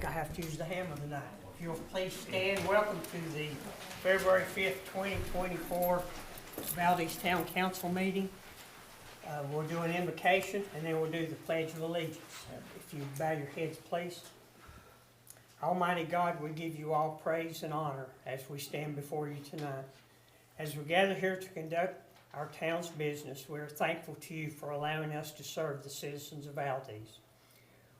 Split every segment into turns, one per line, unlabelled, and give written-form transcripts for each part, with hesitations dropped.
I have to use the hammer tonight. If you'll please stand, welcome to the February 5th, 2024 Valdese Town Council meeting. We'll do an invocation and then we'll do the Pledge of Allegiance. If you bow your heads, please. Almighty God, we give you all praise and honor as we stand before you tonight. As we gather here to conduct our town's business, we are thankful to you for allowing us to serve the citizens of Valdese.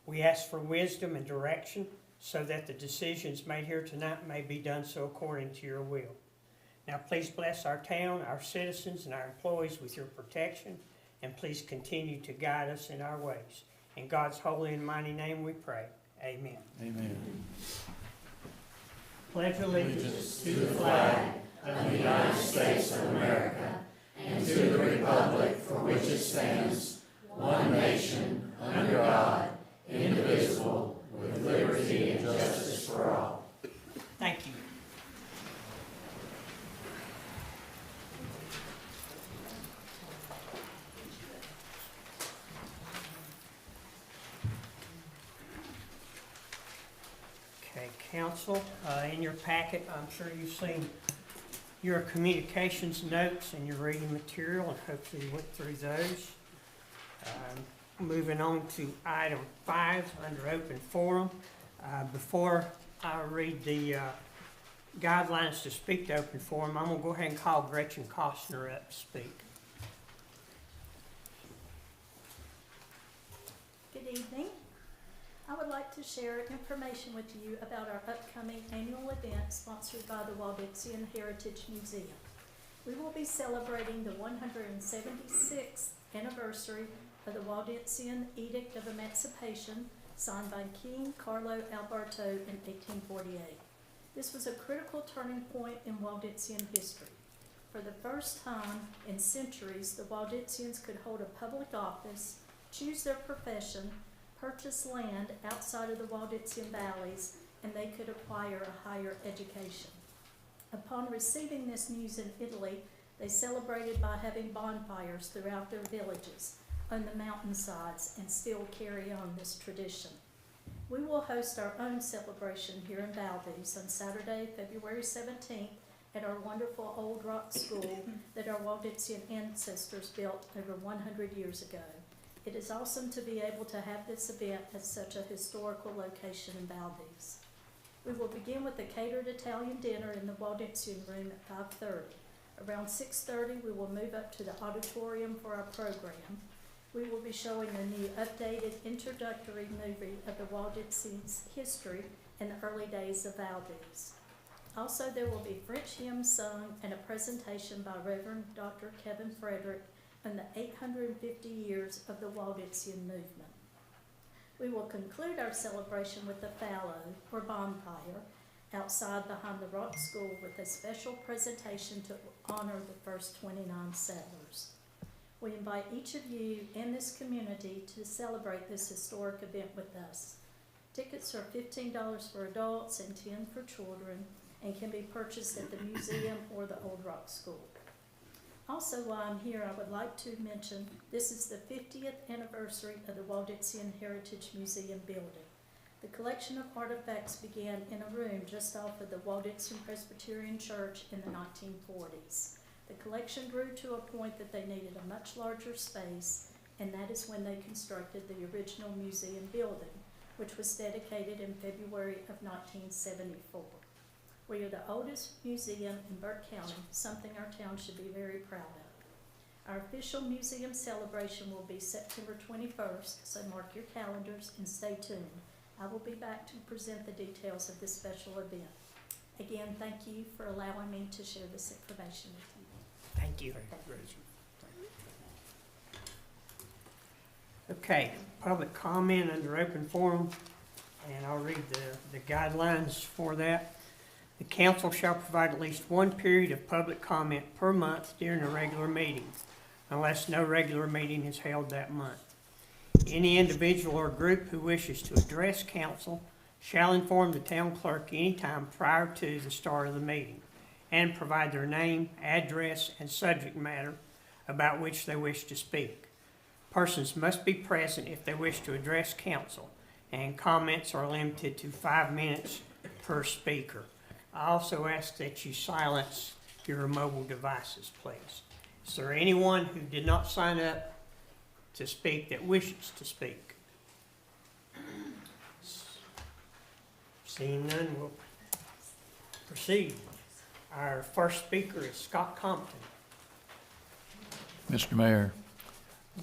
We ask for wisdom and direction so that the decisions made here tonight may be done so according to your will. Now please bless our town, our citizens, and our employees with your protection, and please continue to guide us in our ways. In God's holy and mighty name we pray. Amen.
Amen.
Pledge allegiance
to the flag of the United States of America and to the republic for which it stands, one nation, under God, indivisible, with liberty and justice for all.
Thank you. Okay, council, in your packet, I'm sure you've seen your communications notes and your reading material, and hopefully you went through those. Moving on to item 5 under open forum. Before I read the guidelines to speak to open forum, I'm going to go ahead and call Gretchen Costner up to speak.
Good evening. I would like to share information with you about our upcoming annual event sponsored by the Valdese Heritage Museum. We will be celebrating the 176th anniversary of the Waldensian Edict of Emancipation signed by King Carlo Alberto in 1848. This was a critical turning point in Waldensian history. For the first time in centuries, the Waldensians could hold a public office, choose their profession, purchase land outside of the Waldensian valleys, and they could acquire a higher education. Upon receiving this news in Italy, they celebrated by having bonfires throughout their villages, on the mountainsides, and still carry on this tradition. We will host our own celebration here in Valdese on Saturday, February 17th at our wonderful Old Rock School that our Waldensian ancestors built over 100 years ago. It is awesome to be able to have this event at such a historical location in Valdese. We will begin with a catered Italian dinner in the Waldensian room at 5:30. Around 6:30, we will move up to the auditorium for our program. We will be showing a new updated introductory movie of the Waldensians' history in the early days of Valdese. Also, there will be French hymns sung and a presentation by Reverend Dr. Kevin Frederick on the 850 years of the Waldensian movement. We will conclude our celebration with a fallow, or bonfire, outside behind the Rock School with a special presentation to honor the first 29 settlers. We invite each of you in this community to celebrate this historic event with us. Tickets are $15 for adults and $10 for children and can be purchased at the museum or the Old Rock School. Also, while I'm here, I would like to mention this is the 50th anniversary of the Waldensian Heritage Museum building. The collection of artifacts began in a room just off of the Waldensian Presbyterian Church in the 1940s. The collection grew to a point that they needed a much larger space, and that is when they constructed the original museum building, which was dedicated in February of 1974. We are the oldest museum in Burke County, something our town should be very proud of. Our official museum celebration will be September 21st, so mark your calendars and stay tuned. I will be back to present the details of this special event. Again, thank you for allowing me to share this information with you.
Thank you. Okay, public comment under open forum, and I'll read the guidelines for that. The council shall provide at least one period of public comment per month during a regular meeting, unless no regular meeting is held that month. Any individual or group who wishes to address council shall inform the town clerk anytime prior to the start of the meeting and provide their name, address, and subject matter about which they wish to speak. Persons must be present if they wish to address council, and comments are limited to 5 minutes per speaker. I also ask that you silence your mobile devices, please. Is there anyone who did not sign up to speak that wishes to speak? Seeing none, we'll proceed. Our first speaker is Scott Compton.
Mr. Mayor,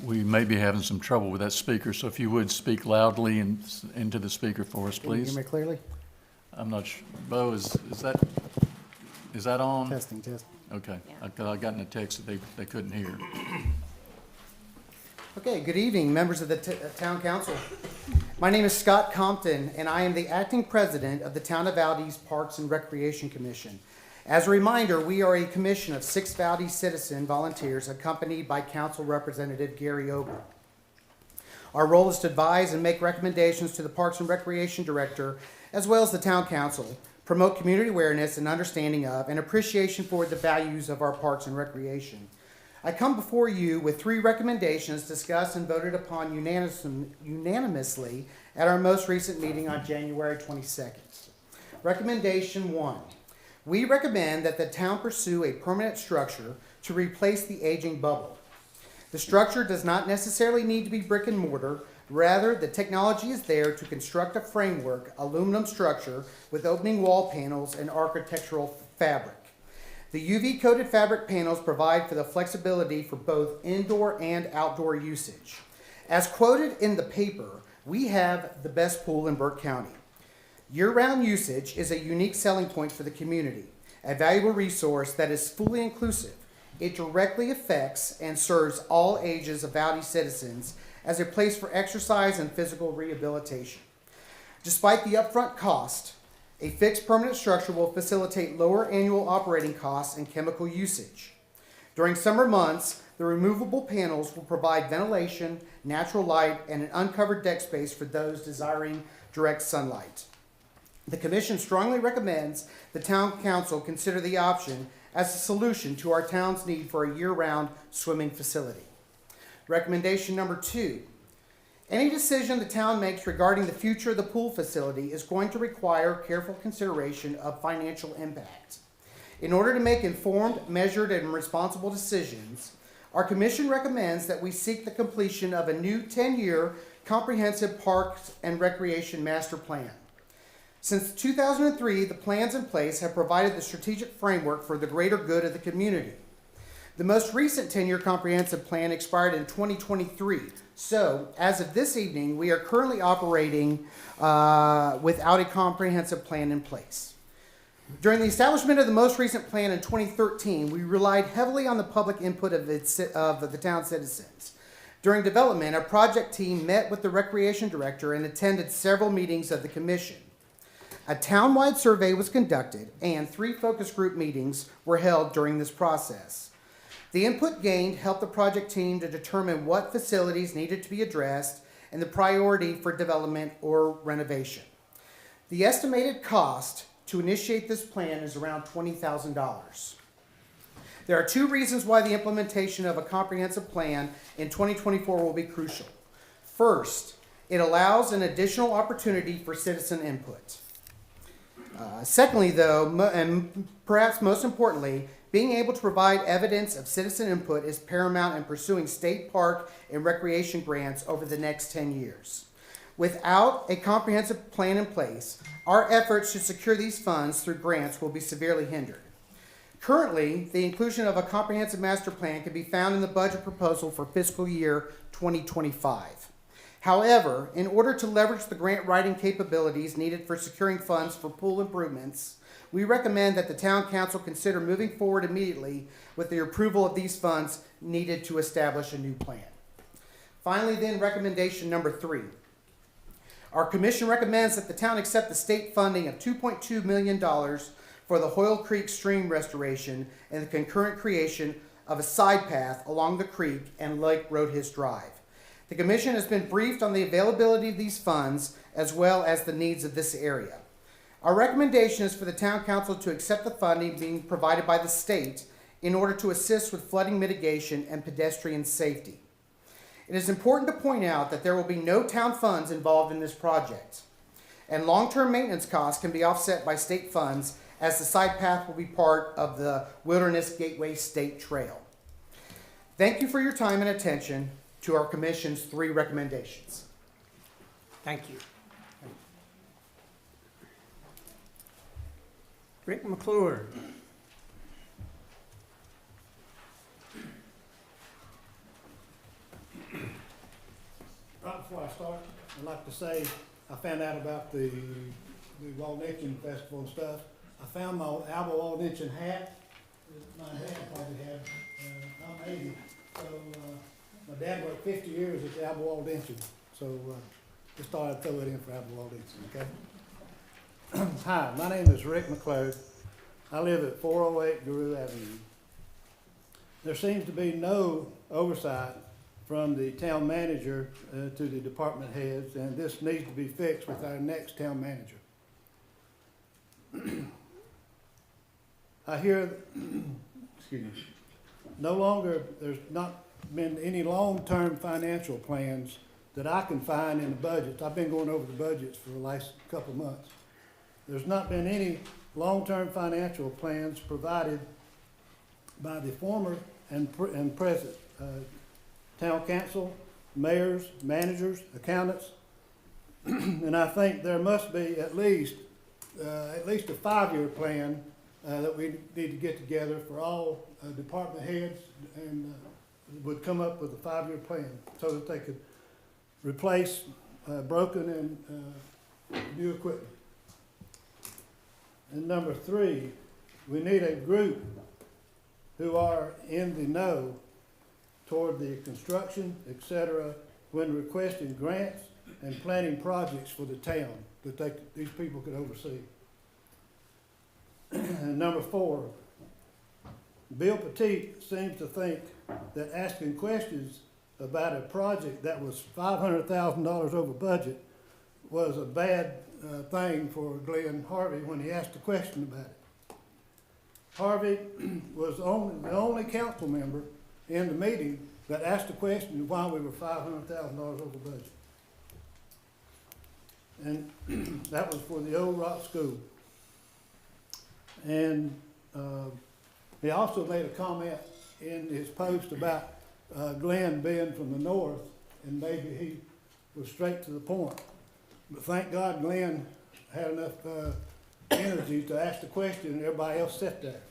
we may be having some trouble with that speaker, so if you would speak loudly and into the speaker for us,
Can you
please.
hear me clearly?
I'm not sure. Bo, is that on?
Testing.
Okay. I got in a text that they couldn't hear.
Okay, good evening, members of the Town Council. My name is Scott Compton, and I am the acting president of the Town of Valdese Parks and Recreation Commission. As a reminder, we are a commission of 6 Valdese citizen volunteers accompanied by Council Representative Gary Ogle. Our role is to advise and make recommendations to the Parks and Recreation Director, as well as the Town Council, promote community awareness and understanding of and appreciation for the values of our parks and recreation. I come before you with 3 recommendations discussed and voted upon unanimously at our most recent meeting on January 22nd. Recommendation 1. We recommend that the town pursue a permanent structure to replace the aging bubble. The structure does not necessarily need to be brick and mortar. Rather, the technology is there to construct a framework, aluminum structure with opening wall panels and architectural fabric. The UV-coated fabric panels provide for the flexibility for both indoor and outdoor usage. As quoted in the paper, we have the best pool in Burke County. Year-round usage is a unique selling point for the community, a valuable resource that is fully inclusive. It directly affects and serves all ages of Valdese citizens as a place for exercise and physical rehabilitation. Despite the upfront cost, a fixed permanent structure will facilitate lower annual operating costs and chemical usage. During summer months, the removable panels will provide ventilation, natural light, and an uncovered deck space for those desiring direct sunlight. The Commission strongly recommends the Town Council consider the option as a solution to our town's need for a year-round swimming facility. Recommendation number 2. Any decision the town makes regarding the future of the pool facility is going to require careful consideration of financial impact. In order to make informed, measured, and responsible decisions, our Commission recommends that we seek the completion of a new 10-year comprehensive parks and recreation master plan. Since 2003, the plans in place have provided the strategic framework for the greater good of the community. The most recent 10-year comprehensive plan expired in 2023. So, as of this evening, we are currently operating without a comprehensive plan in place. During the establishment of the most recent plan in 2013, we relied heavily on the public input of the town citizens. During development, a project team met with the recreation director and attended several meetings of the commission. A town-wide survey was conducted, and 3 focus group meetings were held during this process. The input gained helped the project team to determine what facilities needed to be addressed and the priority for development or renovation. The estimated cost to initiate this plan is around $20,000. There are 2 reasons why the implementation of a comprehensive plan in 2024 will be crucial. First, it allows an additional opportunity for citizen input. Secondly, though, and perhaps most importantly, being able to provide evidence of citizen input is paramount in pursuing state park and recreation grants over the next 10 years. Without a comprehensive plan in place, our efforts to secure these funds through grants will be severely hindered. Currently, the inclusion of a comprehensive master plan can be found in the budget proposal for fiscal year 2025. However, in order to leverage the grant writing capabilities needed for securing funds for pool improvements, we recommend that the Town Council consider moving forward immediately with the approval of these funds needed to establish a new plan. Finally, then, recommendation number 3. Our Commission recommends that the town accept the state funding of $2.2 million for the Hoil Creek stream restoration and the concurrent creation of a side path along the creek and Lake Roadhis Drive. The Commission has been briefed on the availability of these funds as well as the needs of this area. Our recommendation is for the Town Council to accept the funding being provided by the state in order to assist with flooding mitigation and pedestrian safety. It is important to point out that there will be no town funds involved in this project, and long-term maintenance costs can be offset by state funds, as the side path will be part of the Wilderness Gateway State Trail. Thank you for your time and attention to our Commission's 3 recommendations.
Thank you. Rick McClure.
Right before I start, I'd like to say I found out about the Waldensian Festival and stuff. I found my Alba Waldensian hat. My dad probably had. I'm 80, so my dad worked 50 years at the Alba Waldensian. So just thought I'd throw it in for Alba Waldensian, okay? Hi, my name is Rick McClure. I live at 408 Guru Avenue. There seems to be no oversight from the town manager to the department heads, and this needs to be fixed with our next town manager. I hear, excuse me, no longer, there's not been any long-term financial plans that I can find in the budgets. I've been going over the budgets for the last couple of months. There's not been any long-term financial plans provided by the former and present town council, mayors, managers, accountants, and I think there must be at least a 5-year plan that we need to get together for all department heads, and would come up with a 5-year plan so that they could replace broken and new equipment. And number 3, we need a group who are in the know toward the construction, etc., when requesting grants and planning projects for the town that these people could oversee. And number 4, Bill Petit seems to think that asking questions about a project that was $500,000 over budget was a bad thing for Glenn Harvey when he asked a question about it. Harvey was the only council member in the meeting that asked a question why we were $500,000 over budget. And that was for the Old Rock School. And he also made a comment in his post about Glenn being from the north, and maybe he was straight to the point. But thank God Glenn had enough energy to ask the question, and everybody else sat there.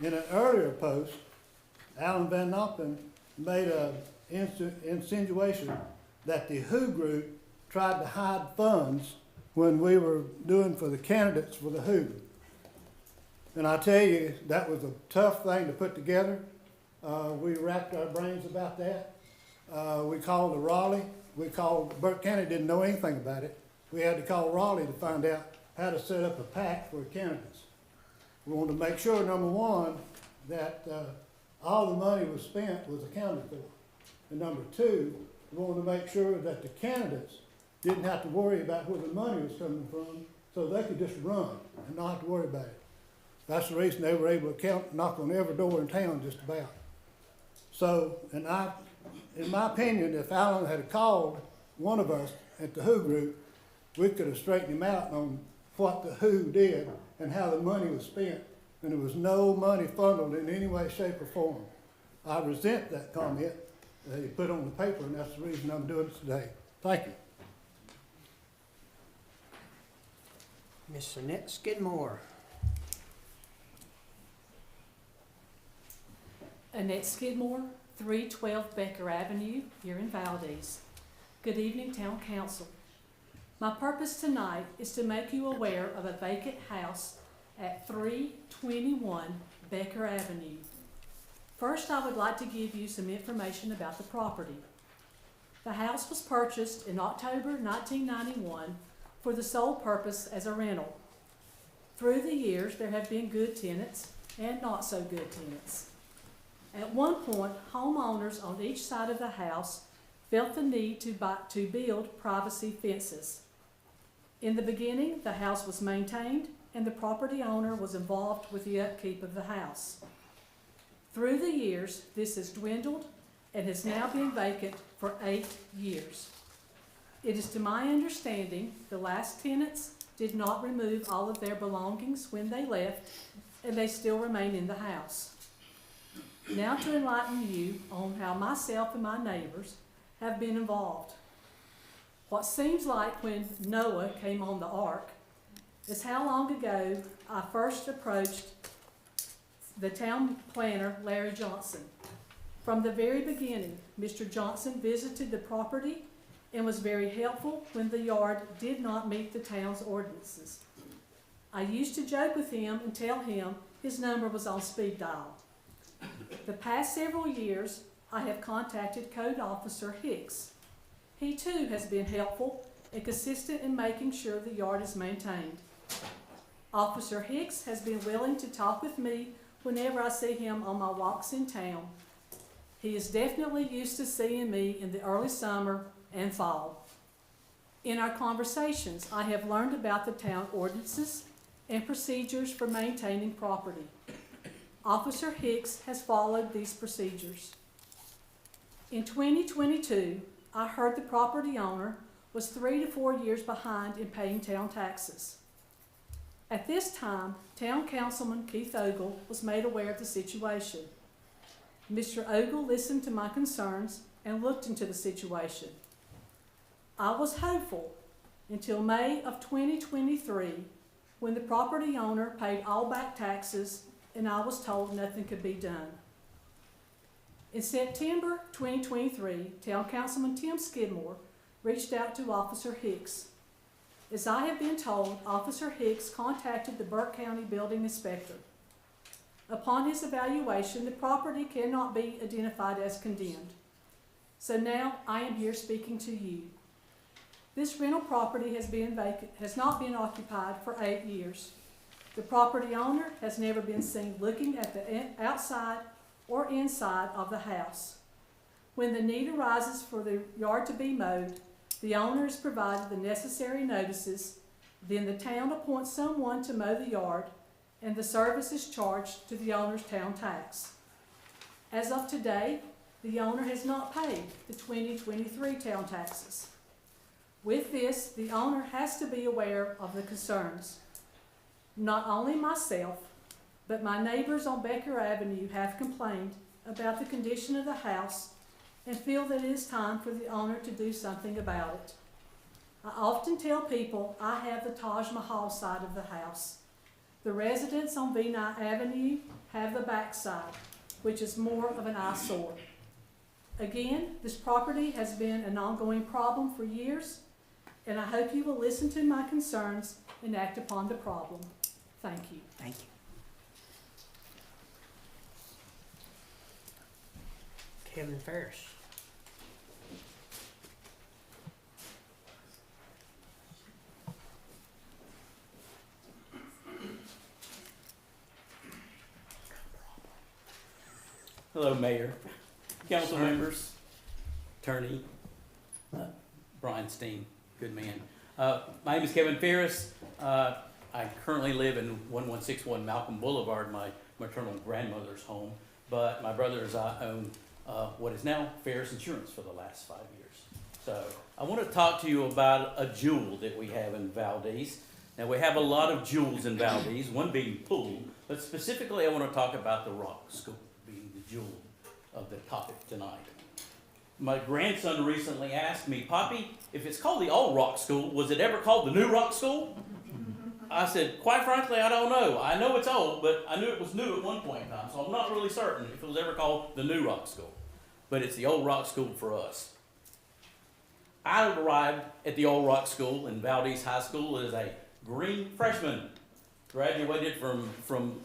In an earlier post, Alan Van Noppen made an insinuation that the WHO group tried to hide funds when we were doing for the candidates for the WHO. And I tell you, that was a tough thing to put together. We racked our brains about that. We called Raleigh. Burke County didn't know anything about it. We had to call Raleigh to find out how to set up a PAC for candidates. We wanted to make sure, number 1, that all the money was spent was accounted for. And number 2, we wanted to make sure that the candidates didn't have to worry about where the money was coming from, so they could just run and not have to worry about it. That's the reason they were able to knock on every door in town just about. So, in my opinion, if Alan had called one of us at the WHO group, we could have straightened him out on what the WHO did and how the money was spent, and there was no money funneled in any way, shape, or form. I resent that comment that he put on the paper, and that's the reason I'm doing it today. Thank you.
Miss Annette Skidmore.
Annette Skidmore, 312 Becker Avenue, here in Valdese. Good evening, Town Council. My purpose tonight is to make you aware of a vacant house at 321 Becker Avenue. First, I would like to give you some information about the property. The house was purchased in October 1991 for the sole purpose as a rental. Through the years, there have been good tenants and not so good tenants. At one point, homeowners on each side of the house felt the need to build privacy fences. In the beginning, the house was maintained and the property owner was involved with the upkeep of the house. Through the years, this has dwindled and has now been vacant for 8 years. It is to my understanding the last tenants did not remove all of their belongings when they left, and they still remain in the house. Now to enlighten you on how myself and my neighbors have been involved. What seems like when Noah came on the ark is how long ago I first approached the town planner, Larry Johnson. From the very beginning, Mr. Johnson visited the property and was very helpful when the yard did not meet the town's ordinances. I used to joke with him and tell him his number was on speed dial. The past several years, I have contacted Code Officer Hicks. He too has been helpful and consistent in making sure the yard is maintained. Officer Hicks has been willing to talk with me whenever I see him on my walks in town. He is definitely used to seeing me in the early summer and fall. In our conversations, I have learned about the town ordinances and procedures for maintaining property. Officer Hicks has followed these procedures. In 2022, I heard the property owner was 3 to 4 years behind in paying town taxes. At this time, Town Councilman Keith Ogle was made aware of the situation. Mr. Ogle listened to my concerns and looked into the situation. I was hopeful until May of 2023, when the property owner paid all back taxes and I was told nothing could be done. In September 2023, Town Councilman Tim Skidmore reached out to Officer Hicks. As I have been told, Officer Hicks contacted the Burke County Building Inspector. Upon his evaluation, the property cannot be identified as condemned. So now I am here speaking to you. This rental property has not been occupied for 8 years. The property owner has never been seen looking at the outside or inside of the house. When the need arises for the yard to be mowed, the owner is provided the necessary notices, then the town appoints someone to mow the yard, and the service is charged to the owner's town tax. As of today, the owner has not paid the 2023 town taxes. With this, the owner has to be aware of the concerns. Not only myself, but my neighbors on Becker Avenue have complained about the condition of the house and feel that it is time for the owner to do something about it. I often tell people I have the Taj Mahal side of the house. The residents on Vinay Avenue have the back side, which is more of an eyesore. Again, this property has been an ongoing problem for years, and I hope you will listen to my concerns and act upon the problem. Thank you.
Thank you. Kevin Ferris.
Hello, Mayor, council members, attorney, Brian Steen, good man. My name is Kevin Ferris. I currently live in 1161 Malcolm Boulevard, my maternal grandmother's home, but my brothers, I own what is now Ferris Insurance for the last 5 years. So I want to talk to you about a jewel that we have in Valdese. Now, we have a lot of jewels in Valdese, one being pool, but specifically I want to talk about the Rock School being the jewel of the topic tonight. My grandson recently asked me, Poppy, if it's called the Old Rock School, was it ever called the New Rock School? I said, quite frankly, I don't know. I know it's old, but I knew it was new at one point in time, so I'm not really certain if it was ever called the New Rock School. But it's the Old Rock School for us. I arrived at the Old Rock School in Valdese High School as a green freshman. Graduated from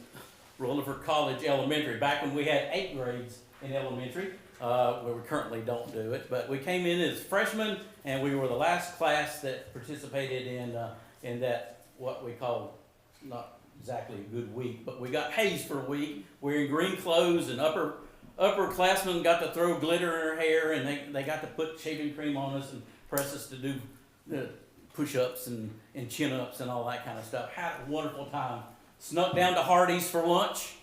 Rutherford College Elementary, back when we had 8 grades in elementary, where we currently don't do it. But we came in as freshmen, and we were the last class that participated in that, what we call, not exactly a good week, but we got hazed for a week, wearing green clothes, and upperclassmen got to throw glitter in our hair, and they got to put shaving cream on us and press us to do push-ups and chin-ups and all that kind of stuff. Had a wonderful time. Snuck down to Hardee's for lunch.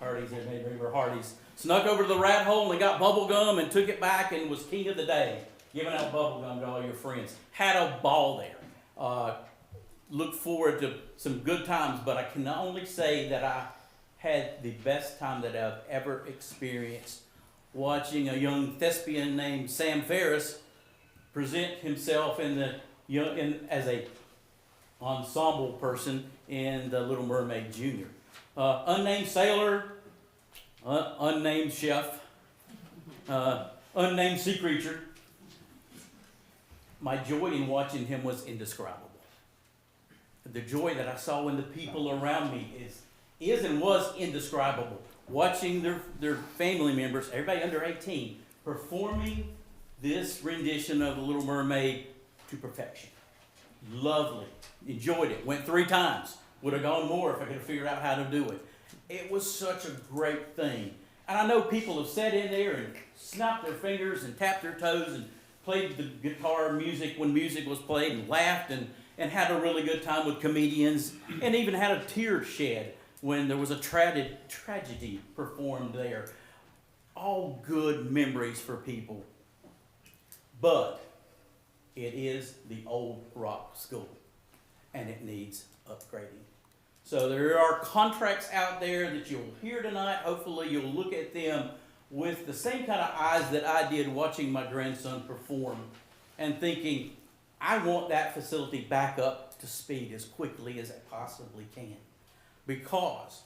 Hardee's, everybody remember Hardee's. Snuck over to the rat hole and got bubble gum and took it back and was king of the day, giving out bubble gum to all your friends. Had a ball there. Look forward to some good times, but I can only say that I had the best time that I've ever experienced watching a young thespian named Sam Ferris present himself as a ensemble person in The Little Mermaid Jr. Unnamed sailor, unnamed chef, unnamed sea creature. My joy in watching him was indescribable. The joy that I saw in the people around me is and was indescribable. Watching their family members, everybody under 18, performing this rendition of The Little Mermaid to perfection. Lovely. Enjoyed it. Went 3 times. Would have gone more if I could have figured out how to do it. It was such a great thing. And I know people have sat in there and snapped their fingers and tapped their toes and played the guitar music when music was played and laughed and had a really good time with comedians and even had a tear shed when there was a tragedy performed there. All good memories for people. But it is the old rock school and it needs upgrading. So there are contracts out there that you'll hear tonight. Hopefully you'll look at them with the same kind of eyes that I did watching my grandson perform and thinking, I want that facility back up to speed as quickly as it possibly can. Because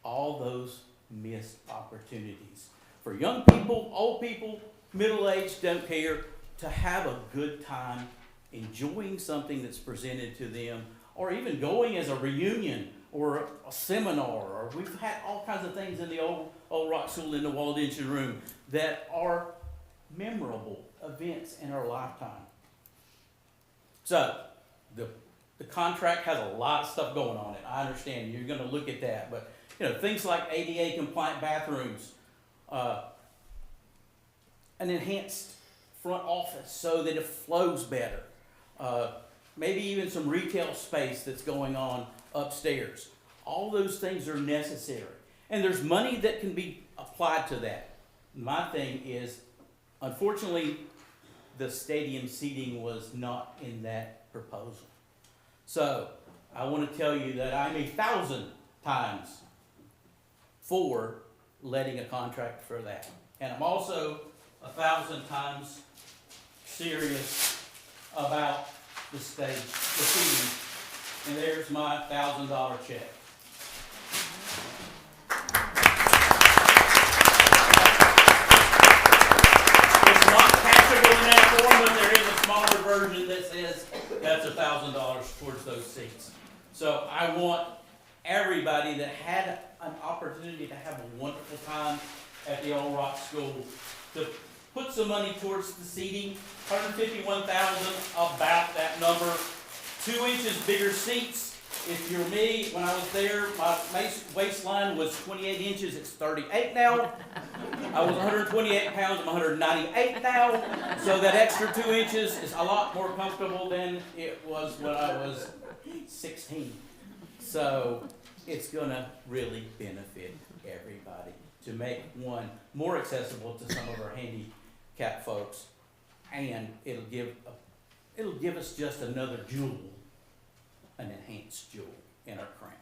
all those missed opportunities for young people, old people, middle-aged, don't care, to have a good time enjoying something that's presented to them, or even going as a reunion or a seminar, or we've had all kinds of things in the old rock school in the Valdese room that are memorable events in our lifetime. So the contract has a lot of stuff going on it. I understand you're going to look at that, but things like ADA compliant bathrooms, an enhanced front office so that it flows better. Maybe even some retail space that's going on upstairs. All those things are necessary. And there's money that can be applied to that. My thing is, unfortunately, the stadium seating was not in that proposal. So, I want to tell you that I'm 1,000 times for letting a contract for that. And I'm also 1,000 times serious about the seating. And there's my $1,000 check. It's not cashable in that form, but there is a smaller version that says that's $1,000 towards those seats. So I want everybody that had an opportunity to have a wonderful time at the Old Rock School to put some money towards the seating. $151,000, about that number. 2 inches bigger seats. If you're me, when I was there, my waistline was 28 inches. It's 38 now. I was 128 pounds. I'm 198 now. So that extra 2 inches is a lot more comfortable than it was when I was 16. So it's going to really benefit everybody to make one more accessible to some of our handicapped folks, and it'll give us just another jewel, an enhanced jewel in our crown.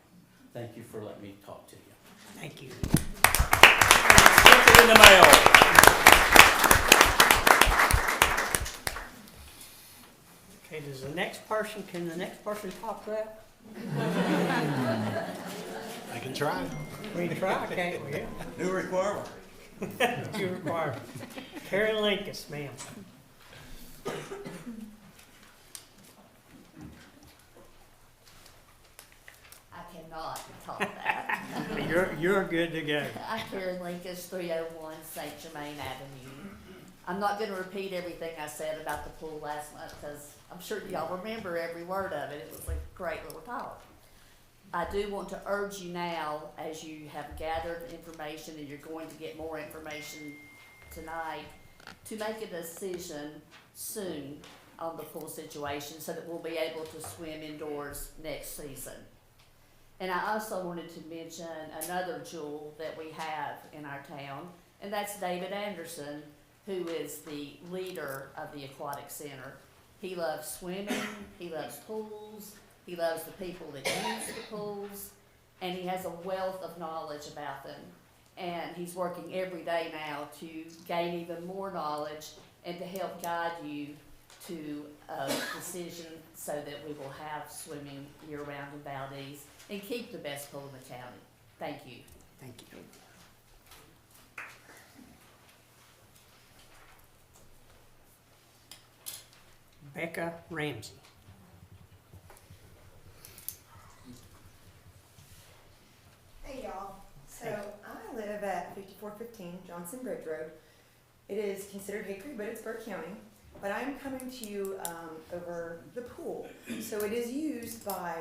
Thank you for letting me talk to you.
Thank you.
Sent it in the mail.
Okay, can the next person talk that?
I can try.
We can try, can't we? Yeah.
New requirement.
You require. Karen Linkus, ma'am.
I cannot top that.
You're good to go.
I'm Karen Linkus, 301 St. Germain Avenue. I'm not going to repeat everything I said about the pool last month because I'm sure y'all remember every word of it. It was a great little talk. I do want to urge you now, as you have gathered information and you're going to get more information tonight, to make a decision soon on the pool situation so that we'll be able to swim indoors next season. And I also wanted to mention another jewel that we have in our town, and that's David Anderson, who is the leader of the Aquatic Center. He loves swimming, he loves pools, he loves the people that use the pools, and he has a wealth of knowledge about them. And he's working every day now to gain even more knowledge and to help guide you to a decision so that we will have swimming year-round in Valdese and keep the best pool in the county. Thank you.
Thank you. Becca Ramsey.
Hey y'all, so I live at 5415 Johnson Bridge Road. It is considered Hickory, but it's Burke County. But I'm coming to you over the pool. So it is used by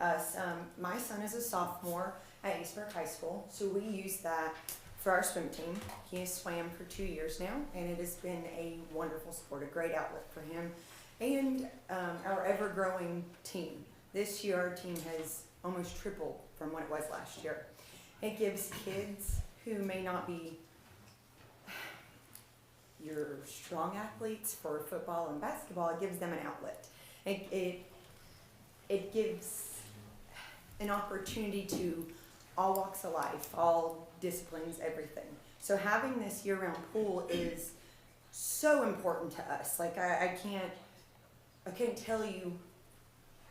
us. My son is a sophomore at East Burke High School, so we use that for our swim team. He has swam for 2 years now, and it has been a wonderful sport, a great outlet for him. And our ever-growing team. This year our team has almost tripled from what it was last year. It gives kids who may not be your strong athletes for football and basketball, it gives them an outlet. It gives an opportunity to all walks of life, all disciplines, everything. So having this year-round pool is so important to us. Like I can't tell you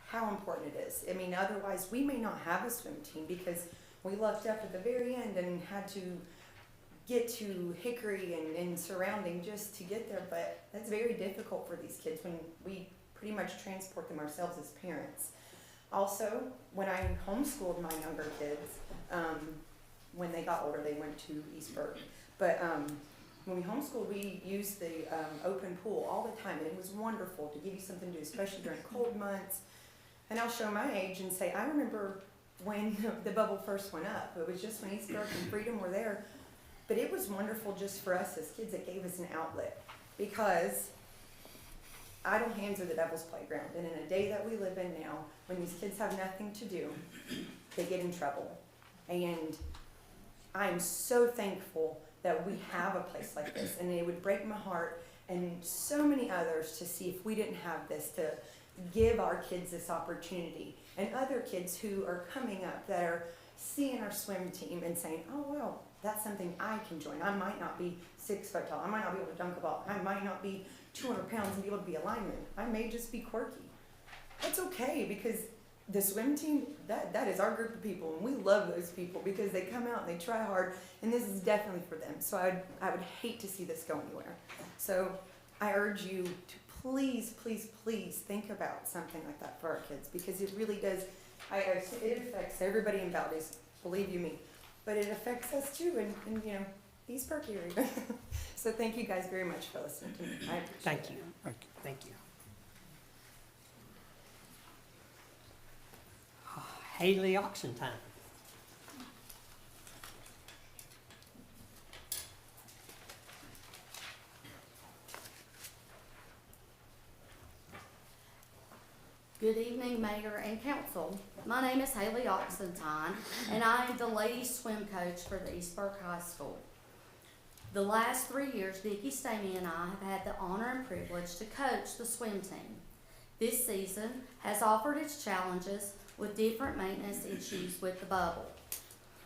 how important it is. I mean, otherwise we may not have a swim team because we left up at the very end and had to get to Hickory and surrounding just to get there, but that's very difficult for these kids when we pretty much transport them ourselves as parents. Also, when I homeschooled my younger kids, when they got older, they went to East Burke. But when we homeschooled, we used the open pool all the time, and it was wonderful to give you something to do, especially during cold months. And I'll show my age and say, I remember when the bubble first went up. It was just when East Burke and Freedom were there. But it was wonderful just for us as kids. It gave us an outlet because idle hands are the devil's playground. And in a day that we live in now, when these kids have nothing to do, they get in trouble. And I'm so thankful that we have a place like this. And it would break my heart and so many others to see if we didn't have this, to give our kids this opportunity. And other kids who are coming up that are seeing our swim team and saying, oh, well, that's something I can join. I might not be 6 foot tall. I might not be able to dunk a ball. I might not be 200 pounds and be able to be a lineman. I may just be quirky. That's okay because the swim team, that is our group of people, and we love those people because they come out and they try hard, and this is definitely for them. So I would hate to see this go anywhere. So I urge you to please, please, please think about something like that for our kids because it really does. It affects everybody in Valdese, believe you me. But it affects us too, and you know, East Burke area. So thank you guys very much for listening to me. I appreciate
Thank
it.
you. Thank you. Haley Oxentine.
Good evening, Mayor and Council. My name is Haley Oxentine, and I am the ladies swim coach for the East Burke High School. The last 3 years, Nikki Stamey and I have had the honor and privilege to coach the swim team. This season has offered its challenges with different maintenance issues with the bubble.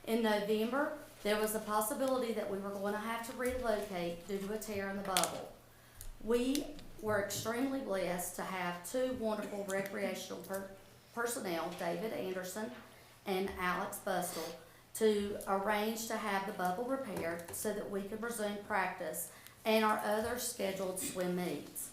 In November, there was a possibility that we were going to have to relocate due to a tear in the bubble. We were extremely blessed to have two wonderful recreational personnel, David Anderson and Alex Bustle, to arrange to have the bubble repaired so that we could resume practice and our other scheduled swim meets.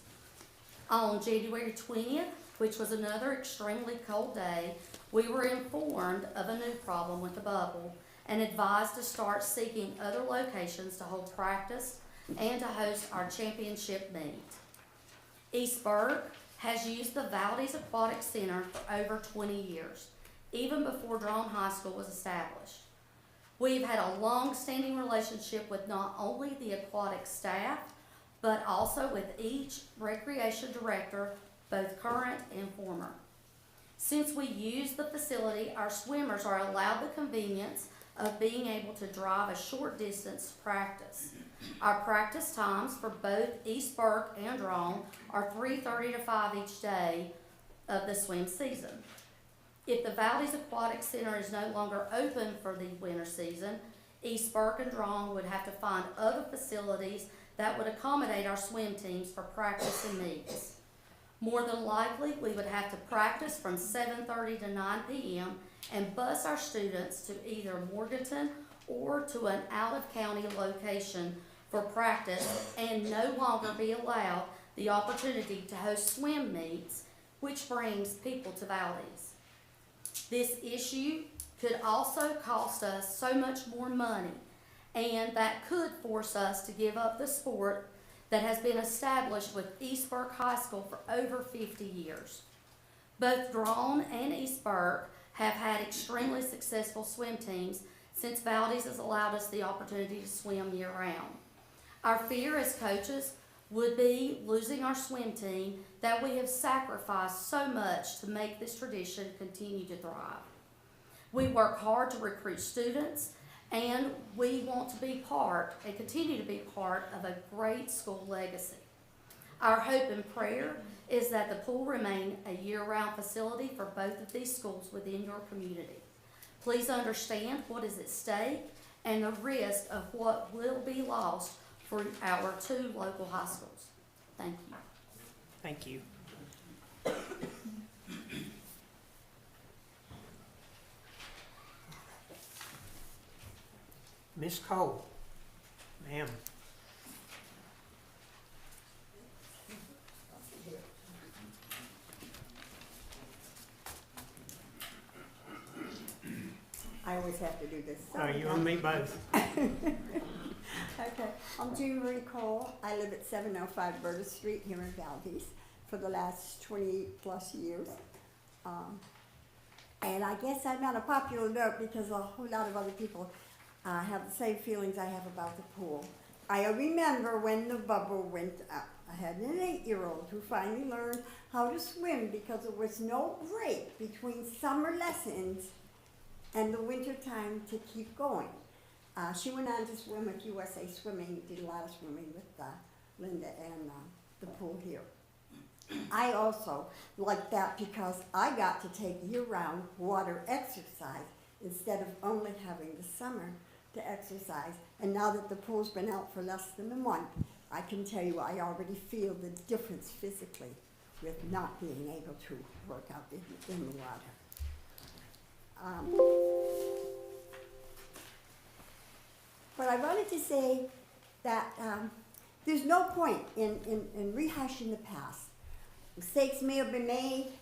On January 20th, which was another extremely cold day, we were informed of a new problem with the bubble and advised to start seeking other locations to hold practice and to host our championship meet. East Burke has used the Valdese Aquatic Center for over 20 years, even before Drone High School was established. We've had a long-standing relationship with not only the aquatic staff, but also with each recreation director, both current and former. Since we use the facility, our swimmers are allowed the convenience of being able to drive a short distance to practice. Our practice times for both East Burke and Drone are 3:30 to 5 each day of the swim season. If the Valdese Aquatic Center is no longer open for the winter season, East Burke and Drone would have to find other facilities that would accommodate our swim teams for practice and meets. More than likely, we would have to practice from 7:30 to 9 p.m. and bus our students to either Morganton or to an out-of-county location for practice and no longer be allowed the opportunity to host swim meets, which brings people to Valdese. This issue could also cost us so much more money, and that could force us to give up the sport that has been established with East Burke High School for over 50 years. Both Drone and East Burke have had extremely successful swim teams since Valdese has allowed us the opportunity to swim year-round. Our fear as coaches would be losing our swim team that we have sacrificed so much to make this tradition continue to thrive. We work hard to recruit students, and we want to be part and continue to be part of a great school legacy. Our hope and prayer is that the pool remain a year-round facility for both of these schools within your community. Please understand what is at stake and the risk of what will be lost for our two local high schools. Thank you.
Thank you. Ms. Cole, ma'am.
I always have to do this.
Oh, you and me both.
Okay, I'm Jean Marie Cole. I live at 705 Burgess Street here in Valdese for the last 20 plus years. And I guess I'm not a popular note because a whole lot of other people have the same feelings I have about the pool. I remember when the bubble went up. I had an 8-year-old who finally learned how to swim because there was no break between summer lessons and the winter time to keep going. She went on to swim at USA Swimming, did a lot of swimming with Linda and the pool here. I also like that because I got to take year-round water exercise instead of only having the summer to exercise. And now that the pool's been out for less than a month, I can tell you I already feel the difference physically with not being able to work out in the water. But I wanted to say that there's no point in rehashing the past. Mistakes may have been made,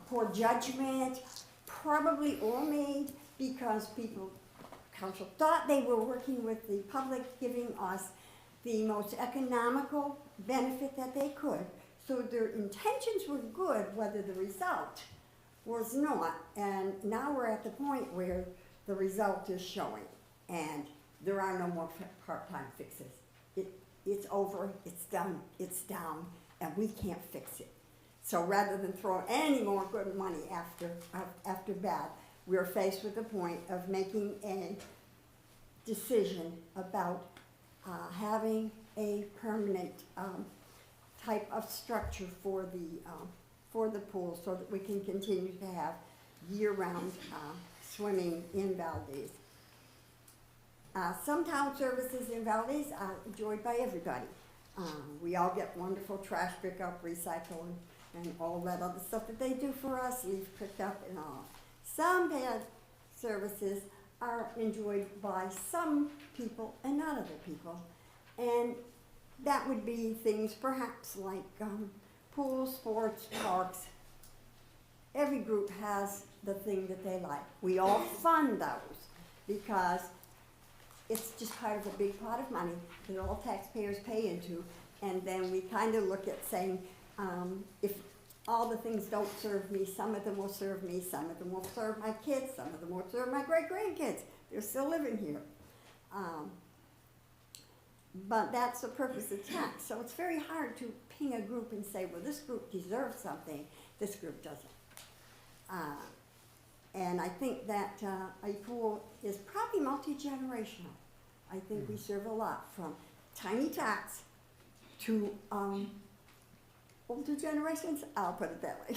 poor judgment, probably all made because council thought they were working with the public, giving us the most economical benefit that they could. So their intentions were good, whether the result was not. And now we're at the point where the result is showing, and there are no more part-time fixes. It's over, it's done, it's down, and we can't fix it. So rather than throw any more good money after bad, we're faced with the point of making a decision about having a permanent type of structure for the pool so that we can continue to have year-round swimming in Valdese. Some town services in Valdese are enjoyed by everybody. We all get wonderful trash pickup, recycle, and all that other stuff that they do for us, leaf pickup and all. Some bad services are enjoyed by some people and not other people. And that would be things perhaps like pools, sports, parks. Every group has the thing that they like. We all fund those because it's just part of a big pot of money that all taxpayers pay into, and then we kind of look at saying, if all the things don't serve me, some of them will serve me, some of them will serve my kids, some of them will serve my great-grandkids. They're still living here. But that's the purpose of tax. So it's very hard to ping a group and say, well, this group deserves something, this group doesn't. And I think that a pool is probably multi-generational. I think we serve a lot, from tiny tots to older generations, I'll put it that way.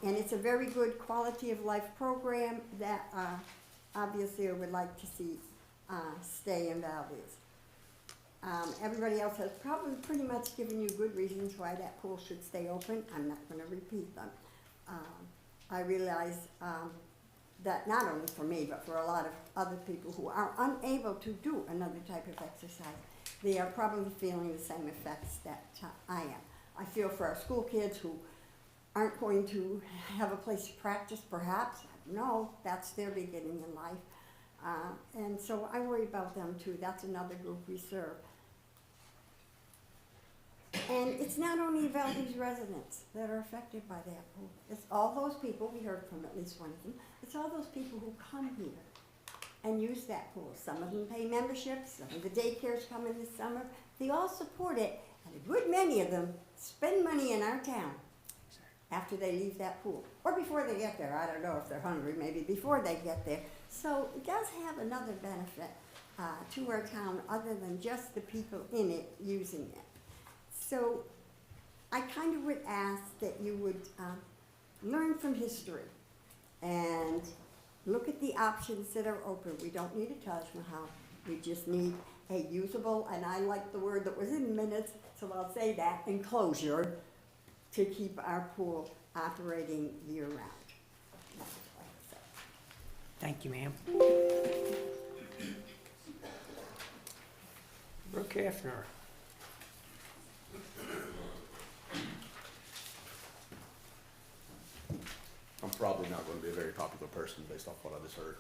And it's a very good quality of life program that obviously I would like to see stay in Valdese. Everybody else has probably pretty much given you good reasons why that pool should stay open. I'm not going to repeat them. I realize that not only for me, but for a lot of other people who are unable to do another type of exercise, they are probably feeling the same effects that I am. I feel for our school kids who aren't going to have a place to practice, perhaps. I don't know, that's their beginning in life. And so I worry about them too. That's another group we serve. And it's not only Valdese residents that are affected by that pool. It's all those people, we heard from at least one of them, it's all those people who come here and use that pool. Some of them pay memberships, some of the daycares come in the summer. They all support it, and a good many of them spend money in our town after they leave that pool. Or before they get there. I don't know if they're hungry, maybe before they get there. So it does have another benefit to our town other than just the people in it using it. So I kind of would ask that you would learn from history and look at the options that are open. We don't need a Taj Mahal. We just need a usable, and I like the word that was in minutes, so I'll say that, enclosure to keep our pool operating year-round. That's what I say.
Thank you, ma'am. Brooke Hefner.
I'm probably not going to be a very popular person based off what I just heard.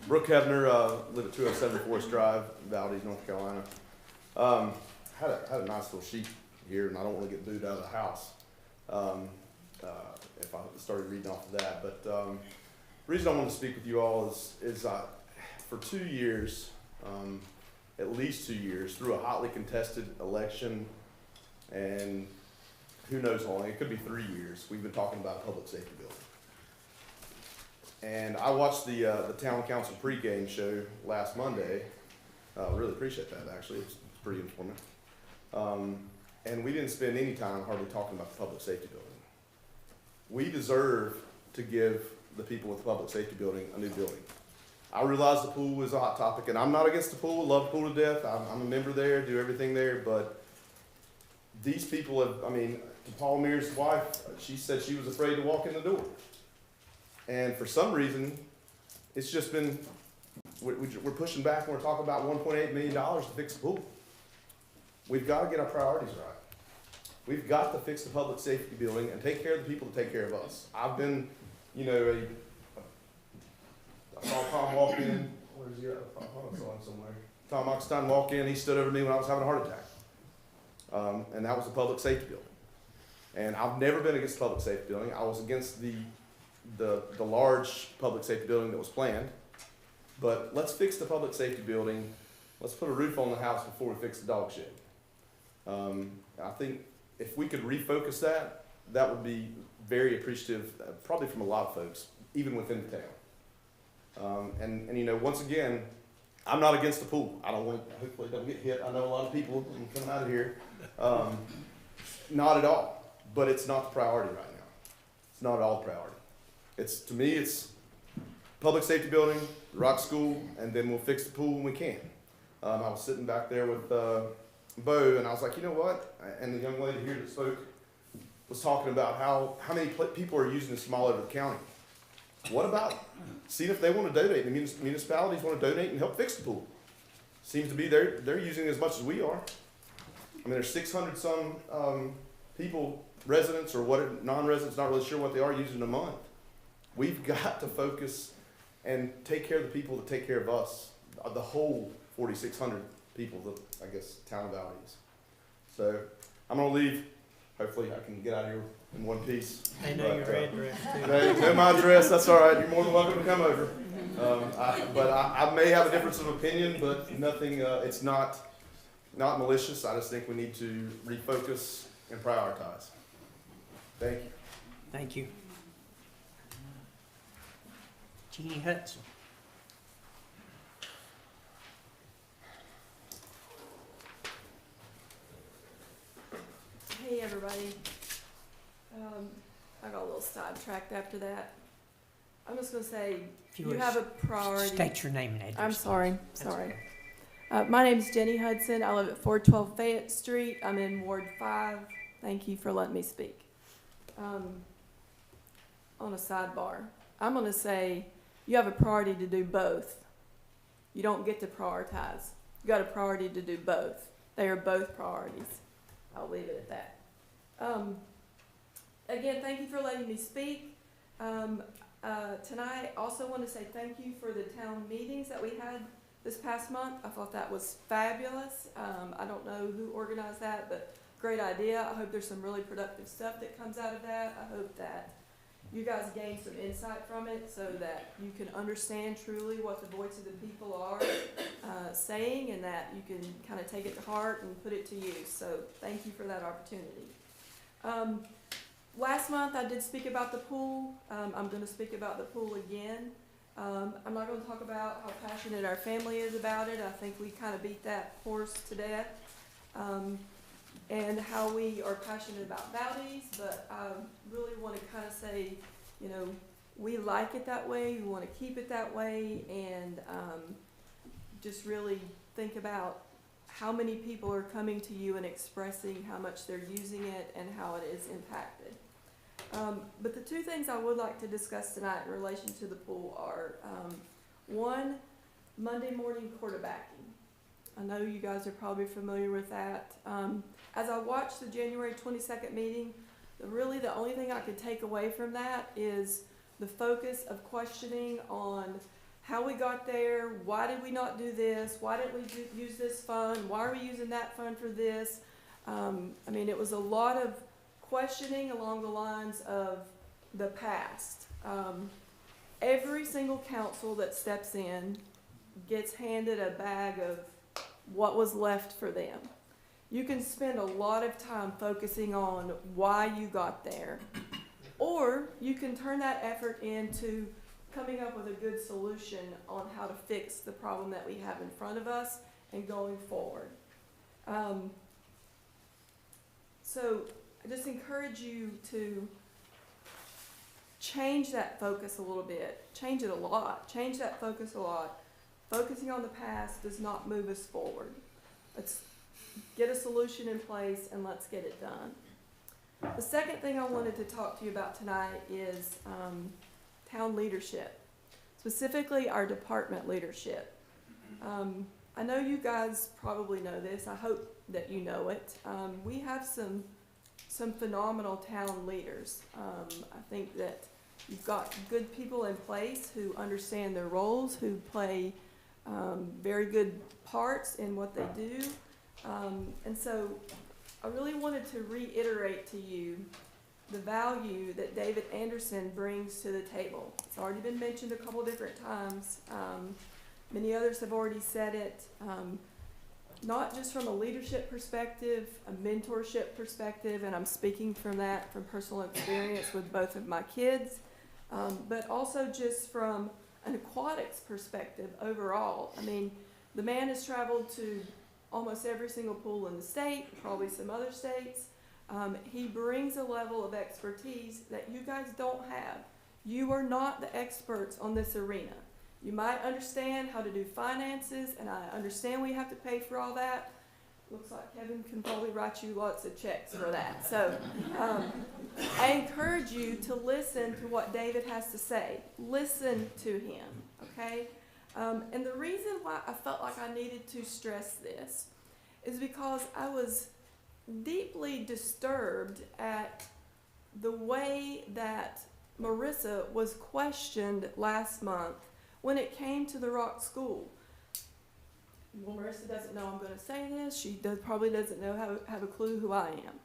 Brooke Hefner, live at 207 Forest Drive, Valdese, North Carolina. Had a nice little sheet here, and I don't want to get booed out of the house if I started reading off of that. But the reason I want to speak with you all is for 2 years, at least 2 years, through a hotly contested election, and who knows how long, it could be 3 years, we've been talking about a public safety building. And I watched the town council pregame show last Monday. Really appreciate that, actually. It's pretty informative. And we didn't spend any time hardly talking about the public safety building. We deserve to give the people with the public safety building a new building. I realize the pool is a hot topic, and I'm not against the pool, love the pool to death. I'm a member there, do everything there, but these people have, I mean, Paul Mears' wife, she said she was afraid to walk in the door. And for some reason, it's just been, we're pushing back and we're talking about $1.8 million to fix the pool. We've got to get our priorities right. We've got to fix the public safety building and take care of the people that take care of us. I've been, you know, I saw Tom walk in, where's he at? I saw him somewhere. Tom Oxstein walk in, he stood over me when I was having a heart attack. And that was the public safety building. And I've never been against the public safety building. I was against the large public safety building that was planned. But let's fix the public safety building. Let's put a roof on the house before we fix the dog shed. I think if we could refocus that, that would be very appreciative, probably from a lot of folks, even within the town. And you know, once again, I'm not against the pool. I don't want, hopefully it don't get hit. I know a lot of people coming out of here. Not at all. But it's not the priority right now. It's not at all the priority. It's, to me, it's public safety building, the rock school, and then we'll fix the pool when we can. I was sitting back there with Bo, and I was like, you know what? And the young lady here that spoke was talking about how many people are using this from all over the county. What about seeing if they want to donate? The municipalities want to donate and help fix the pool. Seems to be they're using it as much as we are. I mean, there's 600 some people, residents or what, non-residents, not really sure what they are, using a month. We've got to focus and take care of the people that take care of us, the whole 4,600 people that, I guess, town of Valdese. So I'm going to leave. Hopefully I can get out of here in one piece.
They know your address too.
They know my address, that's all right. You're more than welcome to come over. I may have a difference of opinion, but nothing, it's not malicious. I just think we need to refocus and prioritize. Thank you.
Thank you. Jeannie Hudson.
Hey everybody. I got a little sidetracked after that. I'm just gonna say,
If you
you
would
have a priority.
State your name and address.
I'm sorry,
That's
sorry.
okay.
My name's Jenny Hudson. I live at 412 Fayette Street. I'm in Ward 5. Thank you for letting me speak. On a sidebar, I'm gonna say you have a priority to do both. You don't get to prioritize. You got a priority to do both. They are both priorities. I'll leave it at that. Again, thank you for letting me speak. Tonight, also want to say thank you for the town meetings that we had this past month. I thought that was fabulous. I don't know who organized that, but great idea. I hope there's some really productive stuff that comes out of that. I hope that you guys gain some insight from it so that you can understand truly what the voice of the people are saying, and that you can kind of take it to heart and put it to use. So thank you for that opportunity. Last month I did speak about the pool. I'm going to speak about the pool again. I'm not going to talk about how passionate our family is about it. I think we kind of beat that horse to death. And how we are passionate about Valdese, but I really want to kind of say, you know, we like it that way, we want to keep it that way, and just really think about how many people are coming to you and expressing how much they're using it and how it is impacted. But the two things I would like to discuss tonight in relation to the pool are, one, Monday morning quarterbacking. I know you guys are probably familiar with that. As I watched the January 22nd meeting, really the only thing I could take away from that is the focus of questioning on how we got there, why did we not do this, why didn't we use this fund, why are we using that fund for this. I mean, it was a lot of questioning along the lines of the past. Every single council that steps in gets handed a bag of what was left for them. You can spend a lot of time focusing on why you got there, or you can turn that effort into coming up with a good solution on how to fix the problem that we have in front of us and going forward. So I just encourage you to change that focus a little bit, change it a lot, change that focus a lot. Focusing on the past does not move us forward. Let's get a solution in place and let's get it done. The second thing I wanted to talk to you about tonight is town leadership, specifically our department leadership. I know you guys probably know this. I hope that you know it. We have some phenomenal town leaders. I think that you've got good people in place who understand their roles, who play very good parts in what they do. And so I really wanted to reiterate to you the value that David Anderson brings to the table. It's already been mentioned a couple different times. Many others have already said it. Not just from a leadership perspective, a mentorship perspective, and I'm speaking from that from personal experience with both of my kids, but also just from an aquatics perspective overall. I mean, the man has traveled to almost every single pool in the state, probably some other states. He brings a level of expertise that you guys don't have. You are not the experts on this arena. You might understand how to do finances, and I understand we have to pay for all that. Looks like Kevin can probably write you lots of checks for that. So I encourage you to listen to what David has to say. Listen to him, okay? And the reason why I felt like I needed to stress this is because I was deeply disturbed at the way that Marissa was questioned last month when it came to the Rock School. Well, Marissa doesn't know I'm going to say this. She probably doesn't know have a clue who I am.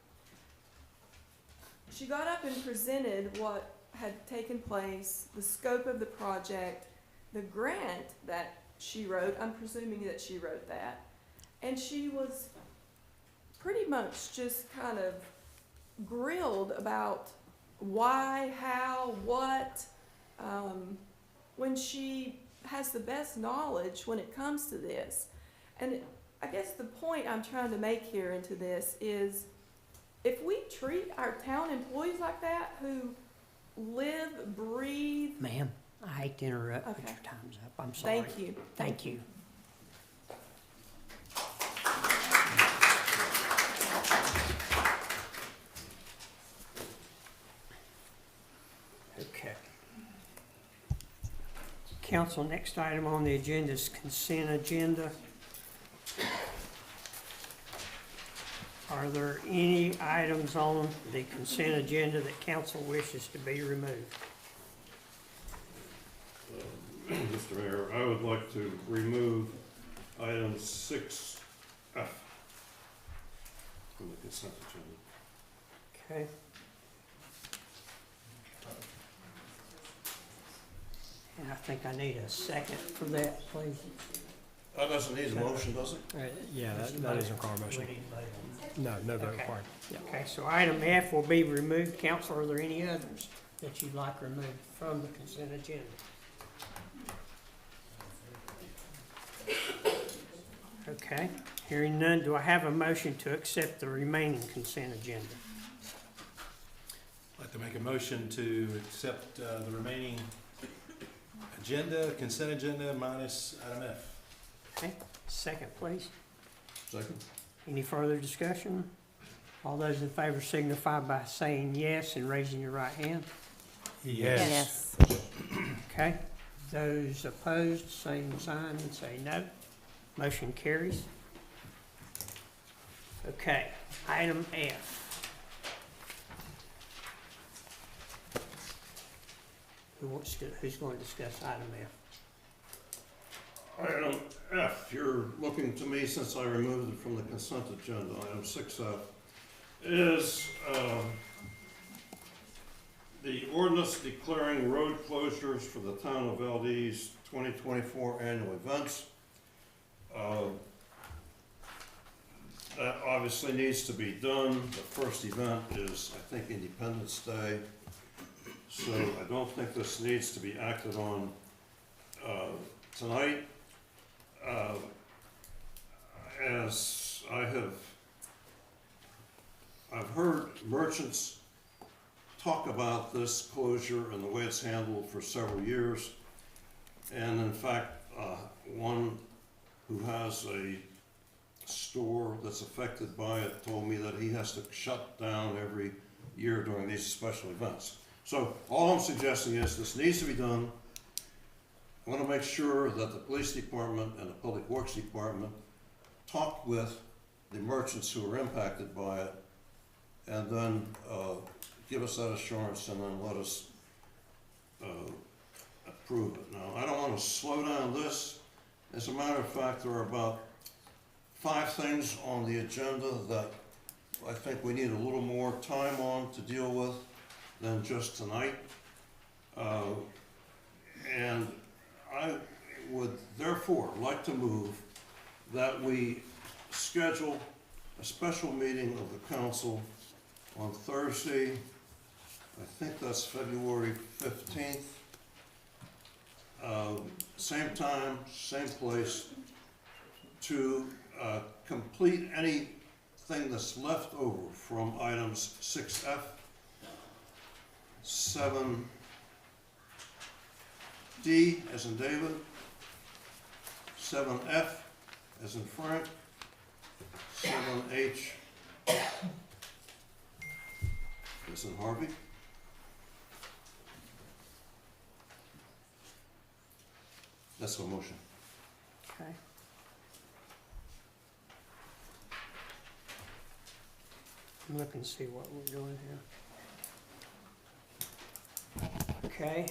She got up and presented what had taken place, the scope of the project, the grant that she wrote. I'm presuming that she wrote that. And she was pretty much just kind of grilled about why, how, what, when she has the best knowledge when it comes to this. And I guess the point I'm trying to make here into this is, if we treat our town employees like that, who live, breathe,
Ma'am, I hate to interrupt, but
Okay.
your time's up. I'm sorry.
thank you.
Thank you. Okay. Council, next item on the agenda is consent agenda. Are there any items on the consent agenda that council wishes to be removed?
Mr. Mayor, I would like to remove item 6F from the consent agenda.
Okay. And I think I need a second for that, please.
That doesn't need a motion, does it?
Yeah, that is a required
We
motion.
need to vote on it.
No vote
Okay.
required. Yeah.
Okay, so item F will be removed. Council, are there any others that you'd like removed from the consent agenda? Okay, hearing none, do I have a motion to accept the remaining consent agenda?
I'd like to make a motion to accept the remaining consent agenda minus item F.
Okay, second, please.
Second.
Any further discussion? All those in favor signify by saying yes and raising your right hand.
Yes.
Okay, those opposed, same sign and say no. Motion carries. Okay, item F. Who's going to discuss item F?
Item F, you're looking to me, since I removed it from the consent agenda, item 6F, is the ordinance declaring road closures for the town of Valdese 2024 annual events. That obviously needs to be done. The first event is, I think, Independence Day. So I don't think this needs to be acted on tonight. As I've heard merchants talk about this closure and the way it's handled for several years. And in fact, one who has a store that's affected by it told me that he has to shut down every year during these special events. So all I'm suggesting is this needs to be done. I want to make sure that the police department and the public works department talk with the merchants who are impacted by it, and then give us that assurance, and then let us approve it. Now, I don't want to slow down this. As a matter of fact, there are about 5 things on the agenda that I think we need a little more time on to deal with than just tonight. And I would therefore like to move that we schedule a special meeting of the council on Thursday, I think that's February 15th, same time, same place, to complete anything that's left over from items 6F, 7D as in David, 7F as in Frank, 7H as in Harvey. That's the motion.
Okay. I'm looking to see what we're doing here. Okay.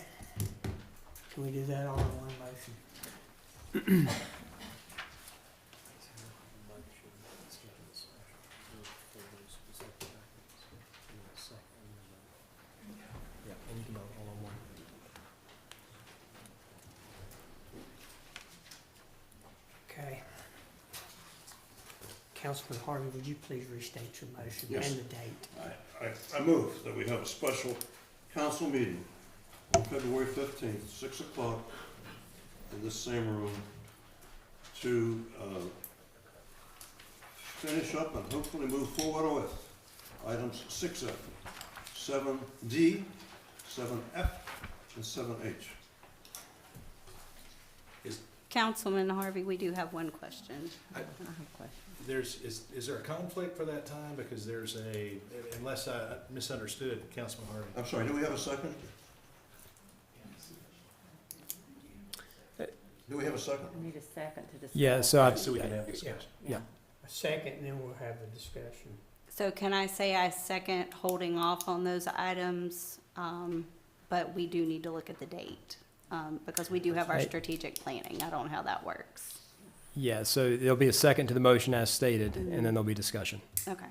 Can we do that all in one motion?
Yeah, and you can vote all on one.
Okay. Councilman Harvey, would you please restate your motion
Yes.
and the date?
I move that we have a special council meeting on February 15th, 6 o'clock, in this same room, to finish up and hopefully move forward with items 6F, 7D, 7F, and 7H.
Councilman Harvey, we do have one question.
I have a question. Is there a conflict for that time? Because there's unless I misunderstood Councilman Harvey.
I'm sorry, do we have a second? Do we have a second?
I need a second to discuss.
Yeah, so
So we can have discussion.
yeah.
A second, and then we'll have the discussion.
So can I say I second holding off on those items, but we do need to look at the date, because we do have our
Right.
strategic planning. I don't know how that works.
Yeah, so there'll be a second to the motion as stated, and then there'll be discussion.
Okay,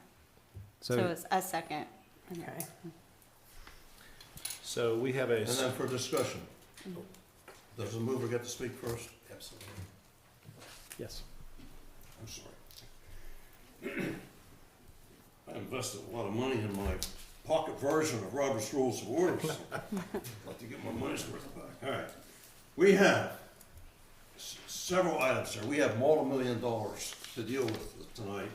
so
So,
it's a second.
Okay.
So we have a.
And then for discussion. Does the mover get to speak first?
Absolutely.
yes.
I'm sorry. I invested a lot of money in my pocket version of Robert's Rules of Order, so I'd like to get my money's worth back. All right. We have several items here. We have multi-million dollars to deal with tonight.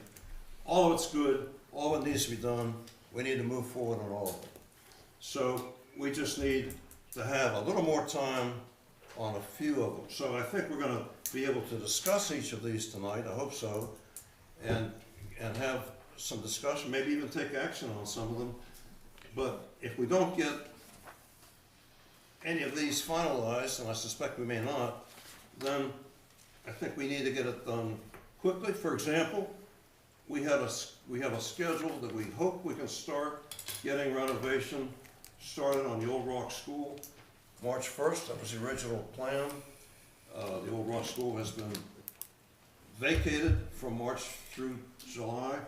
All of it's good. All of it needs to be done. We need to move forward on all of it. So we just need to have a little more time on a few of them. So I think we're gonna be able to discuss each of these tonight, I hope so, and have some discussion, maybe even take action on some of them. But if we don't get any of these finalized, and I suspect we may not, then I think we need to get it done quickly. For example, we have a schedule that we hope we can start getting renovation started on the Old Rock School. March 1st, that was the original plan. The Old Rock School has been vacated from March through July.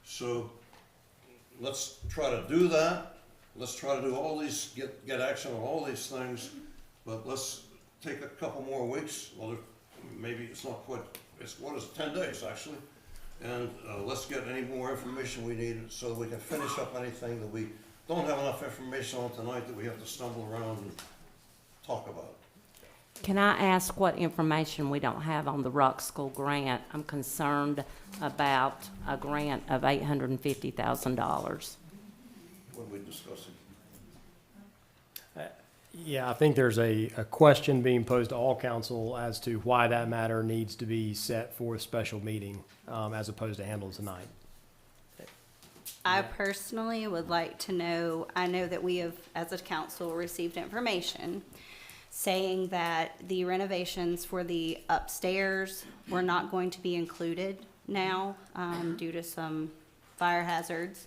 So let's try to do that. Let's try to do all these, get action on all these things, but let's take a couple more weeks. Well, maybe it's not quite, it's 10 days actually. And let's get any more information we need so that we can finish up anything that we don't have enough information on tonight that we have to stumble around and talk about.
Can I ask what information we don't have on the Rock School grant? I'm concerned about a grant of $850,000.
When we discuss it.
Yeah, I think there's a question being posed to all council as to why that matter needs to be set for a special meeting, as opposed to handled tonight.
I personally would like to know, I know that we have, as a council, received information saying that the renovations for the upstairs were not going to be included now, due to some fire hazards.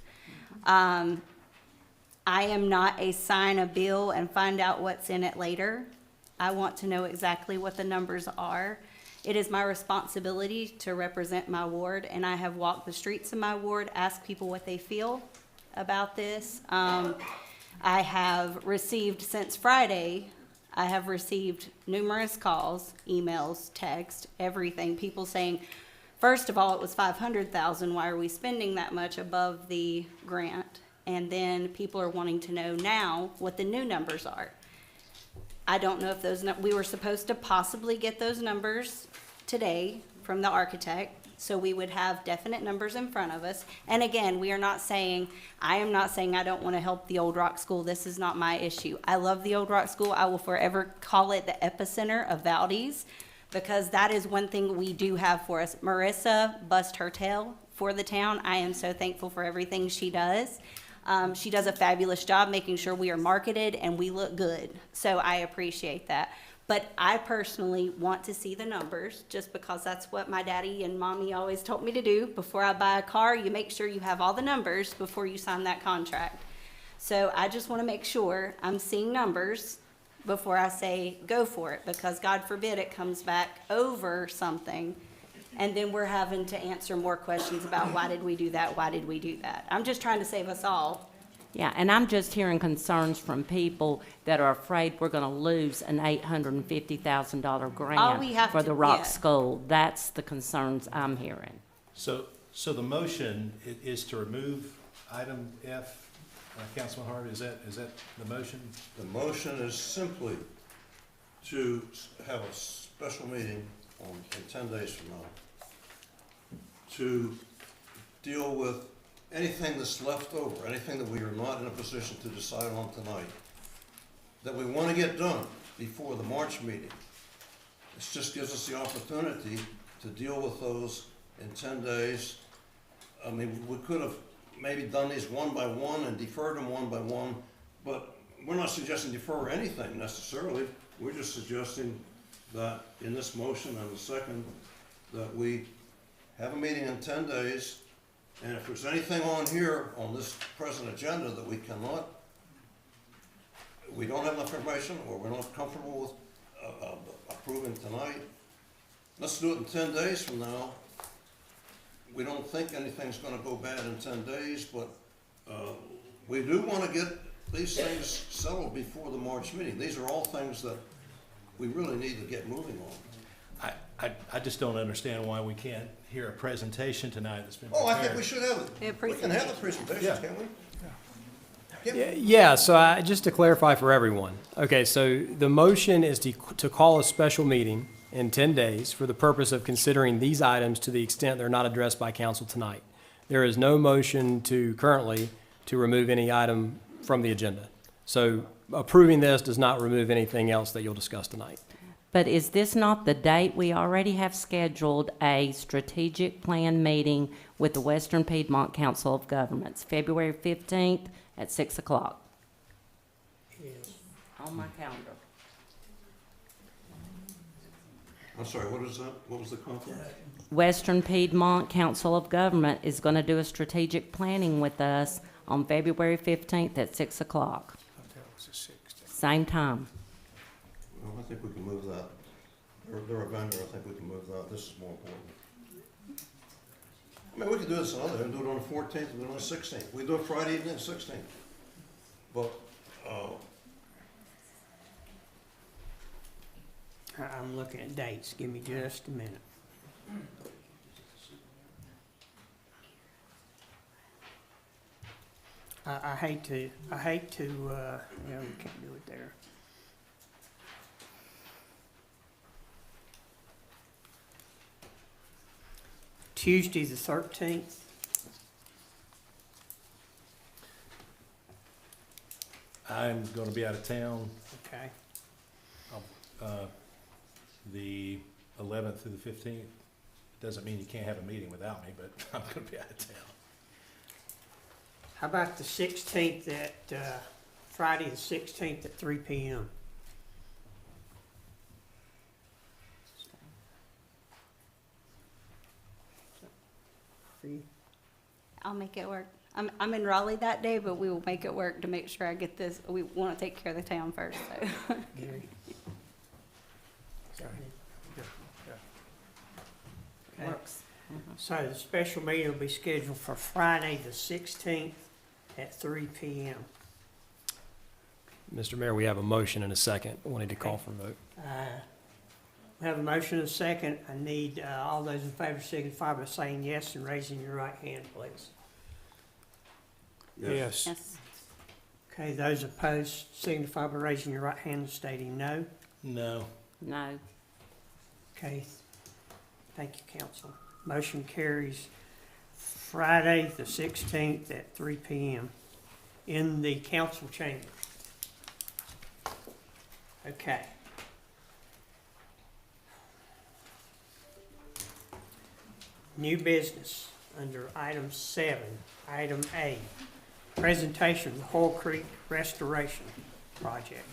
I am not a sign a bill and find out what's in it later. I want to know exactly what the numbers are. It is my responsibility to represent my ward, and I have walked the streets of my ward, asked people what they feel about this. I have received, since Friday, I have received numerous calls, emails, texts, everything. People saying, first of all, it was $500,000. Why are we spending that much above the grant? And then people are wanting to know now what the new numbers are. I don't know if we were supposed to possibly get those numbers today from the architect, so we would have definite numbers in front of us. And again, I am not saying I don't want to help the Old Rock School. This is not my issue. I love the Old Rock School. I will forever call it the epicenter of Valdese, because that is one thing we do have for us. Marissa bust her tail for the town. I am so thankful for everything she does. She does a fabulous job making sure we are marketed and we look good. So I appreciate that. But I personally want to see the numbers, just because that's what my daddy and mommy always told me to do. Before I buy a car, you make sure you have all the numbers before you sign that contract. So I just want to make sure I'm seeing numbers before I say go for it, because God forbid it comes back over something and then we're having to answer more questions about why did we do that, why did we do that. I'm just trying to save us all.
Yeah, and I'm just hearing concerns from people that are afraid we're going to lose an $850,000 grant for the Rock School. That's the concerns I'm hearing.
So So the motion is to remove item F, Councilman Hart, is that the motion?
The motion is simply to have a special meeting in 10 days from now to deal with anything that's left over, anything that we are not in a position to decide on tonight, that we want to get done before the March meeting. This just gives us the opportunity to deal with those in 10 days. I mean, we could have maybe done these one by one and deferred them one by one, but we're not suggesting defer anything necessarily. We're just suggesting that in this motion and the second, that we have a meeting in 10 days, and if there's anything on here on this present agenda that we don't have enough information, or we're not comfortable with approving tonight, let's do it in 10 days from now. We don't think anything's gonna go bad in 10 days, but we do wanna get these things settled before the March meeting. These are all things that we really need to get moving on.
I just don't understand why we can't hear a presentation tonight that's been prepared.
Oh, I think we should have it. We can have the presentations, can't we?
Yeah, so just to clarify for everyone. Okay, so the motion is to call a special meeting in 10 days for the purpose of considering these items to the extent they're not addressed by council tonight. There is no motion currently to remove any item from the agenda. So approving this does not remove anything else that you'll discuss tonight.
But is this not the date? We already have scheduled a strategic plan meeting with the Western Piedmont Council of Governments, February 15th at 6 o'clock.
Yes.
On my calendar.
I'm sorry, what is that? What was the conference?
Western Piedmont Council of Government is going to do a strategic planning with us on February 15th at 6 o'clock. Same time.
Well, I think we can move that. They're a vendor, I think we can move that. This is more important. I mean, we could do this another, and do it on the 14th, and do it on the 16th. We do it Friday evening, 16th. But,
I'm looking at dates. Give me just a minute. I hate to, we can't do it there. Tuesday the 13th.
I'm going to be out of town
Okay.
the 11th through the 15th. Doesn't mean you can't have a meeting without me, but I'm going to be out of town.
How about the 16th Friday the 16th at 3 p.m.? For you?
I'll make it work. I'm in Raleigh that day, but we will make it work to make sure I get this. We want to take care of the town first, so.
Gary? Sorry. Okay.
Works.
So the special meeting will be scheduled for Friday the 16th at 3 p.m.
Mr. Mayor, we have a motion and a second. I wanted to call for a vote.
We have a motion and a second. I need all those in favor signify by saying yes and raising your right hand, please.
yes.
Yes.
Okay, those opposed signify by raising your right hand and stating no.
No.
No.
Okay, thank you, council. Motion carries Friday, the 16th at 3 p.m. in the council chamber. Okay. New business under item 7, item A, presentation of the Hoil Creek Restoration Project.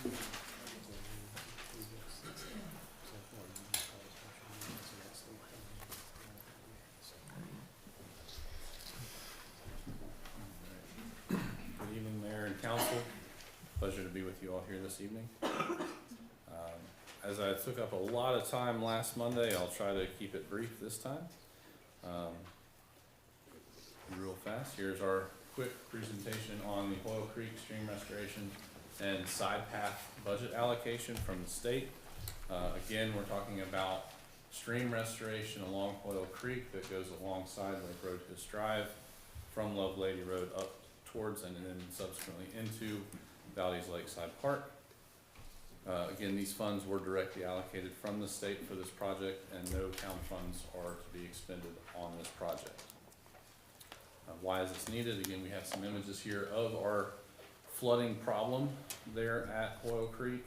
Good evening, Mayor and Council. Pleasure to be with you all here this evening. As I took up a lot of time last Monday, I'll try to keep it brief this time. Real fast, here's our quick presentation on the Hoil Creek stream restoration and side path budget allocation from the state. Again, we're talking about stream restoration along Hoil Creek that goes alongside Lake Roadhouse Drive from Love Lady Road up towards and then subsequently into Valdese Lakeside Park. Again, these funds were directly allocated from the state for this project, and no town funds are to be expended on this project. Why is this needed? Again, we have some images here of our flooding problem there at Hoil Creek.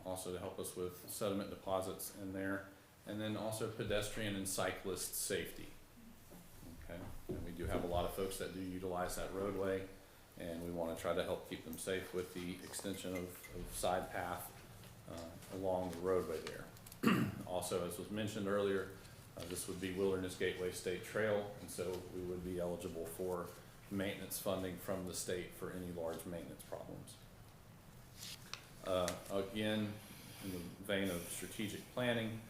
Also to help us with sediment deposits in there, and then also pedestrian and cyclist safety. Okay, and we do have a lot of folks that do utilize that roadway, and we want to try to help keep them safe with the extension of side path along the roadway there. Also, as was mentioned earlier, this would be Wilderness Gateway State Trail, and so we would be eligible for maintenance funding from the state for any large maintenance problems. Again, in the vein of strategic planning,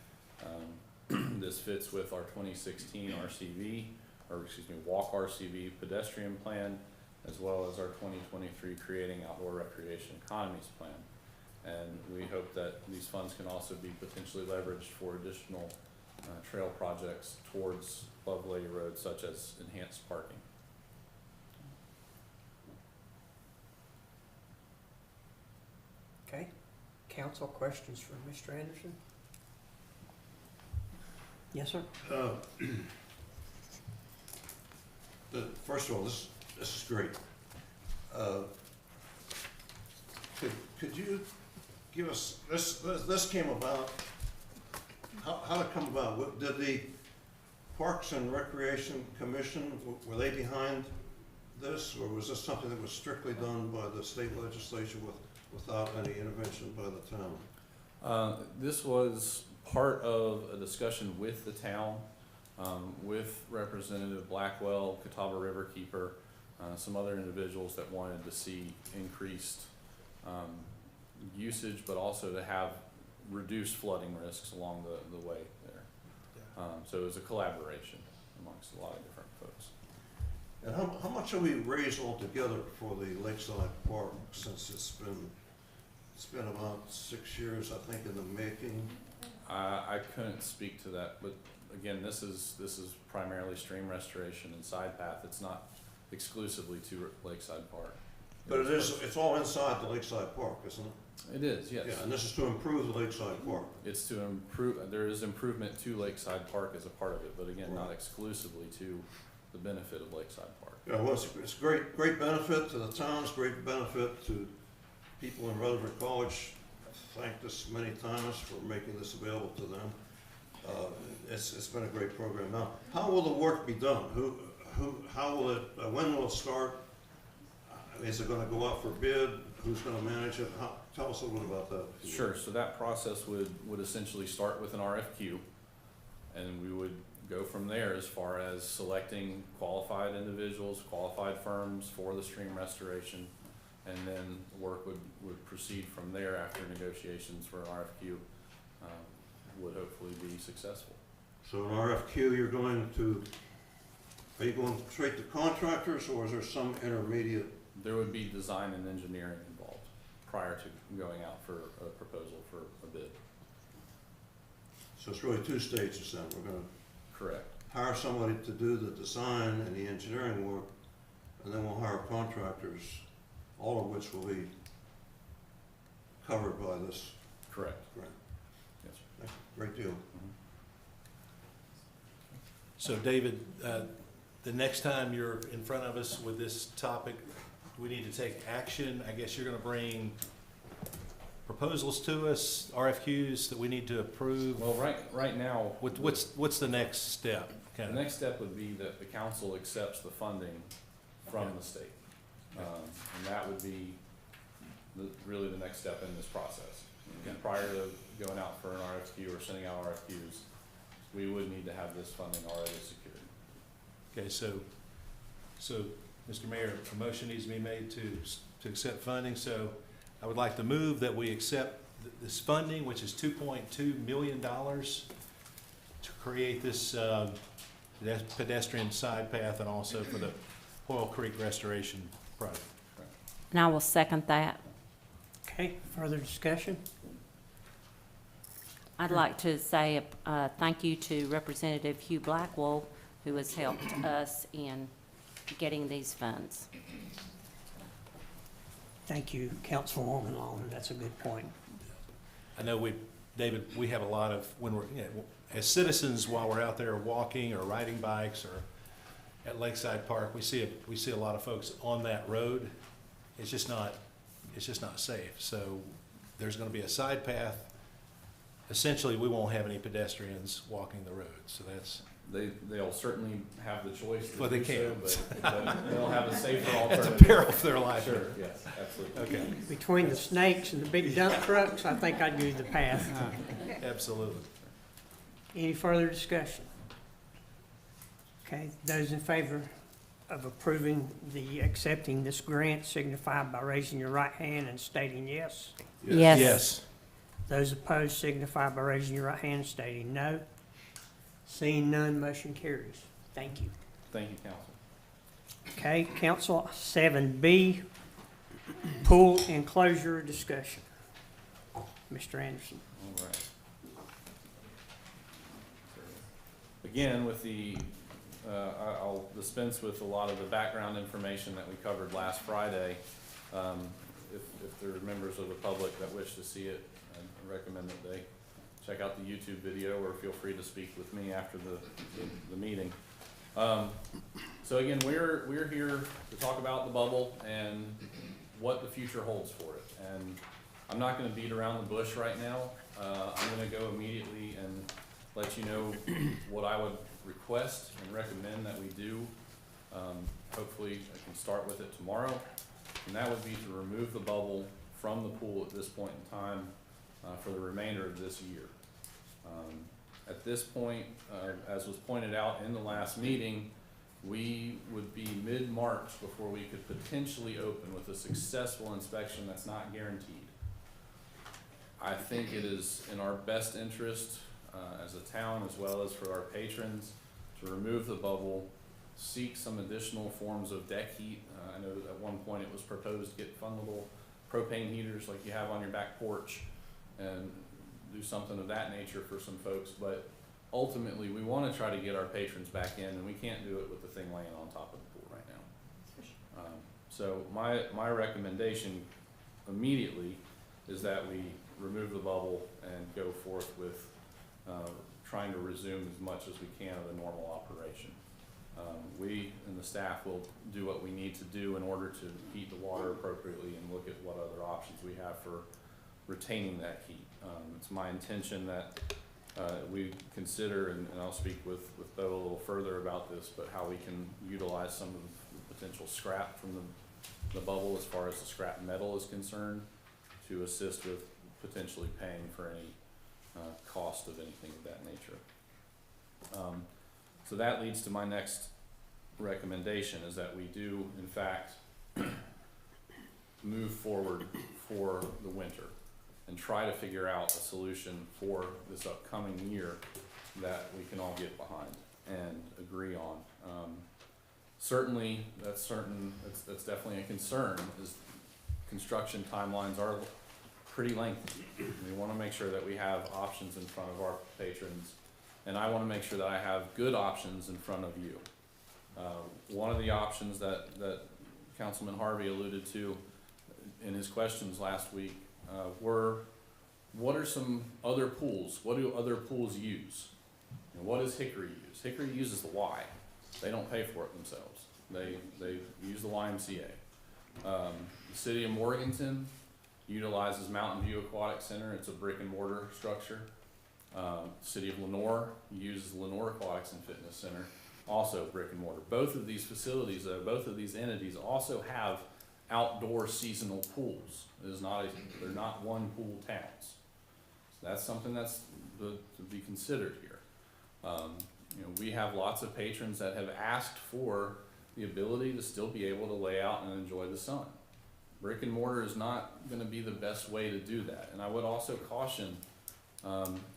this fits with our 2016 RCV, or excuse me, Walk RCV pedestrian plan, as well as our 2023 Creating Outdoor Recreation Economies plan. And we hope that these funds can also be potentially leveraged for additional trail projects towards Love Lady Road, such as enhanced parking.
Okay, council questions for Mr. Anderson? Yes, sir.
First of all, this is great. Could you give us, this came about, how did it come about? Did the Parks and Recreation Commission, were they behind this, or was this something that was strictly done by the state legislature without any intervention by the town?
This was part of a discussion with the town, with Representative Blackwell, Catawba Riverkeeper, some other individuals that wanted to see increased usage, but also to have reduced flooding risks along the way there. So it was a collaboration amongst a lot of different folks.
And how much have we raised altogether for the Lakeside Park since it's been about 6 years, I think, in the making?
I couldn't speak to that, but again, this is primarily stream restoration and side path. It's not exclusively to Lakeside Park.
But it's all inside the Lakeside Park, isn't it?
It is, yes.
Yeah, and this is to improve the Lakeside Park.
It's to improve, there is improvement to Lakeside Park as a part of it, but again, not exclusively to the benefit of Lakeside Park.
Yeah, well, it's great benefit to the towns, great benefit to people in Rutherford College. I've thanked us many times for making this available to them. It's been a great program. Now, how will the work be done? How will it, when will it start? Is it gonna go out for bid? Who's gonna manage it? Tell us a little bit about that.
Sure, so that process would essentially start with an RFQ, and we would go from there as far as selecting qualified individuals, qualified firms for the stream restoration, and then work would proceed from there after negotiations for an RFQ would hopefully be successful.
So an RFQ, are you going straight to contractors, or is there some intermediate?
There would be design and engineering involved prior to going out for a proposal for a bid.
So it's really 2 stages then. We're gonna
Correct.
hire somebody to do the design and the engineering work, and then we'll hire contractors, all of which will be covered by this
Correct.
grant.
Yes, sir.
That's a great deal.
So David, the next time you're in front of us with this topic, we need to take action. I guess you're gonna bring proposals to us, RFQs that we need to approve.
Well, right now.
What's the next step?
The next step would be that the council accepts the funding from the state. And that would be really the next step in this process. And prior to going out for an RFQ or sending out RFQs, we would need to have this funding already secured.
Okay, so, Mr. Mayor, a motion needs to be made to accept funding, so I would like to move that we accept this funding, which is $2.2 million, to create this pedestrian side path and also for the Hoil Creek restoration project.
And I will second that.
Okay, further discussion?
I'd like to say thank you to Representative Hugh Blackwell, who has helped us in getting these funds.
Thank you, Councilwoman Long, that's a good point.
I know David, we have a lot of, when we're, as citizens, while we're out there walking or riding bikes or at Lakeside Park, we see a lot of folks on that road. It's just not safe. So there's gonna be a side path. Essentially, we won't have any pedestrians walking the road, so that's.
They'll certainly have the choice to
Well, they
do
can.
so, but they'll have a safer alternative.
At the peril of their life.
Sure, yes, absolutely.
Okay.
Between the snakes and the big dump trucks, I think I'd use the path.
Absolutely.
Any further discussion? Okay, those in favor of approving accepting this grant signify by raising your right hand and stating yes.
Yes.
Yes.
Those opposed signify by raising your right hand and stating no. Seeing none, motion carries. Thank you.
Thank you, Council.
Okay, Council 7B, pool enclosure discussion. Mr. Anderson.
All right. Again, with I'll dispense with a lot of the background information that we covered last Friday. If there are members of the public that wish to see it, I recommend that they check out the YouTube video or feel free to speak with me after the meeting. So again, we're here to talk about the bubble and what the future holds for it. And I'm not gonna beat around the bush right now. I'm gonna go immediately and let you know what I would request and recommend that we do. Hopefully I can start with it tomorrow. And that would be to remove the bubble from the pool at this point in time for the remainder of this year. At this point, as was pointed out in the last meeting, we would be mid-March before we could potentially open with a successful inspection that's not guaranteed. I think it is in our best interest as a town as well as for our patrons to remove the bubble, seek some additional forms of deck heat. I know that at one point it was proposed to get fun little propane heaters like you have on your back porch and do something of that nature for some folks, but ultimately we want to try to get our patrons back in, and we can't do it with the thing laying on top of the pool right now. So my recommendation immediately is that we remove the bubble and go forth with trying to resume as much as we can of a normal operation. We and the staff will do what we need to do in order to heat the water appropriately and look at what other options we have for retaining that heat. It's my intention that we consider, and I'll speak with Bo a little further about this, but how we can utilize some of the potential scrap from the bubble as far as the scrap metal is concerned to assist with potentially paying for any cost of anything of that nature. So that leads to my next recommendation, is that we do in fact move forward for the winter and try to figure out a solution for this upcoming year that we can all get behind and agree on. Certainly, that's definitely a concern, is construction timelines are pretty lengthy. We want to make sure that we have options in front of our patrons, and I want to make sure that I have good options in front of you. One of the options that Councilman Harvey alluded to in his questions last week were, what are some other pools? What do other pools use? And what does Hickory use? Hickory uses the Y. They don't pay for it themselves. They use the YMCA. The city of Morganton utilizes Mountain View Aquatic Center. It's a brick and mortar structure. City of Lenoir uses Lenoir Aquatics and Fitness Center, also brick and mortar. Both of these facilities, both of these entities also have outdoor seasonal pools. They're not one pool towns. So that's something that's to be considered here. We have lots of patrons that have asked for the ability to still be able to lay out and enjoy the sun. Brick and mortar is not going to be the best way to do that. And I would also caution,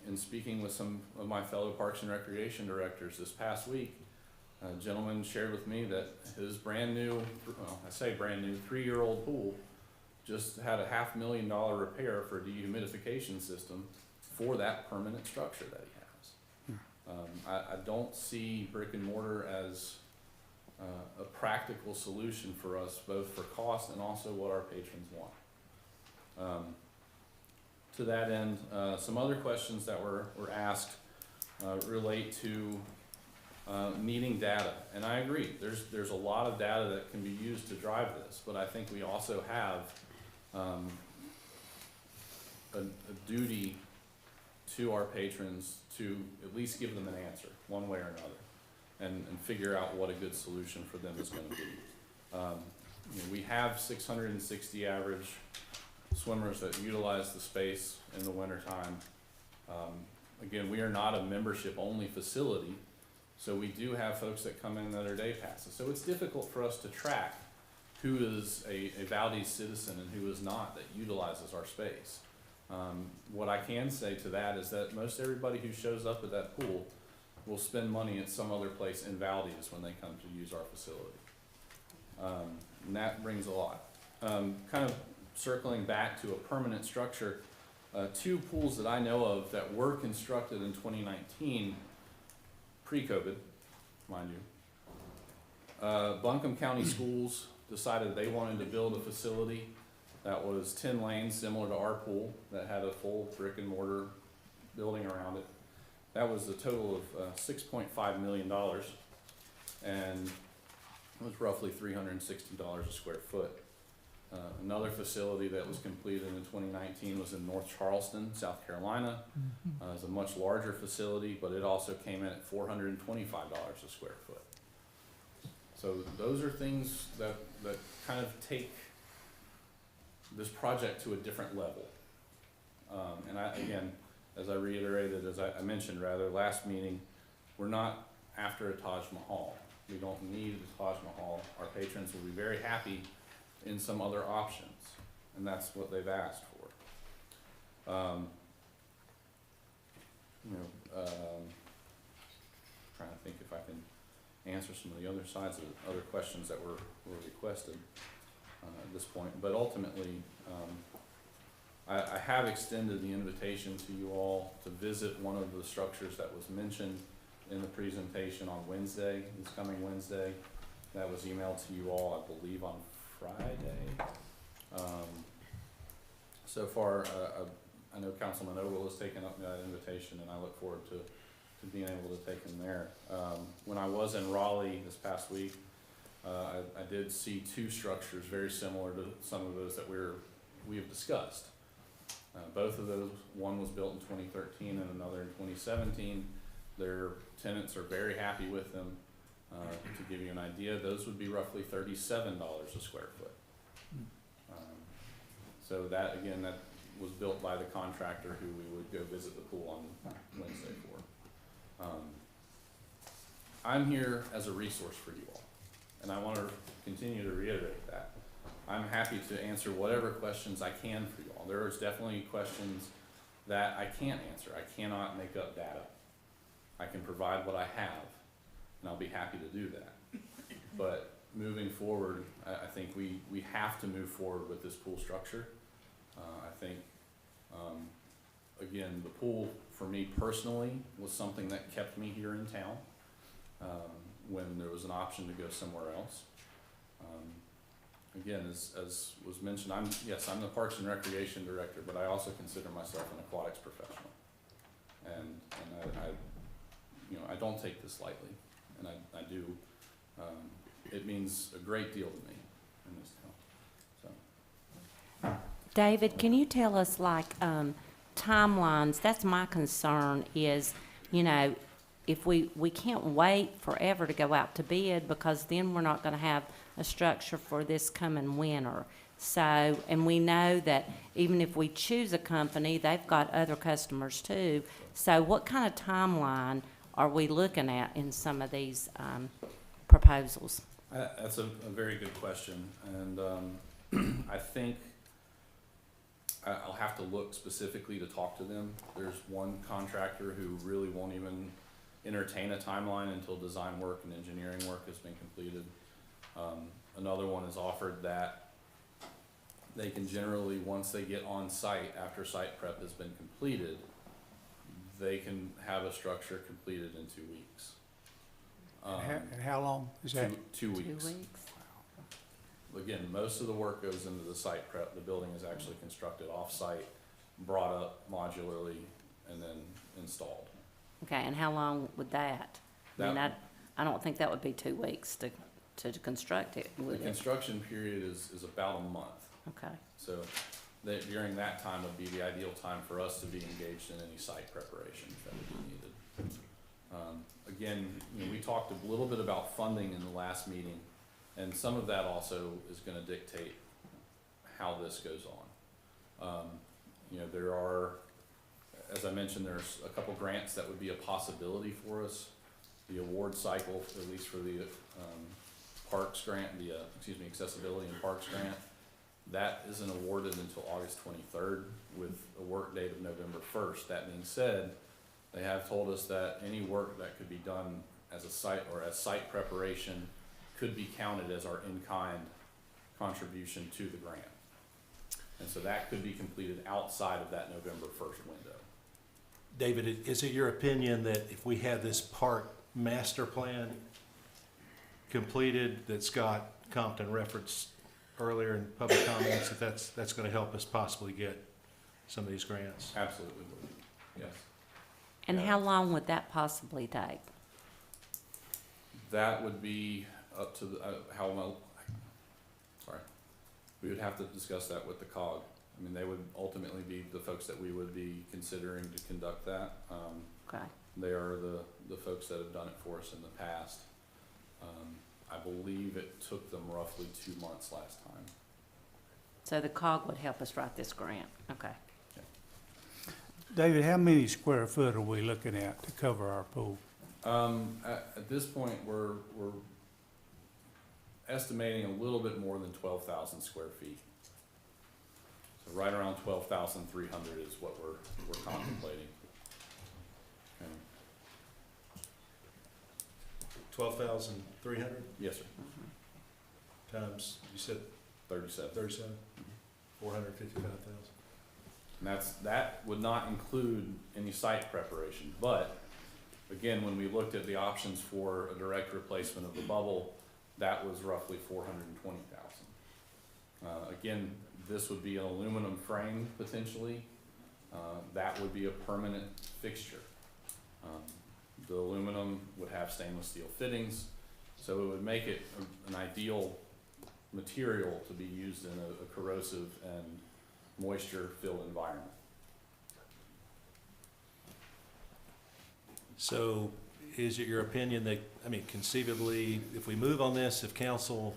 in speaking with some of my fellow Parks and Recreation directors this past week, a gentleman shared with me that his brand new, well, I say brand new, 3-year-old pool just had a $500,000 repair for a dehumidification system for that permanent structure that he has. I don't see brick and mortar as a practical solution for us, both for cost and also what our patrons want. To that end, some other questions that were asked relate to needing data, and I agree. There's a lot of data that can be used to drive this, but I think we also have a duty to our patrons to at least give them an answer, one way or another, and figure out what a good solution for them is going to be. We have 660 average swimmers that utilize the space in the wintertime. Again, we are not a membership-only facility, so we do have folks that come in that are day passes. So it's difficult for us to track who is a Valdese citizen and who is not that utilizes our space. What I can say to that is that most everybody who shows up at that pool will spend money at some other place in Valdese when they come to use our facility. And that brings a lot. Kind of circling back to a permanent structure, 2 pools that I know of that were constructed in 2019, pre-COVID, mind you. Buncombe County Schools decided they wanted to build a facility that was 10 lanes, similar to our pool, that had a full brick and mortar building around it. That was a total of $6.5 million, and it was roughly $360 a square foot. Another facility that was completed in 2019 was in North Charleston, South Carolina. It's a much larger facility, but it also came in at $425 a square foot. So those are things that kind of take this project to a different level. And again, as I reiterated, as I mentioned rather, last meeting, we're not after a Taj Mahal. We don't need a Taj Mahal. Our patrons will be very happy in some other options, and that's what they've asked for. Trying to think if I can answer some of the other sides of other questions that were requested at this point, but ultimately, I have extended the invitation to you all to visit one of the structures that was mentioned in the presentation on Wednesday, this coming Wednesday. That was emailed to you all, I believe, on Friday. So far, I know Councilman Ogle has taken up that invitation, and I look forward to being able to take him there. When I was in Raleigh this past week, I did see 2 structures very similar to some of those that we have discussed. Both of those, one was built in 2013 and another in 2017. Their tenants are very happy with them. To give you an idea, those would be roughly $37 a square foot. So that, again, that was built by the contractor who we would go visit the pool on Wednesday for. I'm here as a resource for you all, and I want to continue to reiterate that. I'm happy to answer whatever questions I can for you all. There is definitely questions that I can't answer. I cannot make up data. I can provide what I have, and I'll be happy to do that. But moving forward, I think we have to move forward with this pool structure. I think, again, the pool for me personally was something that kept me here in town when there was an option to go somewhere else. Again, as was mentioned, I'm the Parks and Recreation Director, but I also consider myself an aquatics professional. And I don't take this lightly, and I do. It means a great deal to me in this town. So.
David, can you tell us, like, timelines? That's my concern is, if we can't wait forever to go out to bid, because then we're not gonna have a structure for this coming winter. So, and we know that even if we choose a company, they've got other customers too. So what kind of timeline are we looking at in some of these proposals?
That's a very good question, and I think I'll have to look specifically to talk to them. There's one contractor who really won't even entertain a timeline until design work and engineering work has been completed. Another one has offered that they can generally, once they get on site, after site prep has been completed, they can have a structure completed in 2 weeks.
And how long is that?
2 weeks.
2 weeks.
Again, most of the work goes into the site prep. The building is actually constructed off-site, brought up modularly, and then installed.
Okay, and how long would that? I mean,
That-
I don't think that would be 2 weeks to construct it,
The
would it?
construction period is about a month.
Okay,
So that during that time would be the ideal time for us to be engaged in any site preparation that would be needed. Again, you know, we talked a little bit about funding in the last meeting, and some of that also is gonna dictate how this goes on. You know, there are, as I mentioned, there's a couple grants that would be a possibility for us. The award cycle, at least for the parks grant, accessibility and parks grant, that isn't awarded until August 23rd with a work date of November 1st. That being said, they have told us that any work that could be done as a site or as site preparation could be counted as our in-kind contribution to the grant. And so that could be completed outside of that November 1st window.
David, is it your opinion that if we had this park master plan completed that Scott Compton referenced earlier in public comments, that's going to help us possibly get some of these grants?
Absolutely would, yes.
and how long would that possibly take?
That would be up to the, we would have to discuss that with the COG. I mean, they would ultimately be the folks that we would be considering to conduct that.
Okay,
They are the folks that have done it for us in the past. I believe it took them roughly 2 months last time.
so the COG would help us write this grant, okay.
David, how many square foot are we looking at to cover our pool?
At this point, we're estimating a little bit more than 12,000 square feet. So right around 12,300 is what we're contemplating. Okay.
12,300
Yes, sir.
times, you said
37.
37? 455,000.
And that would not include any site preparation, but again, when we looked at the options for a direct replacement of the bubble, that was roughly 420,000. Again, this would be an aluminum frame potentially. That would be a permanent fixture. The aluminum would have stainless steel fittings, so it would make it an ideal material to be used in a corrosive and moisture-filled environment.
So is it your opinion that, I mean, conceivably, if we move on this, if council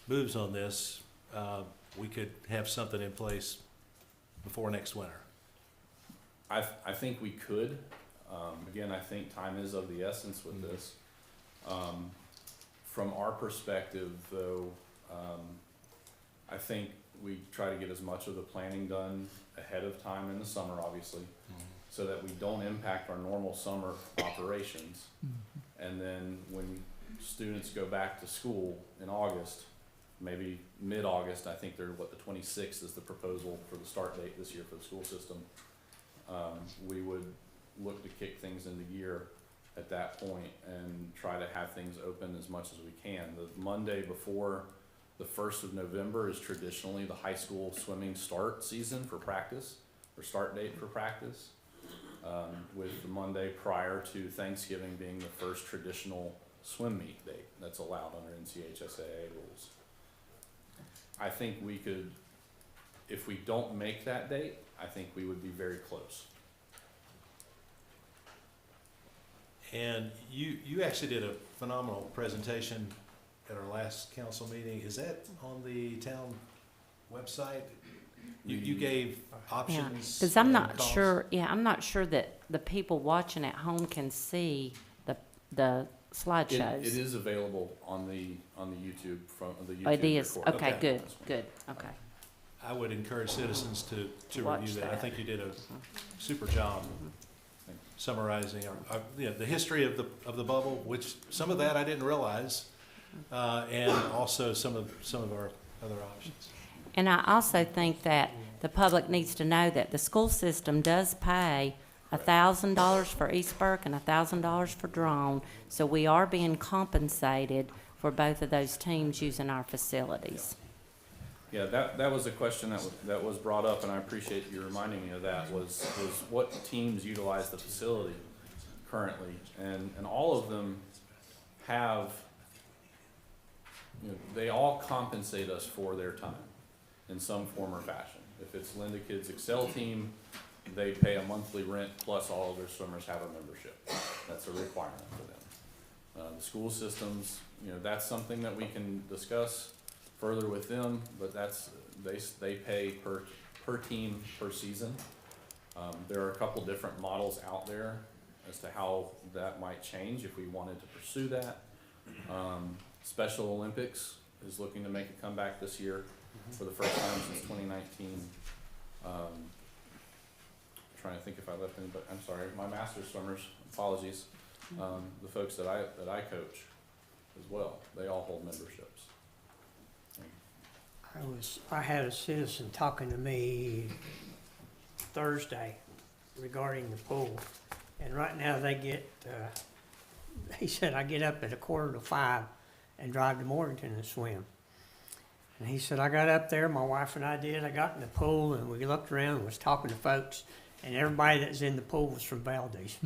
moves on this, we could have something in place before next winter?
I think we could. Again, I think time is of the essence with this. From our perspective, though, I think we try to get as much of the planning done ahead of time in the summer, obviously, so that we don't impact our normal summer operations. And then when students go back to school in August, maybe mid-August, I think they're, the 26th is the proposal for the start date this year for the school system. We would look to kick things into gear at that point and try to have things open as much as we can. The Monday before the 1st of November is traditionally the high school swimming start season for practice, or start date for practice, with the Monday prior to Thanksgiving being the first traditional swim meet date that's allowed under NCHSAA rules. I think we could, if we don't make that date, I think we would be very close.
And you actually did a phenomenal presentation at our last council meeting. Is that on the town website? You gave options.
Because I'm
and
not
costs?
sure, I'm not sure that the people watching at home can see the slideshows.
It is available on the YouTube from the YouTube.
Oh, it is,
recording.
okay, good, good, okay.
I would encourage citizens to
Watch
review that. I
that.
think you did a super job summarizing the history of the bubble, which some of that I didn't realize, and also some of our other options.
And I also think that the public needs to know that the school system does pay $1,000 for East Burke and $1,000 for Drone. So we are being compensated for both of those teams using our facilities.
Yeah, that was a question that was brought up, and I appreciate you reminding me of that, was what teams utilize the facility currently, and all of them have, they all compensate us for their time in some form or fashion. If it's Linda Kid's Excel team, they pay a monthly rent plus all of their swimmers have a membership. That's a requirement for them. The school systems, that's something that we can discuss further with them, but they pay per team per season. There are a couple different models out there as to how that might change if we wanted to pursue that. Special Olympics is looking to make a comeback this year for the first time since 2019. Trying to think if I left anybody. I'm sorry, my master's swimmers. Apologies. The folks that I coach as well. They all hold memberships.
I had a citizen talking to me Thursday regarding the pool, and right now they get, he said, I get up at 4:45 and drive to Morganton and swim. And he said, I got up there, my wife and I did, I got in the pool and we looked around and was talking to folks, and everybody that was in the pool was from Valdese.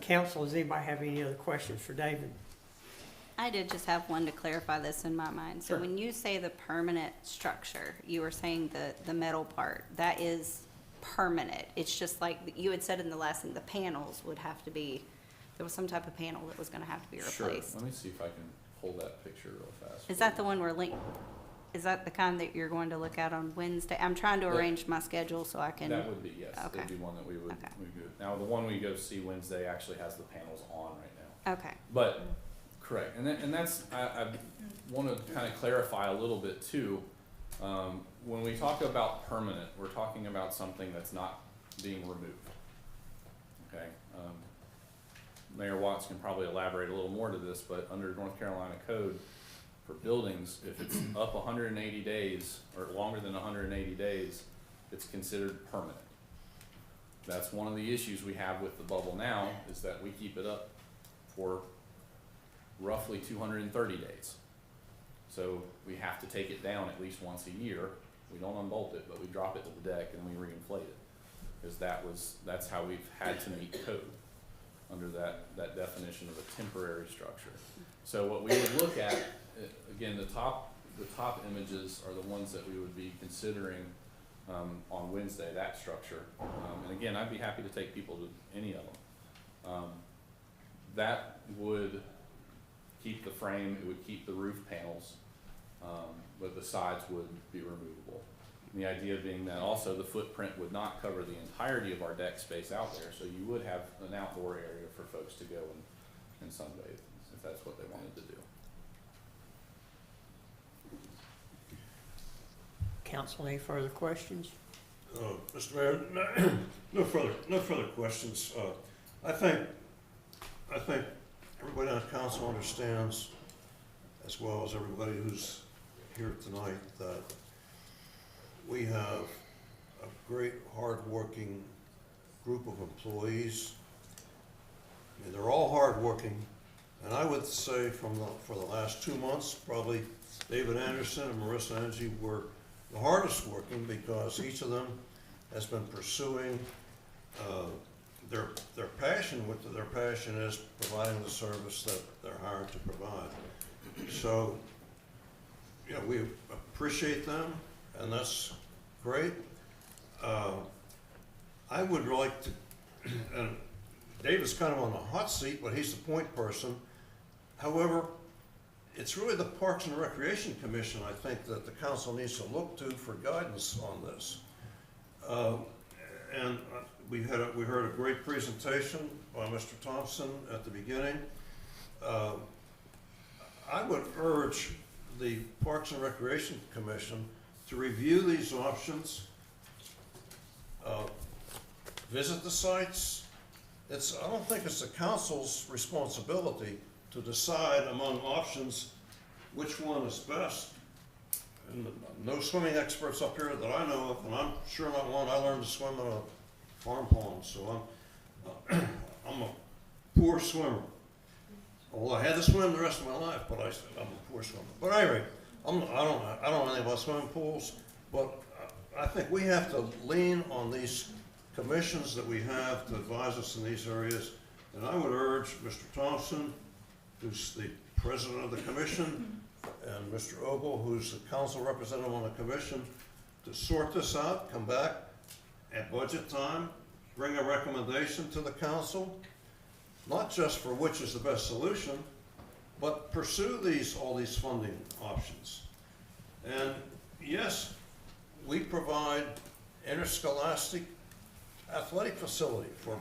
Council, does anybody have any other questions for David?
I did just have one to clarify this in my mind. So
Sure.
when you say the permanent structure, you were saying the metal part, that is permanent. It's just like you had said in the last thing, the panels would have to be, there was some type of panel that was gonna have to be replaced.
Sure. Let me see if I can pull that picture real fast.
Is that the one is that the kind that you're going to look at on Wednesday? I'm trying to arrange my schedule so I can.
That would be, yes.
Okay.
That'd be one that we would
Okay.
do. Now, the one we go see Wednesday actually has the panels on right now.
Okay.
But, correct, and that's, I want to kind of clarify a little bit too. When we talk about permanent, we're talking about something that's not being removed. Okay? Mayor Watts can probably elaborate a little more to this, but under North Carolina code for buildings, if it's up 180 days or longer than 180 days, it's considered permanent. That's one of the issues we have with the bubble now, is that we keep it up for roughly 230 days. So we have to take it down at least once a year. We don't unbolt it, but we drop it to the deck and we reinflate it. Because that's how we've had to meet code under that definition of a temporary structure. So what we would look at, again, the top images are the ones that we would be considering on Wednesday, that structure. And again, I'd be happy to take people to any of them. That would keep the frame, it would keep the roof panels, but the sides would be removable. And the idea being that also the footprint would not cover the entirety of our deck space out there, so you would have an outdoor area for folks to go and sunbathe, if that's what they wanted to do.
Council, any further questions?
Mr. Mayor, no further questions. I think everybody on council understands, as well as everybody who's here tonight, that we have a great, hard-working group of employees. I mean, they're all hard-working, and I would say for the last 2 months, probably David Anderson and Marissa Angie were the hardest working, because each of them has been pursuing their passion. What their passion is providing the service that they're hired to provide. So, we appreciate them, and that's great. I would like to, and David's kind of on the hot seat, but he's the point person. However, it's really the Parks and Recreation Commission, I think, that the council needs to look to for guidance on this. And we heard a great presentation by Mr. Thompson at the beginning. I would urge the Parks and Recreation Commission to review these options, visit the sites. I don't think it's the council's responsibility to decide among options which one is best. and no swimming experts up here that I know of, and I'm sure not one. I learned to swim in a farm pond, so I'm a poor swimmer. Well, I had to swim the rest of my life, but I'm a poor swimmer. But anyway, I don't know anything about swimming pools, but I think we have to lean on these commissions that we have to advise us in these areas. And I would urge Mr. Thompson, who's the president of the commission, and Mr. Ogle, who's the council representative on the commission, to sort this out, come back at budget time, bring a recommendation to the council, not just for which is the best solution, but pursue all these funding options. And yes, we provide interscholastic athletic facility for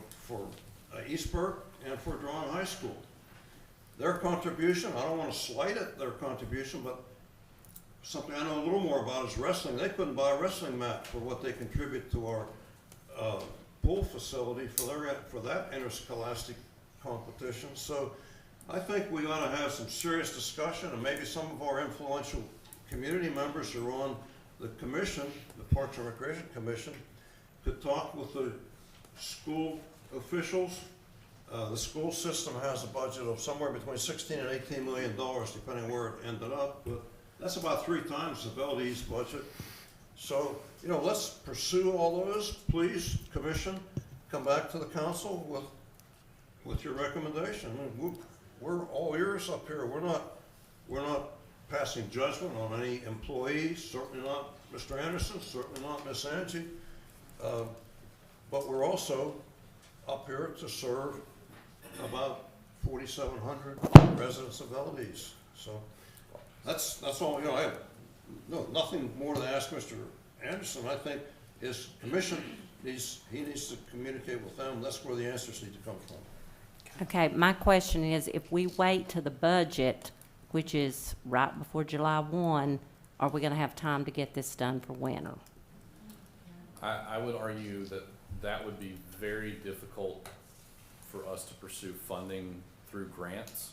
Eastburg and for Drawn High School. Their contribution, I don't want to slight it, their contribution, but something I know a little more about is wrestling. They couldn't buy a wrestling mat for what they contribute to our pool facility for that interscholastic competition. So I think we ought to have some serious discussion, and maybe some of our influential community members who are on the commission, the Parks and Recreation Commission, could talk with the school officials. The school system has a budget of somewhere between $16 and $18 million, depending where it ended up, but that's about 3 times the Valdese budget. So, let's pursue all those. Please, commission, come back to the council with your recommendation. I mean, we're all ears up here. We're not passing judgment on any employees, certainly not Mr. Anderson, certainly not Miss Angie, but we're also up here to serve about 4,700 residents of Valdese. So that's all. I have nothing more to ask Mr. Anderson. I think his commission needs to communicate with them. That's where the answers need to come from.
Okay, my question is, if we wait to the budget, which is right before July 1, are we going to have time to get this done for winter?
I would argue that would be very difficult for us to pursue funding through grants.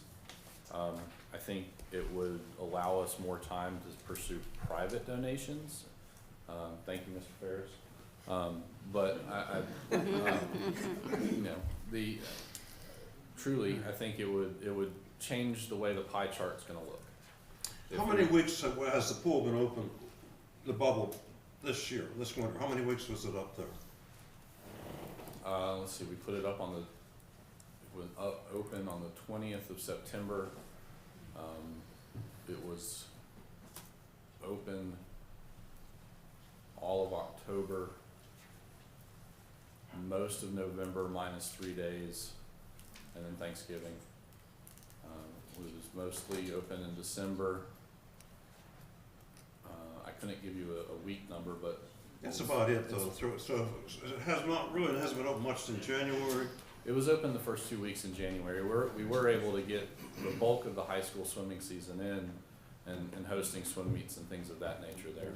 I think it would allow us more time to pursue private donations. Thank you, Mr. Ferris. But truly, I think it would change the way the pie chart's going to look.
How many weeks has the pool been open, the bubble, this year, this winter? How many weeks was it up there?
Let's see, we put it up it was open on the 20th of September. It was open all of October, most of November minus 3 days, and then Thanksgiving. It was mostly open in December. I couldn't give you a week number, but
that's about it, though. So it hasn't been open much in January.
It was open the first 2 weeks in January. We were able to get the bulk of the high school swimming season in, and hosting swim meets and things of that nature there.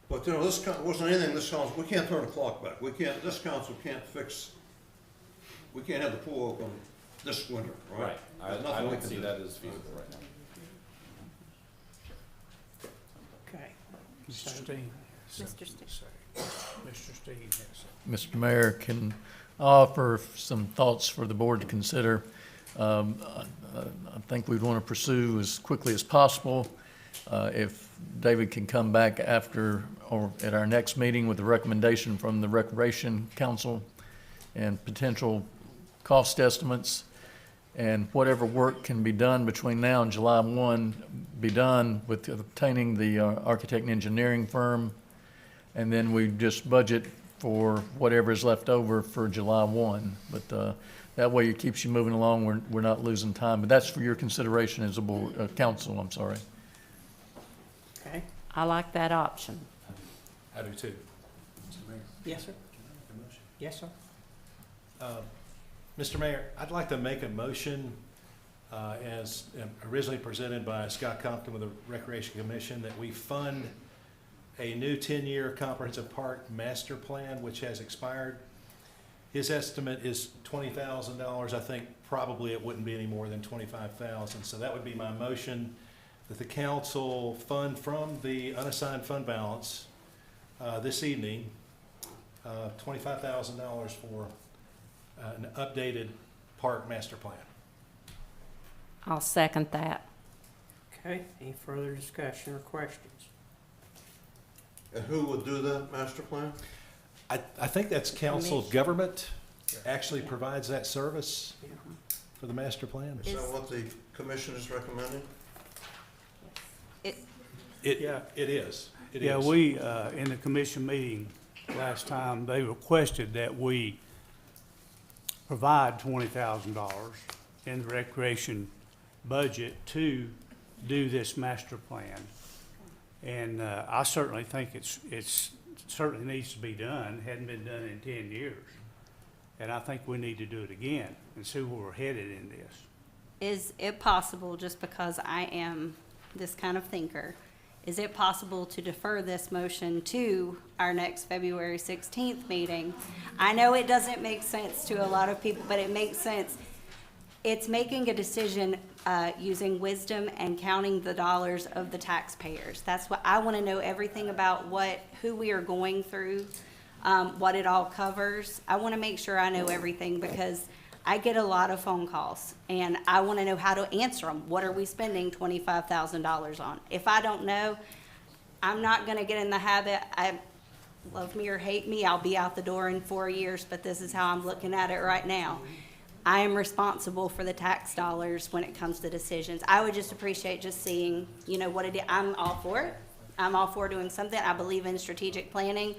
But this wasn't anything. This council, we can't turn the clock back. This council can't fix. We can't have the pool open this winter, right?
Right. I don't see that as feasible right now.
Okay.
Mr. Steen.
Mr. Steen.
Mr. Steen has
Mr. Mayor, can I offer some thoughts for the board to consider? I think we'd want to pursue as quickly as possible. If David can come back after or at our next meeting with a recommendation from the Recreation Council and potential cost estimates, and whatever work can be done between now and July 1 be done with obtaining the architect and engineering firm, and then we just budget for whatever is left over for July 1. But that way it keeps you moving along. We're not losing time. But that's for your consideration as a board, council, I'm sorry.
Okay.
I like that option.
I do too.
Yes, sir. Yes, sir.
Mr. Mayor, I'd like to make a motion as originally presented by Scott Compton with the Recreation Commission, that we fund a new 10-year comprehensive park master plan, which has expired. His estimate is $20,000. I think probably it wouldn't be any more than $25,000. So that would be my motion, that the council fund from the unassigned fund balance this evening $25,000 for an updated park master plan.
I'll second that.
Okay, any further discussion or questions?
And who would do that master plan?
I think that's council government actually provides that service for the master plan.
Is that what the commission is recommending?
It is. It
Yeah,
is.
we, in the commission meeting last time, they requested that we provide $20,000 in the recreation budget to do this master plan. And I certainly think it's certainly needs to be done. Hadn't been done in 10 years. And I think we need to do it again and see where we're headed in this.
Is it possible, just because I am this kind of thinker, is it possible to defer this motion to our next February 16th meeting? I know it doesn't make sense to a lot of people, but it makes sense. It's making a decision using wisdom and counting the dollars of the taxpayers. That's what I want to know, everything about who we are going through, what it all covers. I want to make sure I know everything, because I get a lot of phone calls and I want to know how to answer them. What are we spending $25,000 on? If I don't know, I'm not going to get in the habit. Love me or hate me, I'll be out the door in 4 years, but this is how I'm looking at it right now. I am responsible for the tax dollars when it comes to decisions. I would just appreciate just seeing, what it is. I'm all for it. I'm all for doing something. I believe in strategic planning.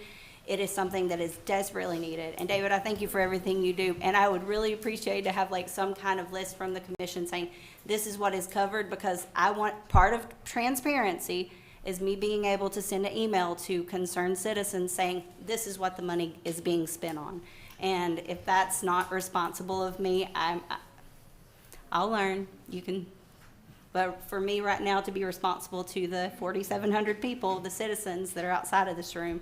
It is something that is desperately needed. And David, I thank you for everything you do. And I would really appreciate to have some kind of list from the commission saying, this is what is covered, because I want, part of transparency is me being able to send an email to concerned citizens saying, this is what the money is being spent on. And if that's not responsible of me, I'll learn. You can, but for me right now to be responsible to the 4,700 people, the citizens that are outside of this room,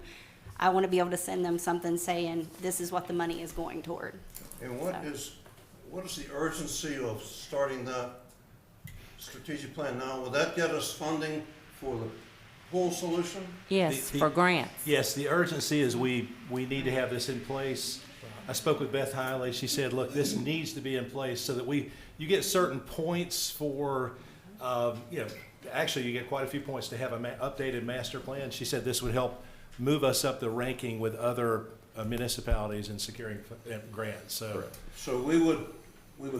I want to be able to send them something saying, this is what the money is going toward.
And what is the urgency of starting that strategic plan now? Will that get us funding for the pool solution?
Yes, for grants.
Yes, the urgency is we need to have this in place. I spoke with Beth Hiley. She said, look, this needs to be in place so that you get certain points for, actually you get quite a few points to have an updated master plan. She said this would help move us up the ranking with other municipalities in securing grants.
So we would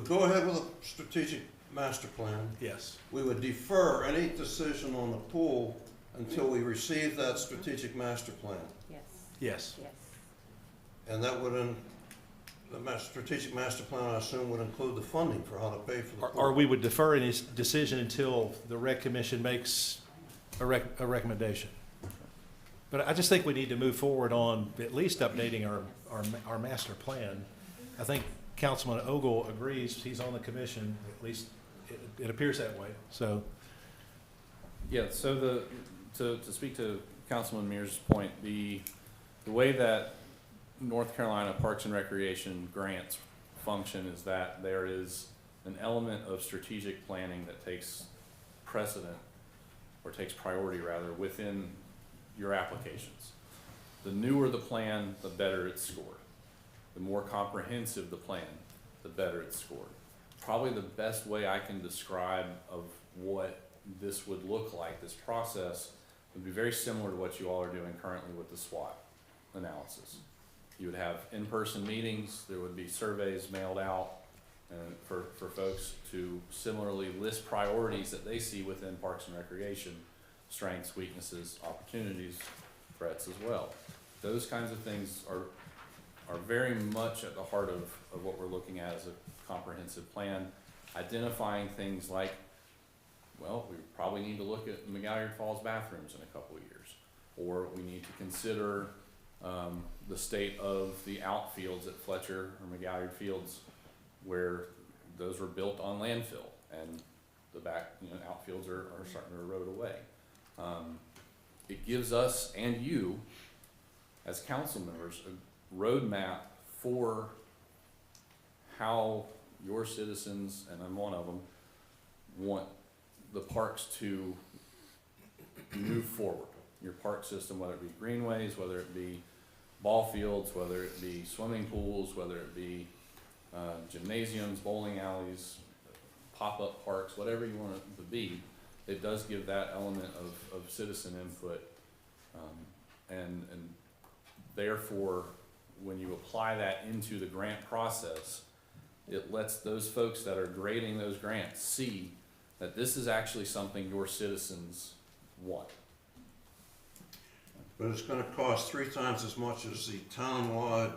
go ahead with a strategic master plan.
Yes.
We would defer any decision on the pool until we receive that strategic master plan.
Yes.
Yes.
Yes.
And that would, the strategic master plan, I assume, would include the funding for how to pay for the pool.
Or we would defer any decision until the rec commission makes a recommendation. But I just think we need to move forward on at least updating our master plan. I think Councilman Ogle agrees. He's on the commission. At least it appears that way. So,
yeah. So to speak to Councilman Mears' point, the way that North Carolina Parks and Recreation grants function is that there is an element of strategic planning that takes precedent, or takes priority rather, within your applications. The newer the plan, the better it's scored. The more comprehensive the plan, the better it's scored. Probably the best way I can describe of what this would look like, this process, would be very similar to what you all are doing currently with the SWOT analysis. You would have in-person meetings, there would be surveys mailed out for folks to similarly list priorities that they see within Parks and Recreation, strengths, weaknesses, opportunities, threats as well. Those kinds of things are very much at the heart of what we're looking at as a comprehensive plan, identifying things like, well, we probably need to look at McGalliard Falls bathrooms in a couple of years, or we need to consider the state of the outfields at Fletcher or McGalliard Fields, where those were built on landfill and the back outfields are starting to erode away. It gives us and you as council members a roadmap for how your citizens, and I'm one of them, want the parks to move forward. Your park system, whether it be greenways, whether it be ball fields, whether it be swimming pools, whether it be gymnasiums, bowling alleys, pop-up parks, whatever you want it to be, it does give that element of citizen input. And therefore, when you apply that into the grant process, it lets those folks that are grading those grants see that this is actually something your citizens want.
But it's gonna cost 3 times as much as the town-wide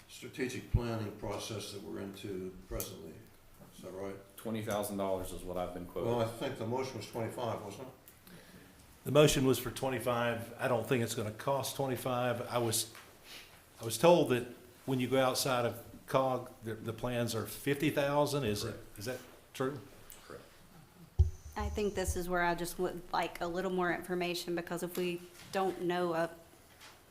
strategic planning process that we're into presently. Is that right?
$20,000 is what I've been quoted.
Well, I think the motion was 25, wasn't it?
The motion was for 25. I don't think it's gonna cost 25. I was told that when you go outside of COG, the plans are 50,000. Is that true?
Correct.
I think this is where I just would like a little more information, because if we don't know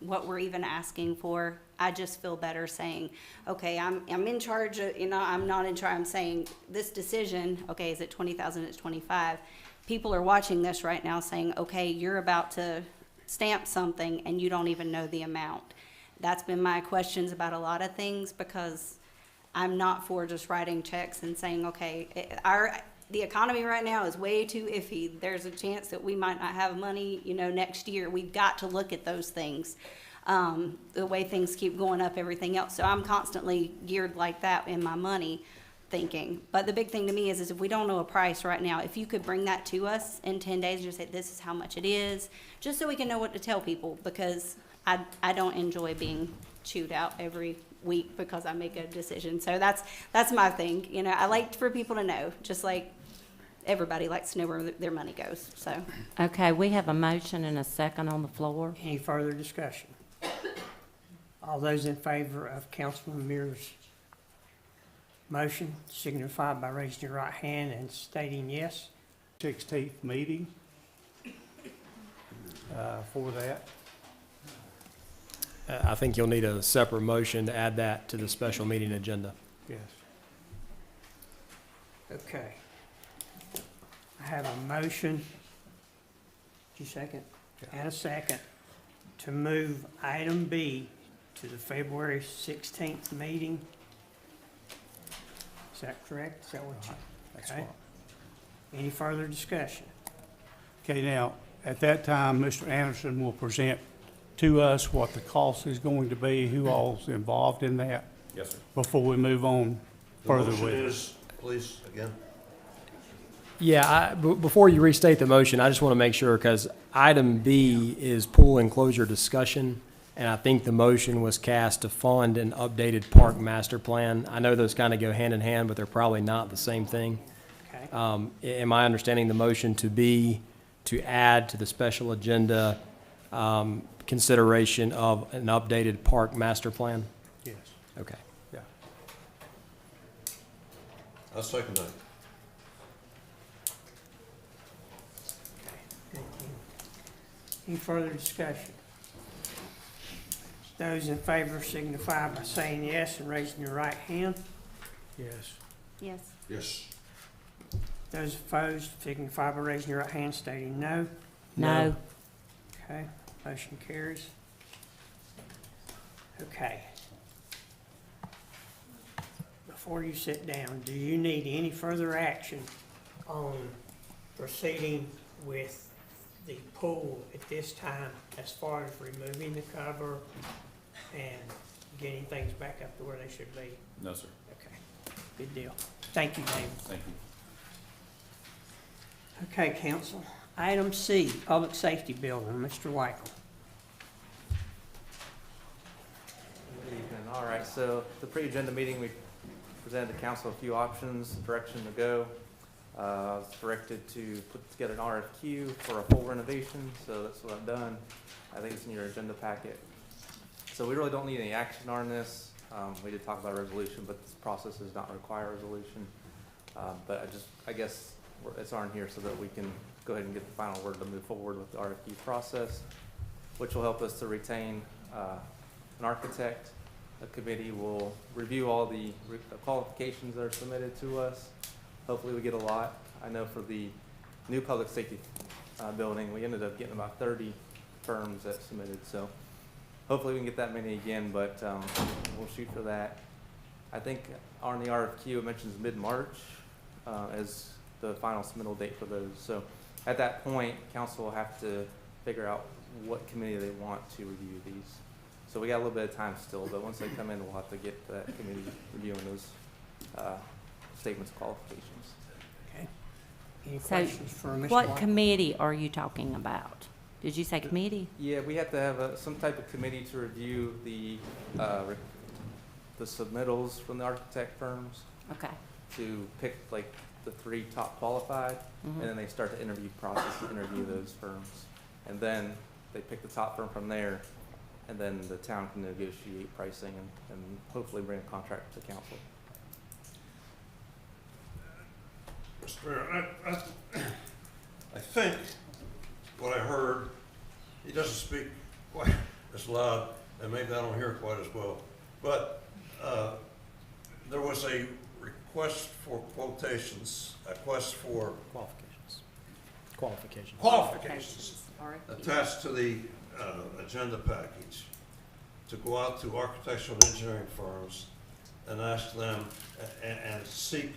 what we're even asking for, I just feel better saying, okay, I'm in charge of, I'm not in charge, I'm saying this decision, okay, is it 20,000, it's 25. People are watching this right now saying, okay, you're about to stamp something and you don't even know the amount. That's been my questions about a lot of things, because I'm not for just writing checks and saying, okay, the economy right now is way too iffy. There's a chance that we might not have money, next year. We've got to look at those things. The way things keep going up, everything else. So I'm constantly geared like that in my money thinking. But the big thing to me is if we don't know a price right now, if you could bring that to us in 10 days, just say, this is how much it is, just so we can know what to tell people, because I don't enjoy being chewed out every week because I make a decision. So that's my thing. I like for people to know, just like everybody likes to know where their money goes. So.
Okay, we have a motion and a second on the floor.
Any further discussion? All those in favor of Councilman Muir's motion signify by raising your right hand and stating yes.
16th meeting for that.
I think you'll need a separate motion to add that to the special meeting agenda.
Yes.
Okay. I have a motion, second, and a second, to move item B to the February 16th meeting. Is that correct? Is that what you?
That's
Okay.
fine.
Any further discussion?
Okay, now, at that time, Mr. Anderson will present to us what the cost is going to be, who all's involved in that,
Yes, sir.
before we move on further with
The motion
it.
is, please, again.
Yeah, before you restate the motion, I just want to make sure, because item B is pool enclosure discussion, and I think the motion was cast to fund an updated park master plan. I know those kind of go hand in hand, but they're probably not the same thing.
Okay.
Am I understanding the motion to be to add to the special agenda consideration of an updated park master plan?
Yes.
Okay.
Yeah.
I'll second that.
Thank you. Any further discussion? Those in favor signify by saying yes and raising your right hand.
Yes.
Yes.
Yes.
Those opposed signify by raising your right hand, stating no.
No.
Okay, motion carries. Okay. Before you sit down, do you need any further action on proceeding with the pool at this time, as far as removing the cover and getting things back up to where they should be?
No, sir.
Okay, good deal. Thank you, David.
Thank you.
Okay, council. Item C, Public Safety Building, Mr. Weichel.
Good evening. All right, so the pre-agenda meeting, we presented to council a few options, direction to go. I was directed to put together an RFQ for a full renovation, so that's what I've done. I think it's in your agenda packet. So we really don't need any action on this. We did talk about a resolution, but this process does not require a resolution. But I guess it's on here so that we can go ahead and get the final word to move forward with the RFQ process, which will help us to retain an architect. The committee will review all the qualifications that are submitted to us. Hopefully we get a lot. I know for the new public safety building. We ended up getting about 30 firms that submitted, so hopefully we can get that many again, but we'll shoot for that. I think on the RFQ, it mentions mid-March as the final submittal date for those. So at that point, council will have to figure out what committee they want to review these. So we got a little bit of time still, but once they come in, we'll have to get that committee reviewing those statements of qualifications.
Okay. Any
So
questions for Mr.
what
White?
committee are you talking about? Did you say committee?
Yeah, we have to have some type of committee to review the submittals from the architect firms
Okay.
to pick like the 3 top qualified,
Mhm.
and then they start the interview process to interview those firms. And then they pick the top firm from there, and then the town can negotiate pricing and hopefully bring a contract to council.
Mr. Mayor, I think what I heard, he doesn't speak quite as loud, and maybe I don't hear it quite as well, but there was a request for quotations, a request for qualifications attached to the agenda package to go out to architectural and engineering firms and ask them and seek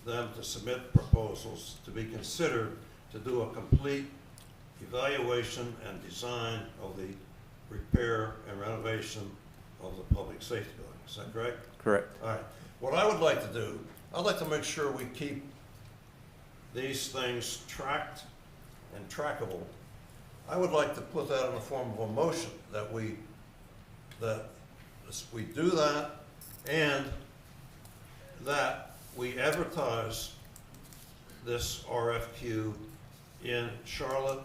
them to submit proposals to be considered to do a complete evaluation and design of the repair and renovation of the public safety building. Is that correct?
Correct.
All right. What I would like to do, I'd like to make sure we keep these things tracked and trackable. I would like to put that in the form of a motion that we do that, and that we advertise this RFQ in Charlotte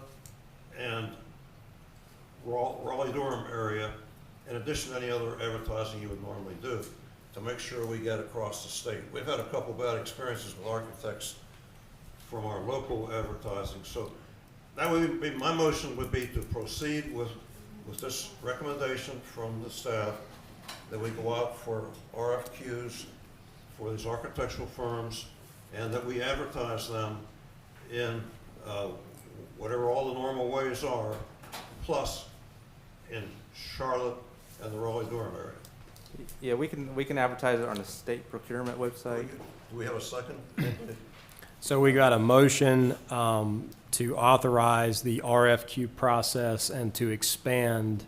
and Raleigh-Durham area, in addition to any other advertising you would normally do, to make sure we get across the state. We've had a couple bad experiences with architects from our local advertising, so that would be, my motion would be to proceed with this recommendation from the staff, that we go out for RFQs for these architectural firms, and that we advertise them in whatever all the normal ways are, plus in Charlotte and the Raleigh-Durham area.
Yeah, we can advertise it on the state procurement website.
Do we have a second?
So we got a motion to authorize the RFQ process and to expand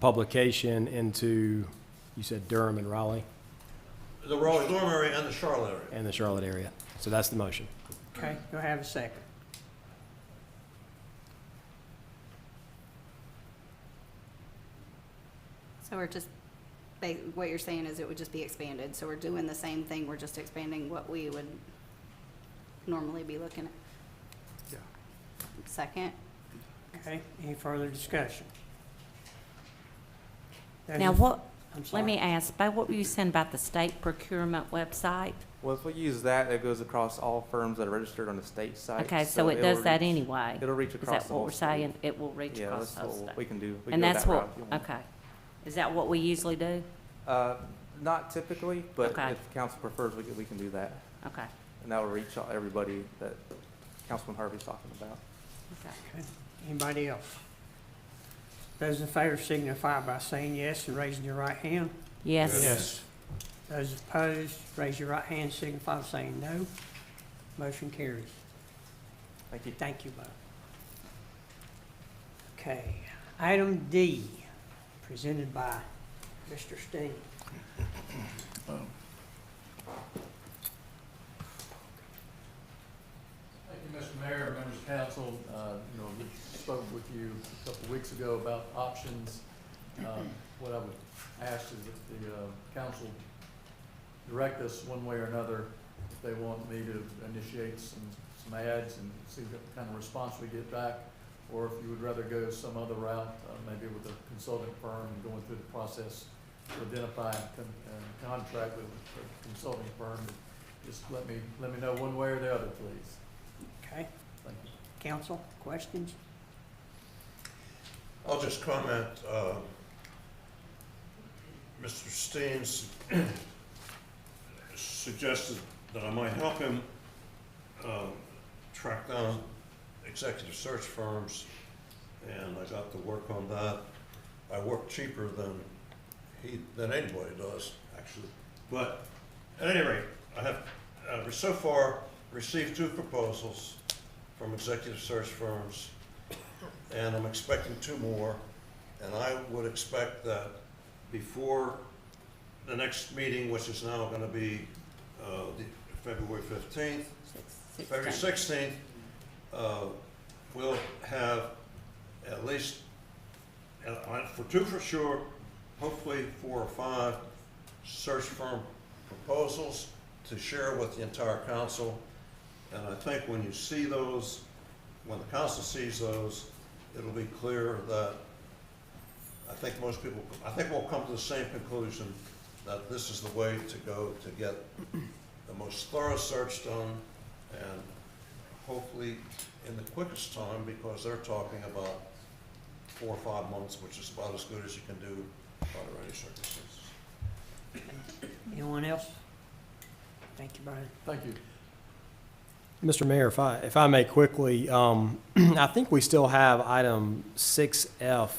publication into, you said Durham and Raleigh?
The Raleigh-Durham area and the Charlotte area.
And the Charlotte area. So that's the motion.
Okay, do I have a second?
So we're just, what you're saying is it would just be expanded, so we're doing the same thing, we're just expanding what we would normally be looking at.
Yeah.
Second?
Okay, any further discussion?
Now what,
I'm sorry.
let me ask, what were you saying about the state procurement website?
Well, if we use that, it goes across all firms that are registered on the state site.
Okay, so it does that anyway?
It'll reach across
Is that
the
what
whole
we're
state.
saying? It will reach
Yeah,
across
that's
the whole
what
state?
we can do. We can
And
go
that's
that
what,
route if you want.
okay. Is that what we usually do?
Not typically, but
Okay.
if council prefers, we can do that.
Okay,
And that will reach everybody that Councilman Harvey's talking about.
okay.
Okay, anybody else? Those in favor signify by saying yes and raising your right hand.
Yes.
Yes. Those opposed, raise your right hand, signify by saying no. Motion carries.
Thank you.
Thank you, Bob. Okay, item D, presented by Mr. Steen.
Thank you, Mr. Mayor, members of council. We spoke with you a couple of weeks ago about options. What I would ask is that the council direct us one way or another if they want me to initiate some ads and see what kind of response we get back, or if you would rather go some other route, maybe with a consulting firm and going through the process to identify and contract with a consulting firm. Just let me know one way or the other, please.
Okay,
Thank you.
council, questions?
I'll just comment, Mr. Steens suggested that I might help him track down executive search firms, and I got to work on that. I work cheaper than anybody does, actually. But at any rate, I have so far received 2 proposals from executive search firms, and I'm expecting 2 more. And I would expect that before the next meeting, which is now going to be February 15th, February 16th, we'll have at least, for 2 for sure, hopefully 4 or 5 search firm proposals to share with the entire council. And I think when you see those, when the council sees those, it'll be clear that I think we'll come to the same conclusion that this is the way to go to get the most thorough search done, and hopefully in the quickest time, because they're talking about 4 or 5 months, which is about as good as you can do under any circumstances.
Anyone else? Thank you, Brian.
Thank you.
Mr. Mayor, if I may quickly, I think we still have item 6F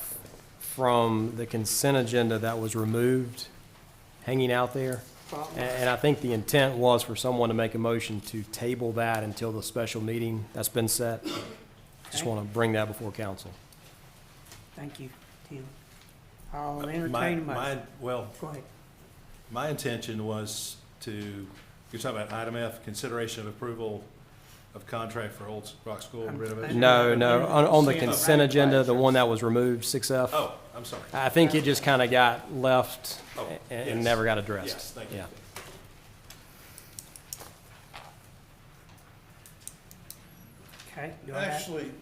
from the consent agenda that was removed, hanging out there. And I think the intent was for someone to make a motion to table that until the special meeting that's been set. Just want to bring that before council.
Thank you, Tim. I'll entertain a motion.
Well,
Go ahead.
my intention was to, you're talking about item F, consideration of approval of contract for Old Rock School renovation?
No, on the consent agenda, the one that was removed, 6F.
Oh, I'm sorry.
I think it just kind of got left and
yes.
never got addressed.
Yes, thank you.
Yeah.
Okay. Do I have-
Actually,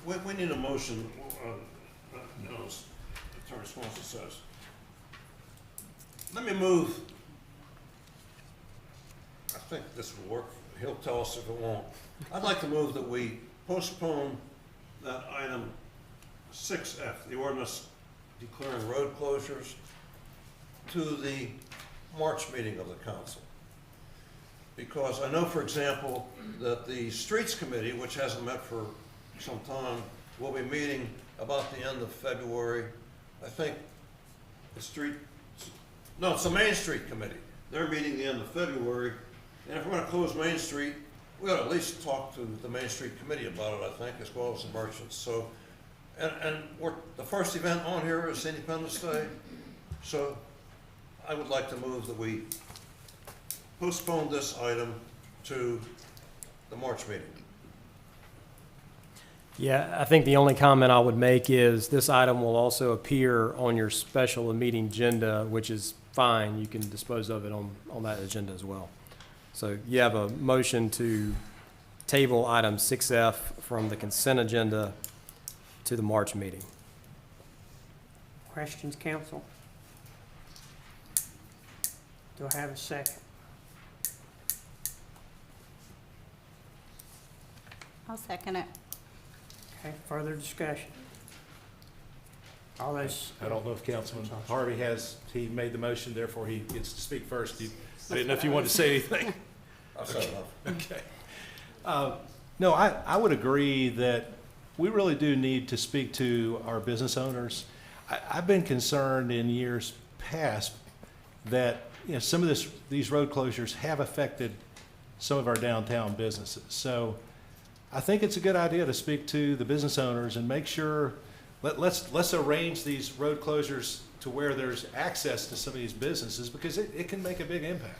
we need a motion, as Attorney Swanson says. Let me move. I think this will work. He'll tell us if it won't. I'd like to move that we postpone that item 6F, the ordinance declaring road closures, to the March meeting of the council. Because I know, for example, that the Streets Committee, which hasn't met for some time, will be meeting about the end of February. I think it's the Main Street Committee. They're meeting the end of February. And if we're gonna close Main Street, we ought to at least talk to the Main Street Committee about it, I think, as well as the merchants. So, and the first event on here is Independence Day. So I would like to move that we postpone this item to the March meeting.
Yeah, I think the only comment I would make is this item will also appear on your special meeting agenda, which is fine. You can dispose of it on that agenda as well. So you have a motion to table item 6F from the consent agenda to the March meeting.
Questions, council? Do I have a second?
I'll second it.
Okay, further discussion? All those,
I don't know if Councilman Harvey he made the motion, therefore he gets to speak first. I didn't know if you wanted to say anything.
I'll say enough.
Okay. No, I would agree that we really do need to speak to our business owners. I've been concerned in years past that, some of these road closures have affected some of our downtown businesses. So I think it's a good idea to speak to the business owners and make sure, let's arrange these road closures to where there's access to some of these businesses, because it can make a big impact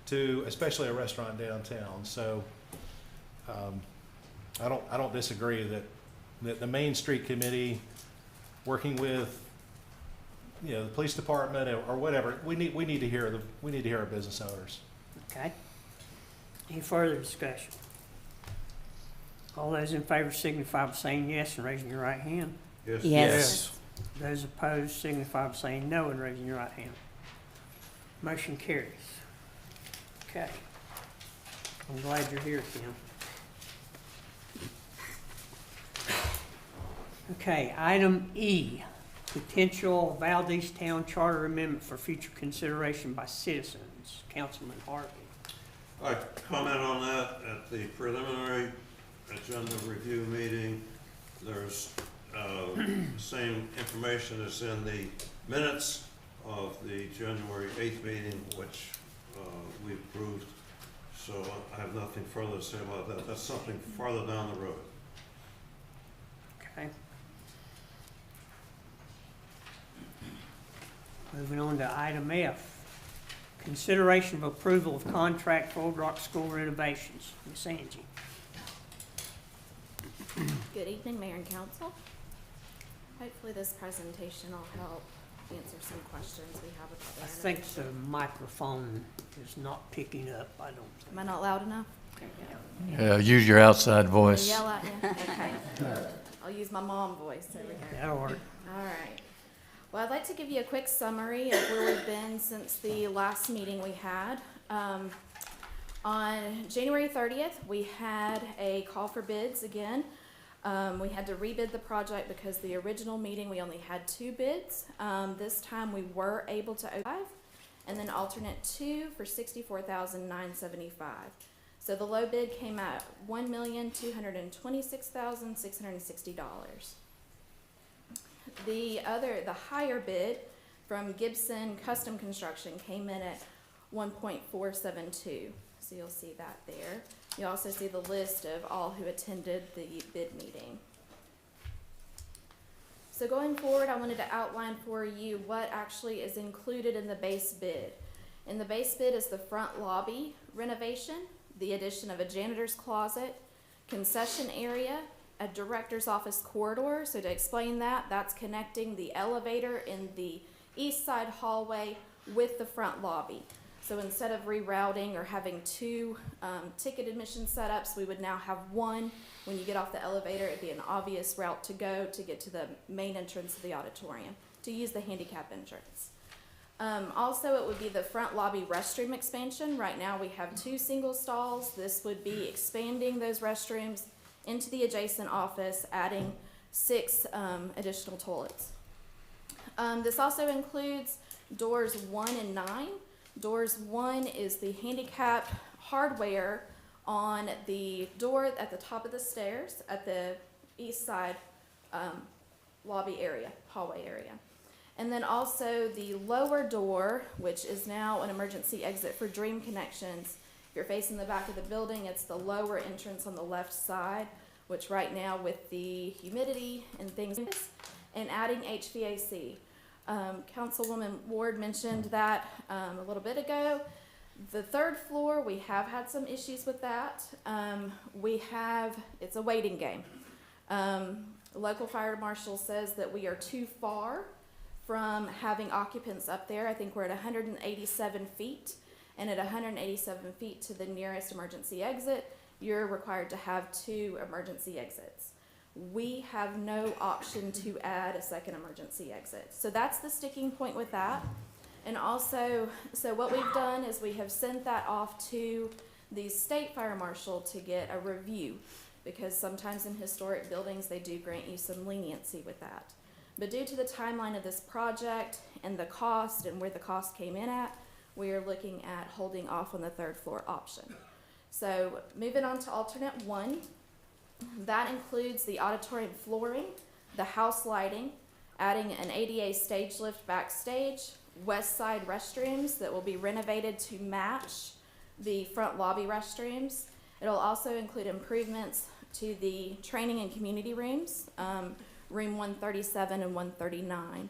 to especially a restaurant downtown. So I don't disagree that the Main Street Committee, working with the police department or whatever, we need to hear our business owners.
okay? Any further discussion? All those in favor signify by saying yes and raising your right hand.
Yes.
Yes.
Those opposed signify by saying no and raising your right hand. Motion carries. Okay. I'm glad you're here, Tim. Okay, item E, potential Valdese Town Charter Amendment for future consideration by citizens. Councilman Harvey.
I'd like to comment on that at the preliminary agenda review meeting. There's same information as in the minutes of the January 8th meeting, which we approved. So I have nothing further to say about that. That's something farther down the road.
Okay. Moving on to item F. Consideration of approval of contract for Old Rock School renovations. Ms. Angie.
Good evening, Mayor and Council. Hopefully this presentation will help answer some questions we have about the
I think the
renovation.
microphone is not picking up, I don't
Am I not loud enough?
Use your outside
Can
voice.
you yell at me? Okay. I'll use my mom voice over here.
That'll work.
All right. Well, I'd like to give you a quick summary of where we've been since the last meeting we had. On January 30th, we had a call for bids again. We had to rebid the project because the original meeting we only had 2 bids. This time we were able to open 5, and then alternate 2 for $64,975. So the low bid came at $1,226,660. The higher bid from Gibson Custom Construction came in at 1.472. So you'll see that there. You also see the list of all who attended the bid meeting. So going forward, I wanted to outline for you what actually is included in the base bid. In the base bid is the front lobby renovation, the addition of a janitor's closet, concession area, a director's office corridor. So to explain that, that's connecting the elevator in the east side hallway with the front lobby. So instead of rerouting or having 2 ticket admission setups, we would now have 1. When you get off the elevator, it'd be an obvious route to go to get to the main entrance of the auditorium, to use the handicap entrance. Also, it would be the front lobby restroom expansion. Right now we have 2 single stalls. This would be expanding those restrooms into the adjacent office, adding 6 additional toilets. This also includes doors 1 and 9. Doors 1 is the handicap hardware on the door at the top of the stairs at the east side lobby area, hallway area. And then also the lower door, which is now an emergency exit for Dream Connections. If you're facing the back of the building, it's the lower entrance on the left side, which right now with the humidity and things, and adding HVAC. Councilwoman Ward mentioned that a little bit ago. The 3rd floor, we have had some issues with that. It's a waiting game. The local fire marshal says that we are too far from having occupants up there. I think we're at 187 feet, and at 187 feet to the nearest emergency exit, you're required to have 2 emergency exits. We have no option to add a second emergency exit. So that's the sticking point with that. And also, so what we've done is we have sent that off to the state fire marshal to get a review, because sometimes in historic buildings they do grant you some leniency with that. But due to the timeline of this project and the cost and where the cost came in at, we are looking at holding off on the 3rd floor option. So moving on to alternate 1. That includes the auditorium flooring, the house lighting, adding an ADA stage lift backstage, west side restrooms that will be renovated to match the front lobby restrooms. It'll also include improvements to the training and community rooms, room 137 and 139.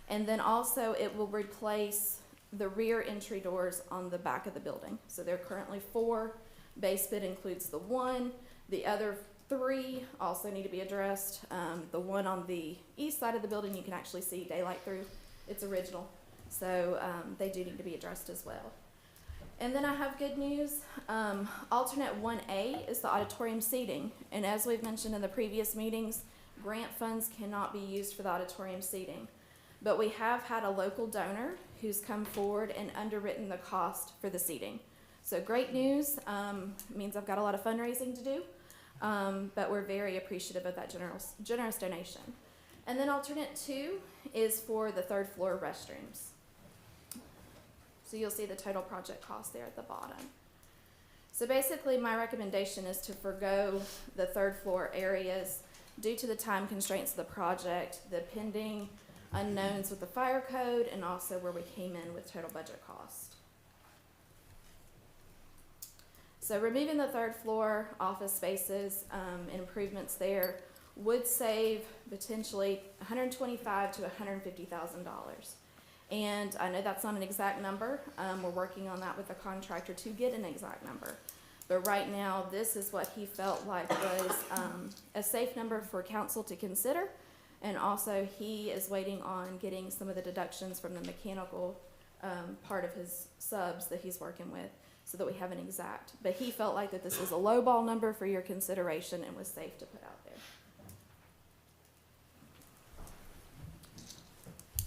And then also it will replace the rear entry doors on the back of the building. So there are currently 4. Base bid includes the 1. The other 3 also need to be addressed. The one on the east side of the building you can actually see daylight through. It's original. So they do need to be addressed as well. And then I have good news. Alternate 1A is the auditorium seating. And as we've mentioned in the previous meetings, grant funds cannot be used for the auditorium seating. But we have had a local donor who's come forward and underwritten the cost for the seating. So great news. Means I've got a lot of fundraising to do. But we're very appreciative of that generous donation. And then alternate 2 is for the 3rd floor restrooms. So you'll see the total project cost there at the bottom. So basically, my recommendation is to forgo the third floor areas due to the time constraints of the project, the pending unknowns with the fire code, and also where we came in with total budget cost. So removing the third floor office spaces and improvements there would save potentially $125,000 to $150,000. And I know that's not an exact number. We're working on that with the contractor to get an exact number. But right now, this is what he felt like was a safe number for council to consider. And also, he is waiting on getting some of the deductions from the mechanical part of his subs that he's working with so that we have an exact. But he felt like that this was a lowball number for your consideration and was safe to put out there.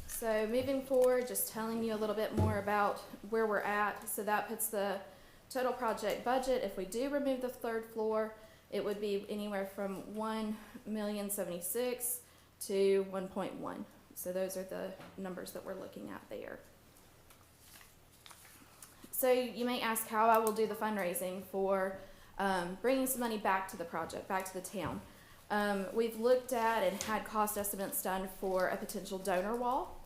So moving forward, just telling you a little bit more about where we're at. So that puts the total project budget. If we do remove the third floor, it would be anywhere from $1,076,000 to 1.1. So those are the numbers that we're looking at there. So you may ask how I will do the fundraising for bringing some money back to the project, back to the town. We've looked at and had cost estimates done for a potential donor wall.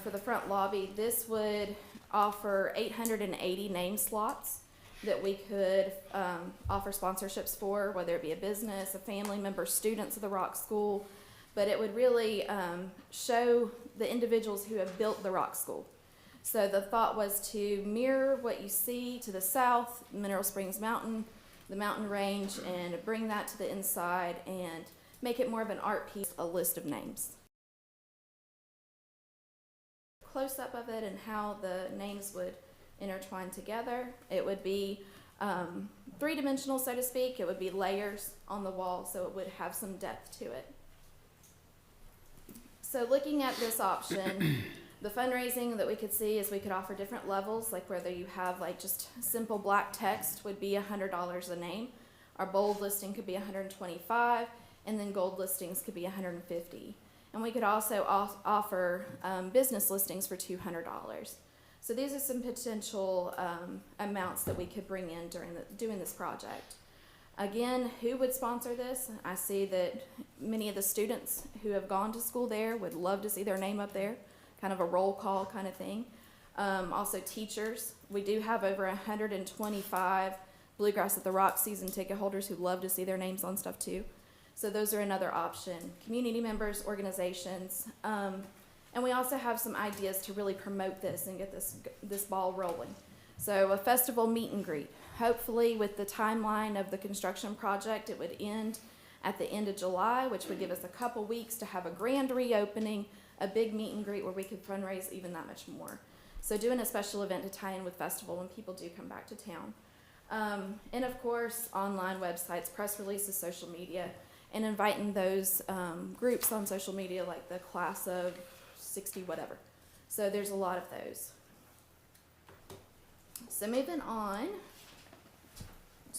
For the front lobby, this would offer 880 name slots that we could offer sponsorships for, whether it be a business, a family member, students of the Rock School. But it would really show the individuals who have built the Rock School. So the thought was to mirror what you see to the south, Mineral Springs Mountain, the mountain range, and bring that to the inside and make it more of an art piece, a list of names. Close-up of it and how the names would intertwine together. It would be three-dimensional, so to speak. It would be layers on the wall, so it would have some depth to it. So looking at this option, the fundraising that we could see is we could offer different levels, like whether you have like just simple black text would be $100 a name. Our bold listing could be $125, and then gold listings could be $150. And we could also offer business listings for $200. So these are some potential amounts that we could bring in during doing this project. Again, who would sponsor this? I see that many of the students who have gone to school there would love to see their name up there, kind of a roll call kind of thing. Also teachers. We do have over 125 Bluegrass at the Rock season ticket holders who love to see their names on stuff too. So those are another option. Community members, organizations, and we also have some ideas to really promote this and get this ball rolling. So a festival meet and greet. Hopefully with the timeline of the construction project, it would end at the end of July, which would give us a couple weeks to have a grand reopening, a big meet and greet where we could fundraise even that much more. So doing a special event to tie in with festival when people do come back to town. And of course, online websites, press releases, social media, and inviting those groups on social media like the class of 60 whatever. So there's a lot of those. So moving on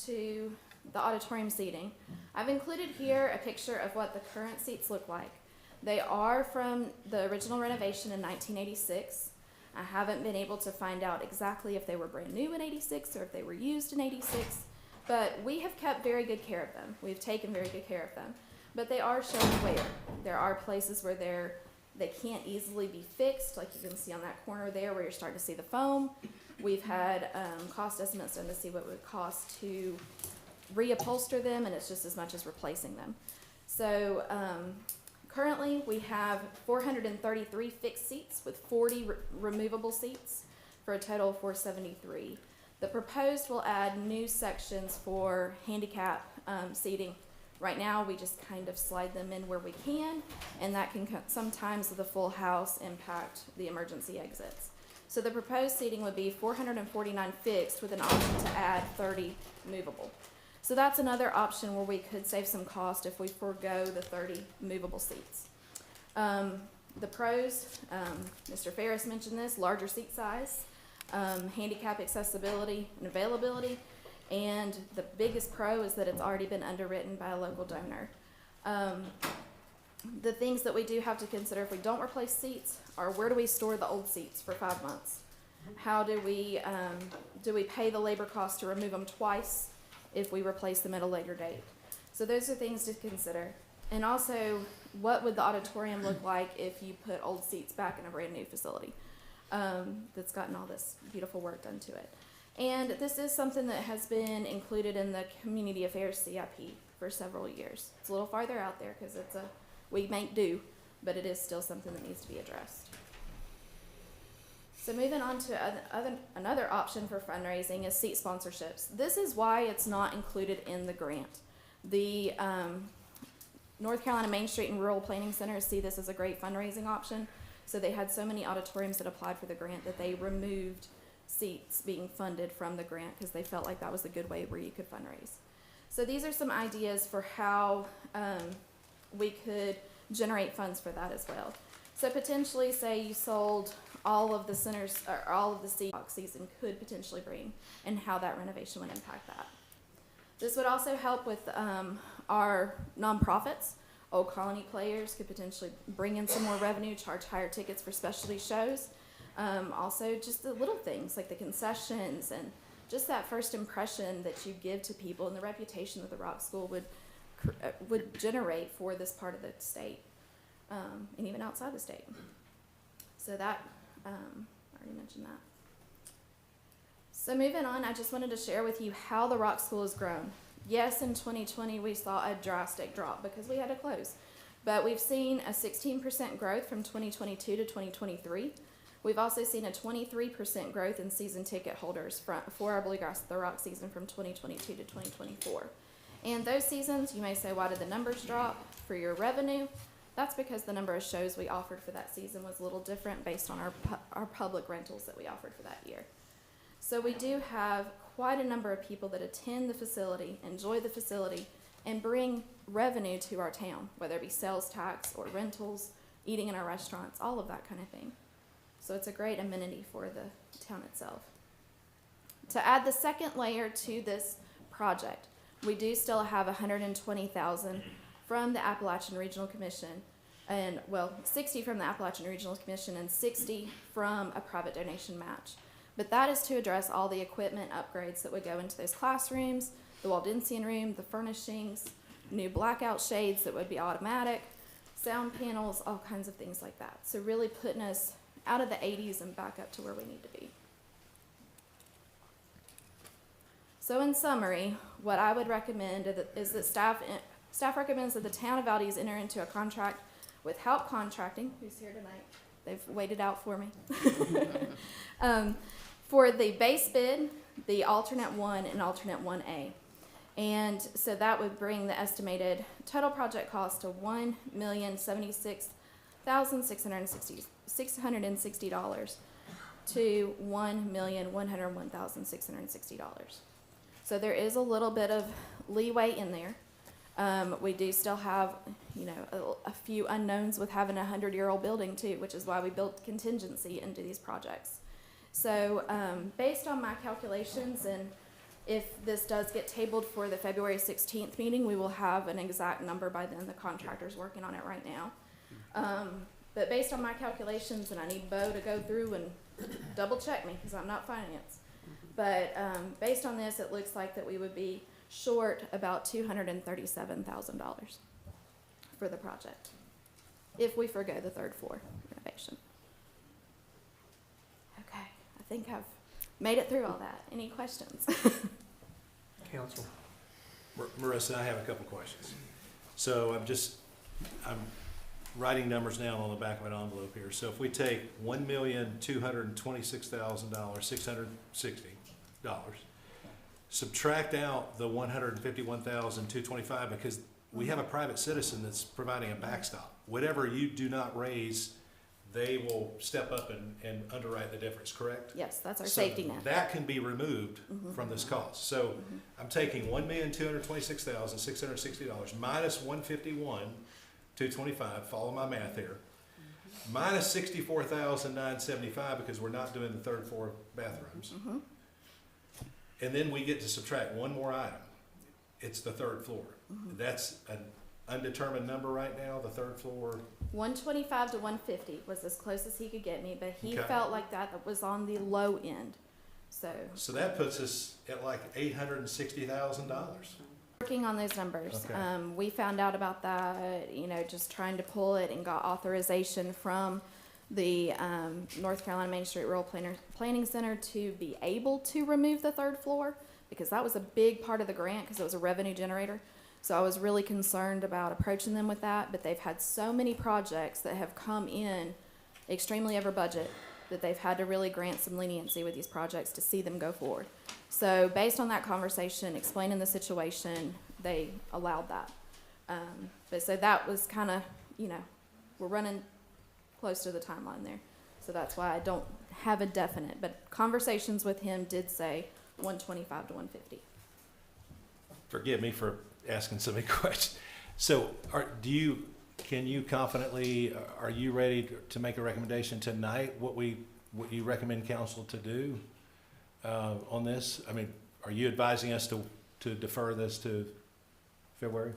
to the auditorium seating. I've included here a picture of what the current seats look like. They are from the original renovation in 1986. I haven't been able to find out exactly if they were brand new in 86 or if they were used in 86. But we have kept very good care of them. We've taken very good care of them. But they are showing wear. There are places where they can't easily be fixed, like you can see on that corner there where you're starting to see the foam. We've had cost estimates done to see what it would cost to reupholster them, and it's just as much as replacing them. So currently we have 433 fixed seats with 40 removable seats for a total of 473. The proposed will add new sections for handicap seating. Right now, we just kind of slide them in where we can, and that can sometimes with a full house impact the emergency exits. So the proposed seating would be 449 fixed with an option to add 30 movable. So that's another option where we could save some cost if we forego the 30 movable seats. The pros, Mr. Ferris mentioned this, larger seat size, handicap accessibility and availability, and the biggest pro is that it's already been underwritten by a local donor. The things that we do have to consider if we don't replace seats are where do we store the old seats for 5 months? How do we pay the labor cost to remove them twice if we replace them at a later date? So those are things to consider. And also, what would the auditorium look like if you put old seats back in a brand new facility that's gotten all this beautiful work done to it? And this is something that has been included in the Community Affairs CIP for several years. It's a little farther out there because we make do, but it is still something that needs to be addressed. So moving on to another option for fundraising is seat sponsorships. This is why it's not included in the grant. The North Carolina Main Street and Rural Planning Centers see this as a great fundraising option. So they had so many auditoriums that applied for the grant that they removed seats being funded from the grant because they felt like that was a good way where you could fundraise. So these are some ideas for how we could generate funds for that as well. So potentially, say you sold all of the centers or all of the seats season could potentially bring, and how that renovation would impact that. This would also help with our nonprofits. Old Colony Players could potentially bring in some more revenue, charge higher tickets for specialty shows. Also, just the little things like the concessions and just that first impression that you give to people and the reputation that the Rock School would generate for this part of the state, and even outside the state. So that, I already mentioned that. So moving on, I just wanted to share with you how the Rock School has grown. Yes, in 2020 we saw a drastic drop because we had to close, but we've seen a 16% growth from 2022 to 2023. We've also seen a 23% growth in season ticket holders for our Bluegrass the Rock season from 2022 to 2024. And those seasons, you may say, why did the numbers drop for your revenue? That's because the number of shows we offered for that season was a little different based on our public rentals that we offered for that year. So we do have quite a number of people that attend the facility, enjoy the facility, and bring revenue to our town, whether it be sales tax or rentals, eating in our restaurants, all of that kind of thing. So it's a great amenity for the town itself. To add the second layer to this project, we do still have $120,000 from the Appalachian Regional Commission, and 60 from the Appalachian Regional Commission and 60 from a private donation match. But that is to address all the equipment upgrades that would go into those classrooms, the Waldensian room, the furnishings, new blackout shades that would be automatic, sound panels, all kinds of things like that. So really putting us out of the 80s and back up to where we need to be. So in summary, what I would recommend is that staff recommends that the town of Valdese enter into a contract with Help Contracting, who's here tonight. They've waited out for me. For the base bid, the alternate 1 and alternate 1A. And so that would bring the estimated total project cost to $1,076,660 to $1,101,660. So there is a little bit of leeway in there. We do still have, a few unknowns with having a 100-year-old building too, which is why we built contingency into these projects. So based on my calculations, and if this does get tabled for the February 16th meeting, we will have an exact number by then. The contractor's working on it right now. But based on my calculations, and I need Bo to go through and double check me because I'm not finance. But based on this, it looks like that we would be short about $237,000 for the project if we forgo the third floor renovation. Okay, I think I've made it through all that. Any questions?
Council.
Marissa, I have a couple questions. So I'm writing numbers down on the back of an envelope here. So if we take $1,226,660, subtract out the $151,225 because we have a private citizen that's providing a backstop. Whatever you do not raise, they will step up and underwrite the difference, correct?
Yes, that's our safety net.
That can be removed from this cost. So I'm taking $1,226,660 minus $151,225, follow my math here, minus $64,975 because we're not doing the third floor bathrooms. And then we get to subtract one more item. It's the third floor. That's an undetermined number right now, the third floor
125 to 150 was as close as he could get me, but he
Okay.
felt like that was on the low end. So
So that puts us at like $860,000.
working on those numbers.
Okay.
We found out about that, just trying to pull it, and got authorization from the North Carolina Main Street Rural Planning Center to be able to remove the third floor, because that was a big part of the grant, because it was a revenue generator. So I was really concerned about approaching them with that, but they've had so many projects that have come in extremely over budget that they've had to really grant some leniency with these projects to see them go forward. So based on that conversation, explaining the situation, they allowed that. But so that was kind of, we're running close to the timeline there. So that's why I don't have a definite, but conversations with him did say 125 to 150.
Forgive me for asking so many questions. So can you confidently, are you ready to make a recommendation tonight, what you recommend council to do on this? I mean, are you advising us to defer this to February?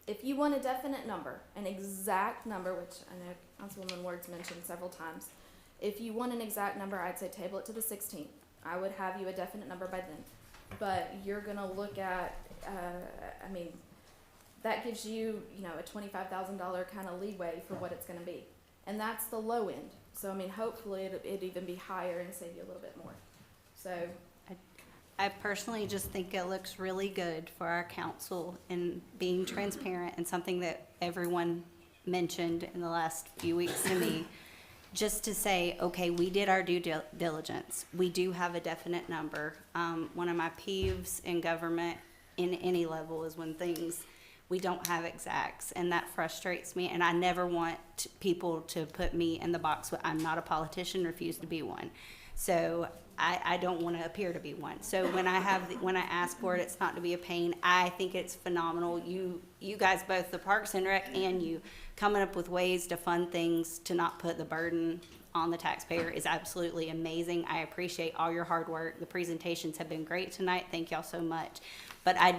If you want a definite number, an exact number, which I know Councilwoman Ward's mentioned several times, if you want an exact number, I'd say table it to the 16th. I would have you a definite number by then. But you're gonna look at, that gives you, a $25,000 kind of leeway for what it's gonna be. And that's the low end. So, hopefully it'd even be higher and save you a little bit more. So,
I personally just think it looks really good for our council in being transparent, and something that everyone mentioned in the last few weeks to me. Just to say, okay, we did our due diligence. We do have a definite number. One of my peeves in government in any level is when we don't have exacts, and that frustrates me. And I never want people to put me in the box with, I'm not a politician, refuse to be one. So I don't want to appear to be one. So when I ask for it, it's not to be a pain. I think it's phenomenal. You guys, both the Parks and Rec and you, coming up with ways to fund things to not put the burden on the taxpayer is absolutely amazing. I appreciate all your hard work. The presentations have been great tonight. Thank y'all so much. But I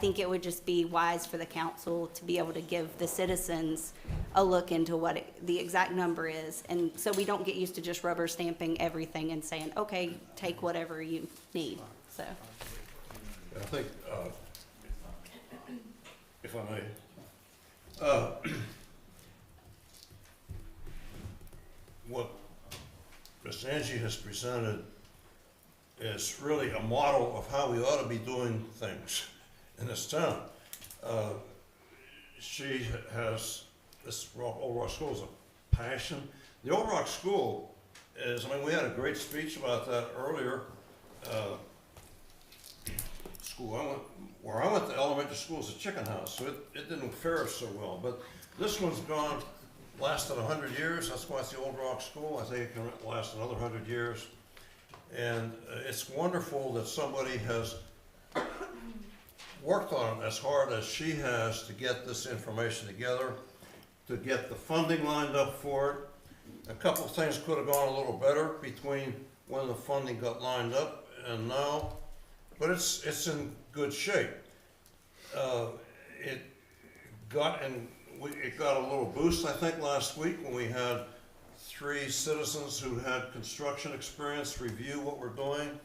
think it would just be wise for the council to be able to give the citizens a look into what the exact number is. And so we don't get used to just rubber stamping everything and saying, okay, take whatever you need, so.
I think, if I may, what Ms. Angie has presented is really a model of how we ought to be doing things in this town. She has, this Old Rock School is a passion. The Old Rock School is, we had a great speech about that earlier. Where I went to elementary school is a chicken house, so it didn't fare so well. But this one's lasted 100 years. That's why it's the Old Rock School. I think it can last another 100 years. And it's wonderful that somebody has worked on it as hard as she has to get this information together, to get the funding lined up for it. A couple of things could have gone a little better between when the funding got lined up and now, but it's in good shape. It got a little boost, I think, last week when we had 3 citizens who had construction experience review what we're doing.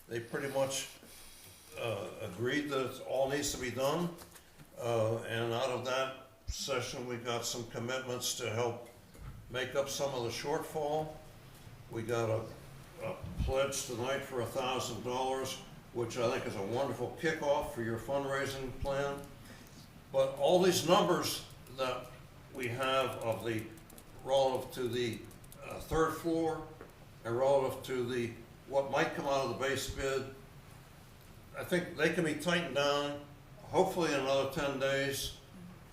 They pretty much agreed that it all needs to be done. And out of that session, we got some commitments to help make up some of the shortfall. We got a pledge tonight for $1,000, which I think is a wonderful kickoff for your fundraising plan. But all these numbers that we have of the relative to the third floor and relative to what might come out of the base bid, I think they can be tightened down, hopefully in another 10 days.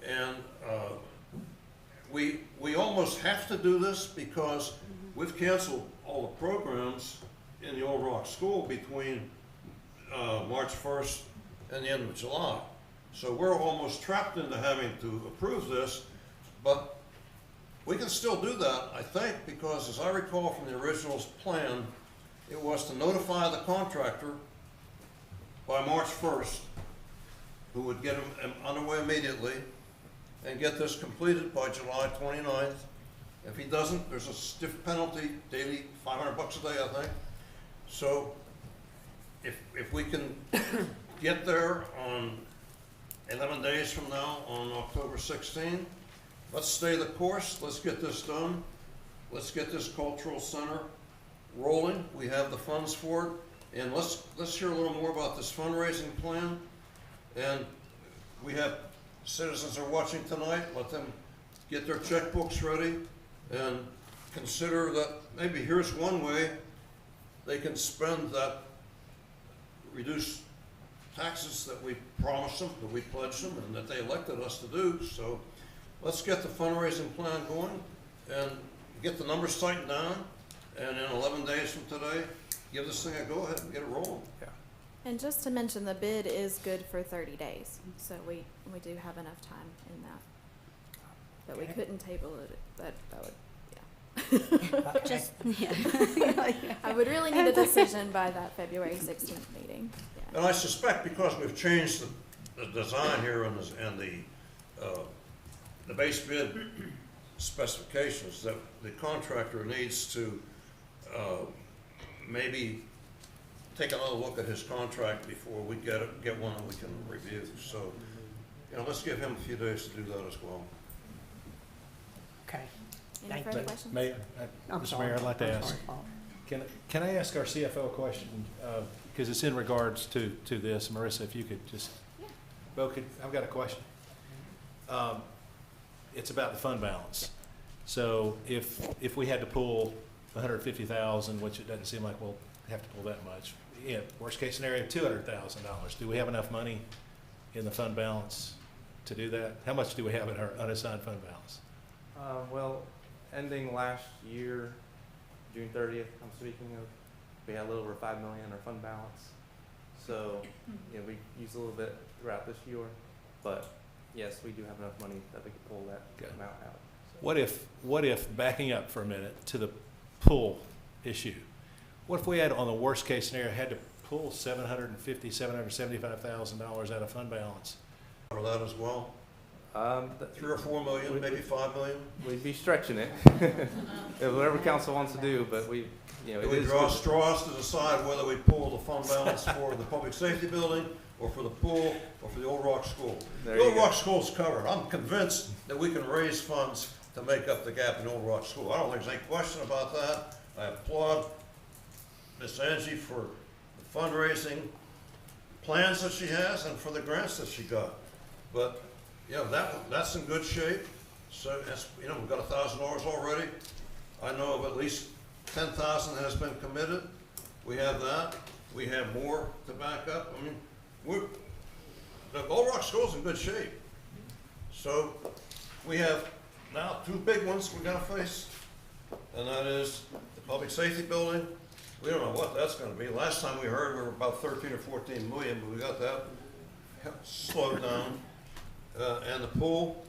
And we almost have to do this because we've canceled all the programs in the Old Rock School between March 1st and the end of July. So we're almost trapped into having to approve this, but we can still do that, I think, because as I recall from the original plan, it was to notify the contractor by March 1st, who would get him underway immediately, and get this completed by July 29th. If he doesn't, there's a stiff penalty, daily, $500 a day, I think. So if we can get there on 11 days from now, on October 16th, let's stay the course, let's get this done. Let's get this cultural center rolling. We have the funds for it. And let's hear a little more about this fundraising plan. And we have citizens are watching tonight. Let them get their checkbooks ready and consider that maybe here's one way they can spend that reduced taxes that we promised them, that we pledged them, and that they elected us to do. So let's get the fundraising plan going and get the numbers tightened down, and in 11 days from today, give this thing a go ahead and get it rolling.
Yeah.
And just to mention, the bid is good for 30 days, so we do have enough time in that. But we couldn't table it, that would, yeah.
Just, yeah.
I would really need a decision by that February 16th meeting. Yeah.
And I suspect because we've changed the design here and the base bid specifications, that the contractor needs to maybe take another look at his contract before we get one that we can review. So, let's give him a few days to do that as well.
Okay.
Any
Thank
further
you.
questions?
Mayor,
I'm
Mr.
sorry.
Mayor, I'd like to
I'm
ask,
sorry, Paul.
can I ask our CFO a question? Because it's in regards to this. Marissa, if you could just, Bo, I've got a question. It's about the fund balance. So if we had to pull $150,000, which it doesn't seem like we'll have to pull that much, worst case scenario, $200,000, do we have enough money in the fund balance to do that? How much do we have in our unassigned fund balance?
Well, ending last year, June 30th, I'm speaking of, we had a little over $5 million in our fund balance. So, we used a little bit throughout this year, but yes, we do have enough money that we could pull that amount out. So.
What if, backing up for a minute to the pool issue, what if we had, on the worst case scenario, had to pull $775,000 out of fund balance?
For that as well? 3 or 4 million, maybe 5 million?
We'd be stretching it. Whatever council wants to do, but we,
Do we draw straws to decide whether we pull the fund balance for the public safety building, or for the pool, or for the Old Rock School? The Old Rock School's covered. I'm convinced that we can raise funds to make up the gap in Old Rock School. I don't think there's any question about that. I applaud Miss Angie for the fundraising plans that she has and for the grants that she got. But, that's in good shape. So, we've got $1,000 already. I know of at least 10,000 has been committed. We have that. We have more to back up. I mean, the Old Rock School's in good shape. So we have now 2 big ones we're gonna face, and that is the public safety building. We don't know what that's gonna be. Last time we heard we were about 13 or 14 million, but we got that slowed down. And the pool,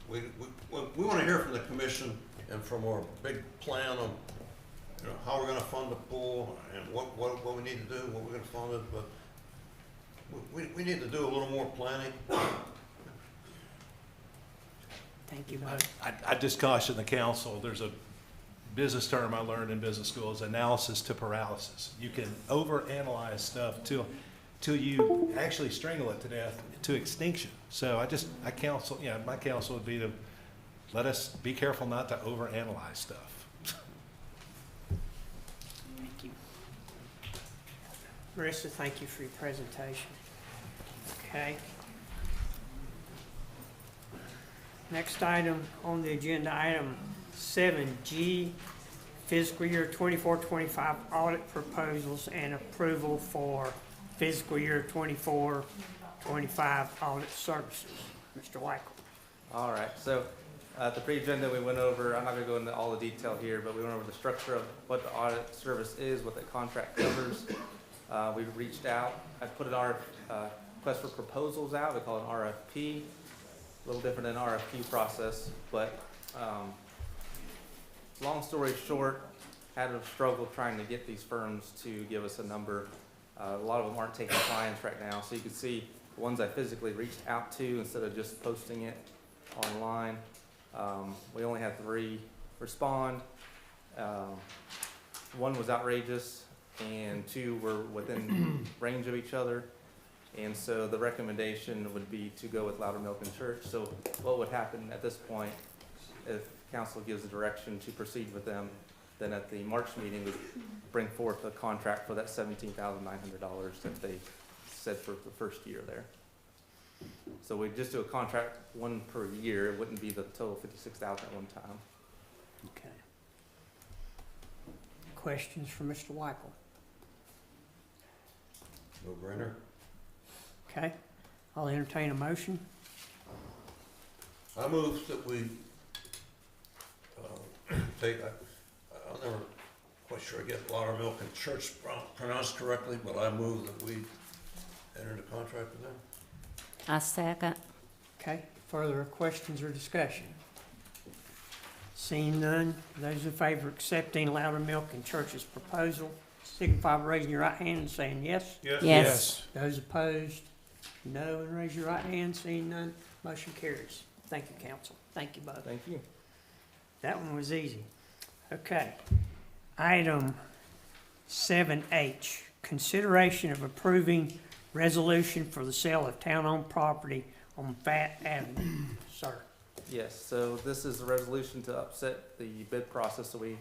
we wanna hear from the commission and from our big plan on how we're gonna fund the pool and what we need to do, what we're gonna fund it, but we need to do a little more planning.
Thank you, Bo.
I just caution the council, there's a business term I learned in business school, is analysis to paralysis. You can overanalyze stuff till you actually strangle it to death, to extinction. So I counsel, my counsel would be to let us be careful not to overanalyze stuff.
Thank you. Marissa, thank you for your presentation. Okay. Next item on the agenda, item 7G, fiscal year 24-25 audit proposals and approval for fiscal year 24-25 audit services. Mr. Weichel.
All right, so at the pre-agenda we went over, I'm not gonna go into all the detail here, but we went over the structure of what the audit service is, what the contract covers. We reached out, I put an request for proposals out, we call it an RFP. A little different than RFQ process, but long story short, had a struggle trying to get these firms to give us a number. A lot of them aren't taking clients right now, so you can see the ones I physically reached out to instead of just posting it online. We only had 3 respond. One was outrageous and 2 were within range of each other. And so the recommendation would be to go with Loudermilk and Church. So what would happen at this point, if council gives the direction to proceed with them, then at the March meeting, we bring forth a contract for that $17,900 that they said for the first year there. So we just do a contract 1 per year. It wouldn't be the total $56,000 at one time.
Okay. Questions for Mr. Weichel?
No brainer.
Okay, I'll entertain a motion.
I move that we take, I'm never quite sure I get Loudermilk and Church pronounced correctly, but I move that we enter into contract with them.
I second.
Okay, further questions or discussion? Seeing none, those in favor of accepting Loudermilk and Church's proposal, signify by raising your right hand and saying yes.
Yes. Yes.
Those opposed, no, and raise your right hand. Seeing none, motion carries. Thank you, council. Thank you both.
Thank you.
That one was easy. Okay. Item 7H, consideration of approving resolution for the sale of town-owned property on Fat Avenue. Sir.
Yes, so this is a resolution to upset the bid process. So we,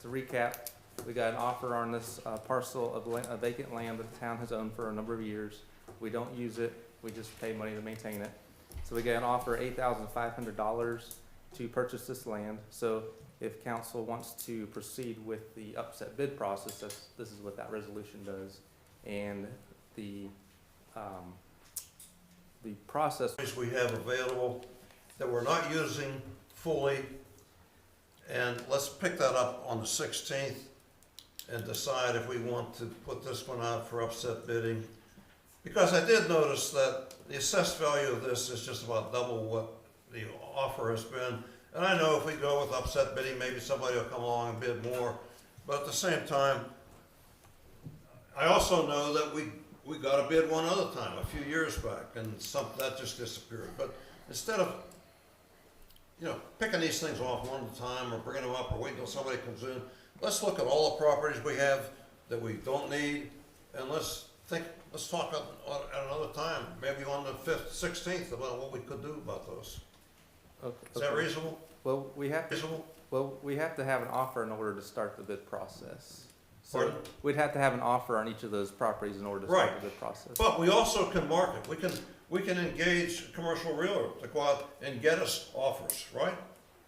to recap, we got an offer on this parcel of vacant land that the town has owned for a number of years. We don't use it, we just pay money to maintain it. So we got an offer $8,500 to purchase this land. So if council wants to proceed with the upset bid process, this is what that resolution does. And the process
We have available that we're not using fully, and let's pick that up on the 16th and decide if we want to put this one out for upset bidding. Because I did notice that the assessed value of this is just about double what the offer has been. And I know if we go with upset bidding, maybe somebody will come along and bid more. But at the same time, I also know that we got a bid one other time, a few years back, and that just disappeared. But instead of, picking these things off one at a time or bringing them up or waiting until somebody comes in, let's look at all the properties we have that we don't need, and let's talk at another time, maybe on the 5th, 16th, about what we could do about those.
Okay.
Is that reasonable?
Well, we have
Reasonable?
we have to have an offer in order to start the bid process. So
Pardon?
we'd have to have an offer on each of those properties in order to start the bid process.
But we also can market. We can engage a commercial realtor to go out and get us offers, right?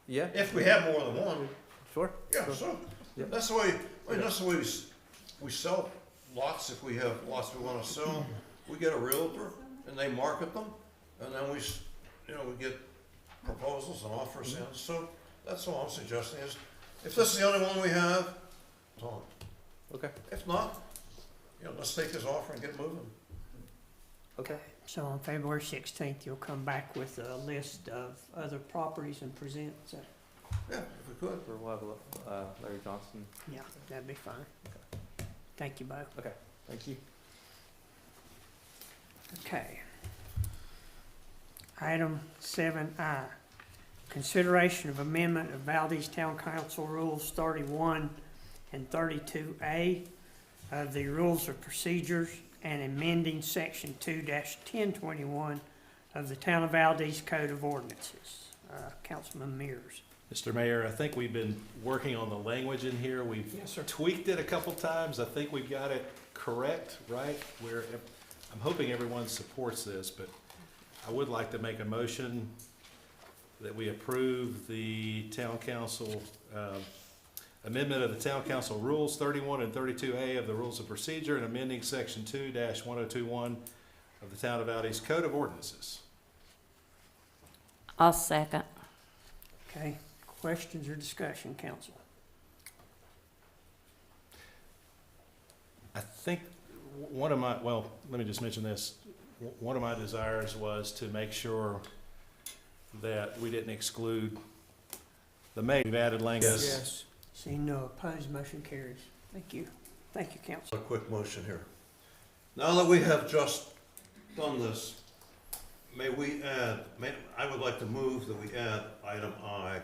Yeah.
If we have more than one.
Sure.
Yeah,
Sure.
so
Yeah.
that's the way, that's the way we sell lots. If we have lots we want to sell, we get a realtor and they market them, and then we get proposals and offers in. So that's all I'm suggesting is, if this is the only one we have, Tom.
Okay.
If not, let's take his offer and get moving.
Okay.
So on February 16th, you'll come back with a list of other properties and present. So,
Yeah, if we could.
We'll have Larry Johnson.
yeah, that'd be fine. Thank you both.
Okay. Thank you.
Okay. Item 7I, consideration of amendment of Valdese Town Council Rules 31 and 32A of the Rules of Procedures and amending Section 2-1021 of the Town of Valdese Code of Ordinances. Councilman Mears.
Mr. Mayor, I think we've been working on the language in here. We've tweaked it a couple times. I think we've got it correct, right? I'm hoping everyone supports this, but I would like to make a motion that we approve the town council amendment of the town council rules 31 and 32A of the rules of procedure and amending section 2-1021 of the Town of Valdese Code of Ordinances.
I'll second.
Okay, questions or discussion, council?
I think let me just mention this. One of my desires was to make sure that we didn't exclude the mayor. We've added language.
Yes. Seeing no opposed, motion carries. Thank you. Thank you, council.
A quick motion here. Now that we have just done this, I would like to move that we add item I,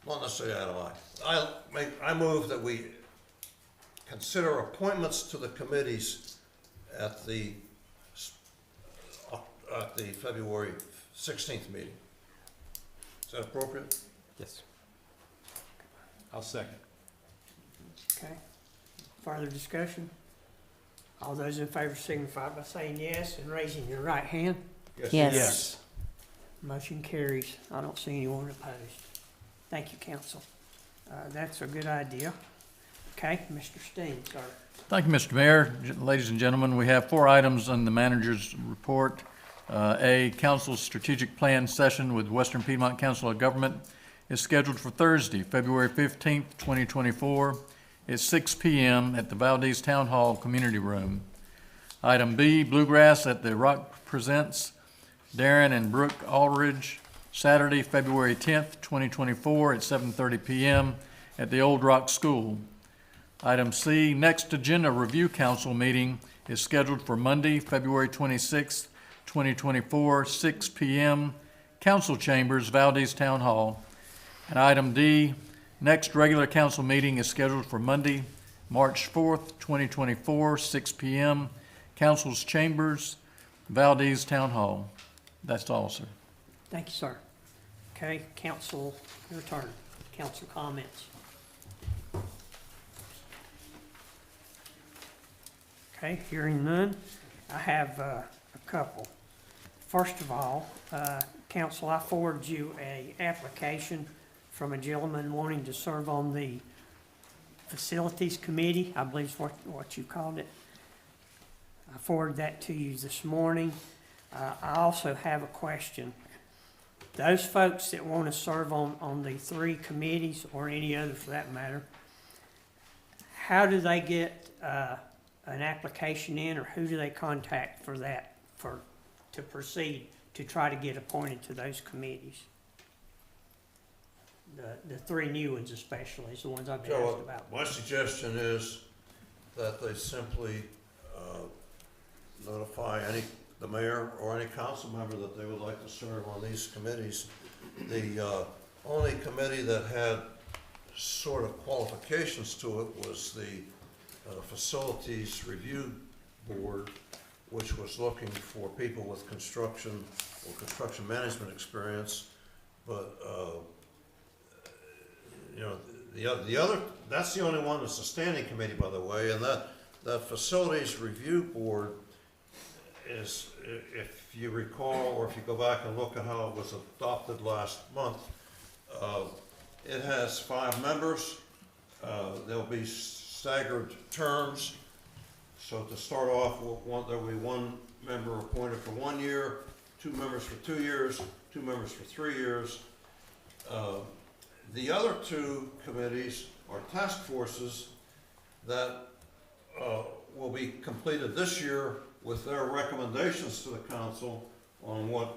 not necessarily item I move that we consider appointments to the committees at the February 16th meeting. Is that appropriate?
Yes.
I'll second.
Okay. Further discussion? All those in favor signify by saying yes and raising your right hand.
Yes.
Motion carries. I don't see anyone opposed. Thank you, council. That's a good idea. Okay, Mr. Steen, sir.
Thank you, Mr. Mayor. Ladies and gentlemen, we have 4 items on the manager's report. A, council's strategic plan session with Western Piedmont Council of Government is scheduled for Thursday, February 15th, 2024, at 6 p.m. at the Valdese Town Hall Community Room. Item B, Bluegrass at the Rock Presents, Darren and Brooke Aldridge, Saturday, February 10th, 2024, at 7:30 p.m. at the Old Rock School. Item C, next agenda review council meeting is scheduled for Monday, February 26th, 2024, 6 p.m., Council Chambers, Valdese Town Hall. And item D, next regular council meeting is scheduled for Monday, March 4th, 2024, 6 p.m., Council's Chambers, Valdese Town Hall. That's all, sir.
Thank you, sir. Okay, council, your turn. Council comments. Okay, hearing none, I have a couple. First of all, council, I forwarded you a application from a gentleman wanting to serve on the Facilities Committee, I believe is what you called it. I forwarded that to you this morning. I also have a question. Those folks that want to serve on the 3 committees, or any other for that matter, how do they get an application in, or who do they contact for that, to proceed to try to get appointed to those committees? The 3 new ones especially is the ones I've been asked about.
My suggestion is that they simply notify the mayor or any council member that they would like to serve on these committees. The only committee that had sort of qualifications to it was the Facilities Review Board, which was looking for people with construction or construction management experience. But the other, that's the only one that's a standing committee, by the way, and that Facilities Review Board is, if you recall, or if you go back and look at how it was adopted last month, it has 5 members. There'll be staggered terms. So to start off, there will be 1 member appointed for 1 year, 2 members for 2 years, 2 members for 3 years. The other 2 committees are task forces that will be completed this year with their recommendations to the council on what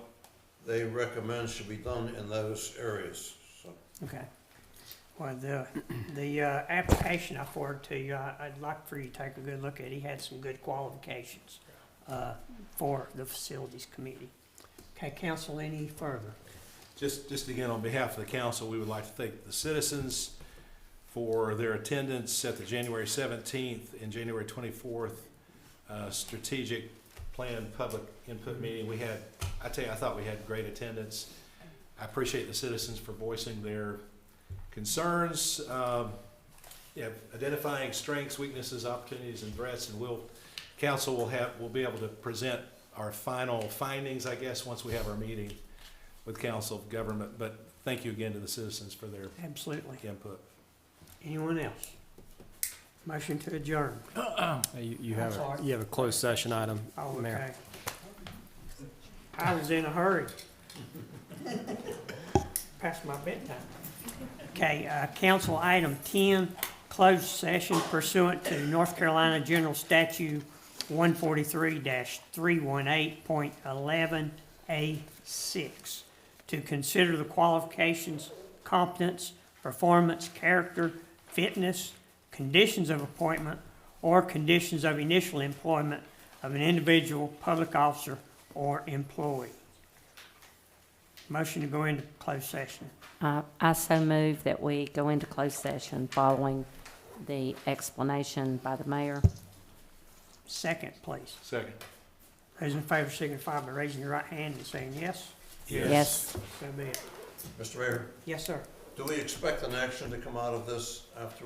they recommend should be done in those areas. So.
Okay. Well, the application I forwarded to you, I'd like for you to take a good look at. He had some good qualifications for the Facilities Committee. Okay, council, any further?
Just again, on behalf of the council, we would like to thank the citizens for their attendance at the January 17th and January 24th strategic plan public input meeting. I thought we had great attendance. I appreciate the citizens for voicing their concerns, identifying strengths, weaknesses, opportunities, and threats, and council will be able to present our final findings, I guess, once we have our meeting with Council of Government. But thank you again to the citizens for their
absolutely
input.
Anyone else? Motion to adjourn.
You have a closed session item,
Oh,
Mayor.
okay. I was in a hurry. Past my bedtime. Okay, council item 10, closed session pursuant to North Carolina General Statute 143-318.11A6 to consider the qualifications, competence, performance, character, fitness, conditions of appointment, or conditions of initial employment of an individual, public officer, or employee. Motion to go into closed session.
I so move that we go into closed session following the explanation by the mayor.
Second, please.
Second.
Those in favor signify by raising your right hand and saying yes.
Yes.
So be it.
Mr. Mayor,
Yes, sir.
do we expect an action to come out of this after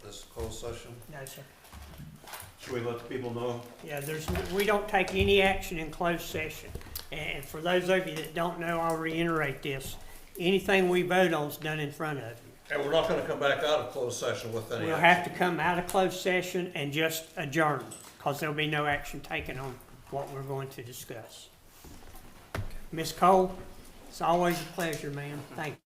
this closed session?
No, sir.
Should we let the people know?
Yeah, we don't take any action in closed session. And for those of you that don't know, I'll reiterate this. Anything we vote on is done in front of you.
And we're not gonna come back out of closed session with any
We'll
action.
have to come out of closed session and just adjourn, because there'll be no action taken on what we're going to discuss. Ms. Cole, it's always a pleasure, ma'am. Thank you.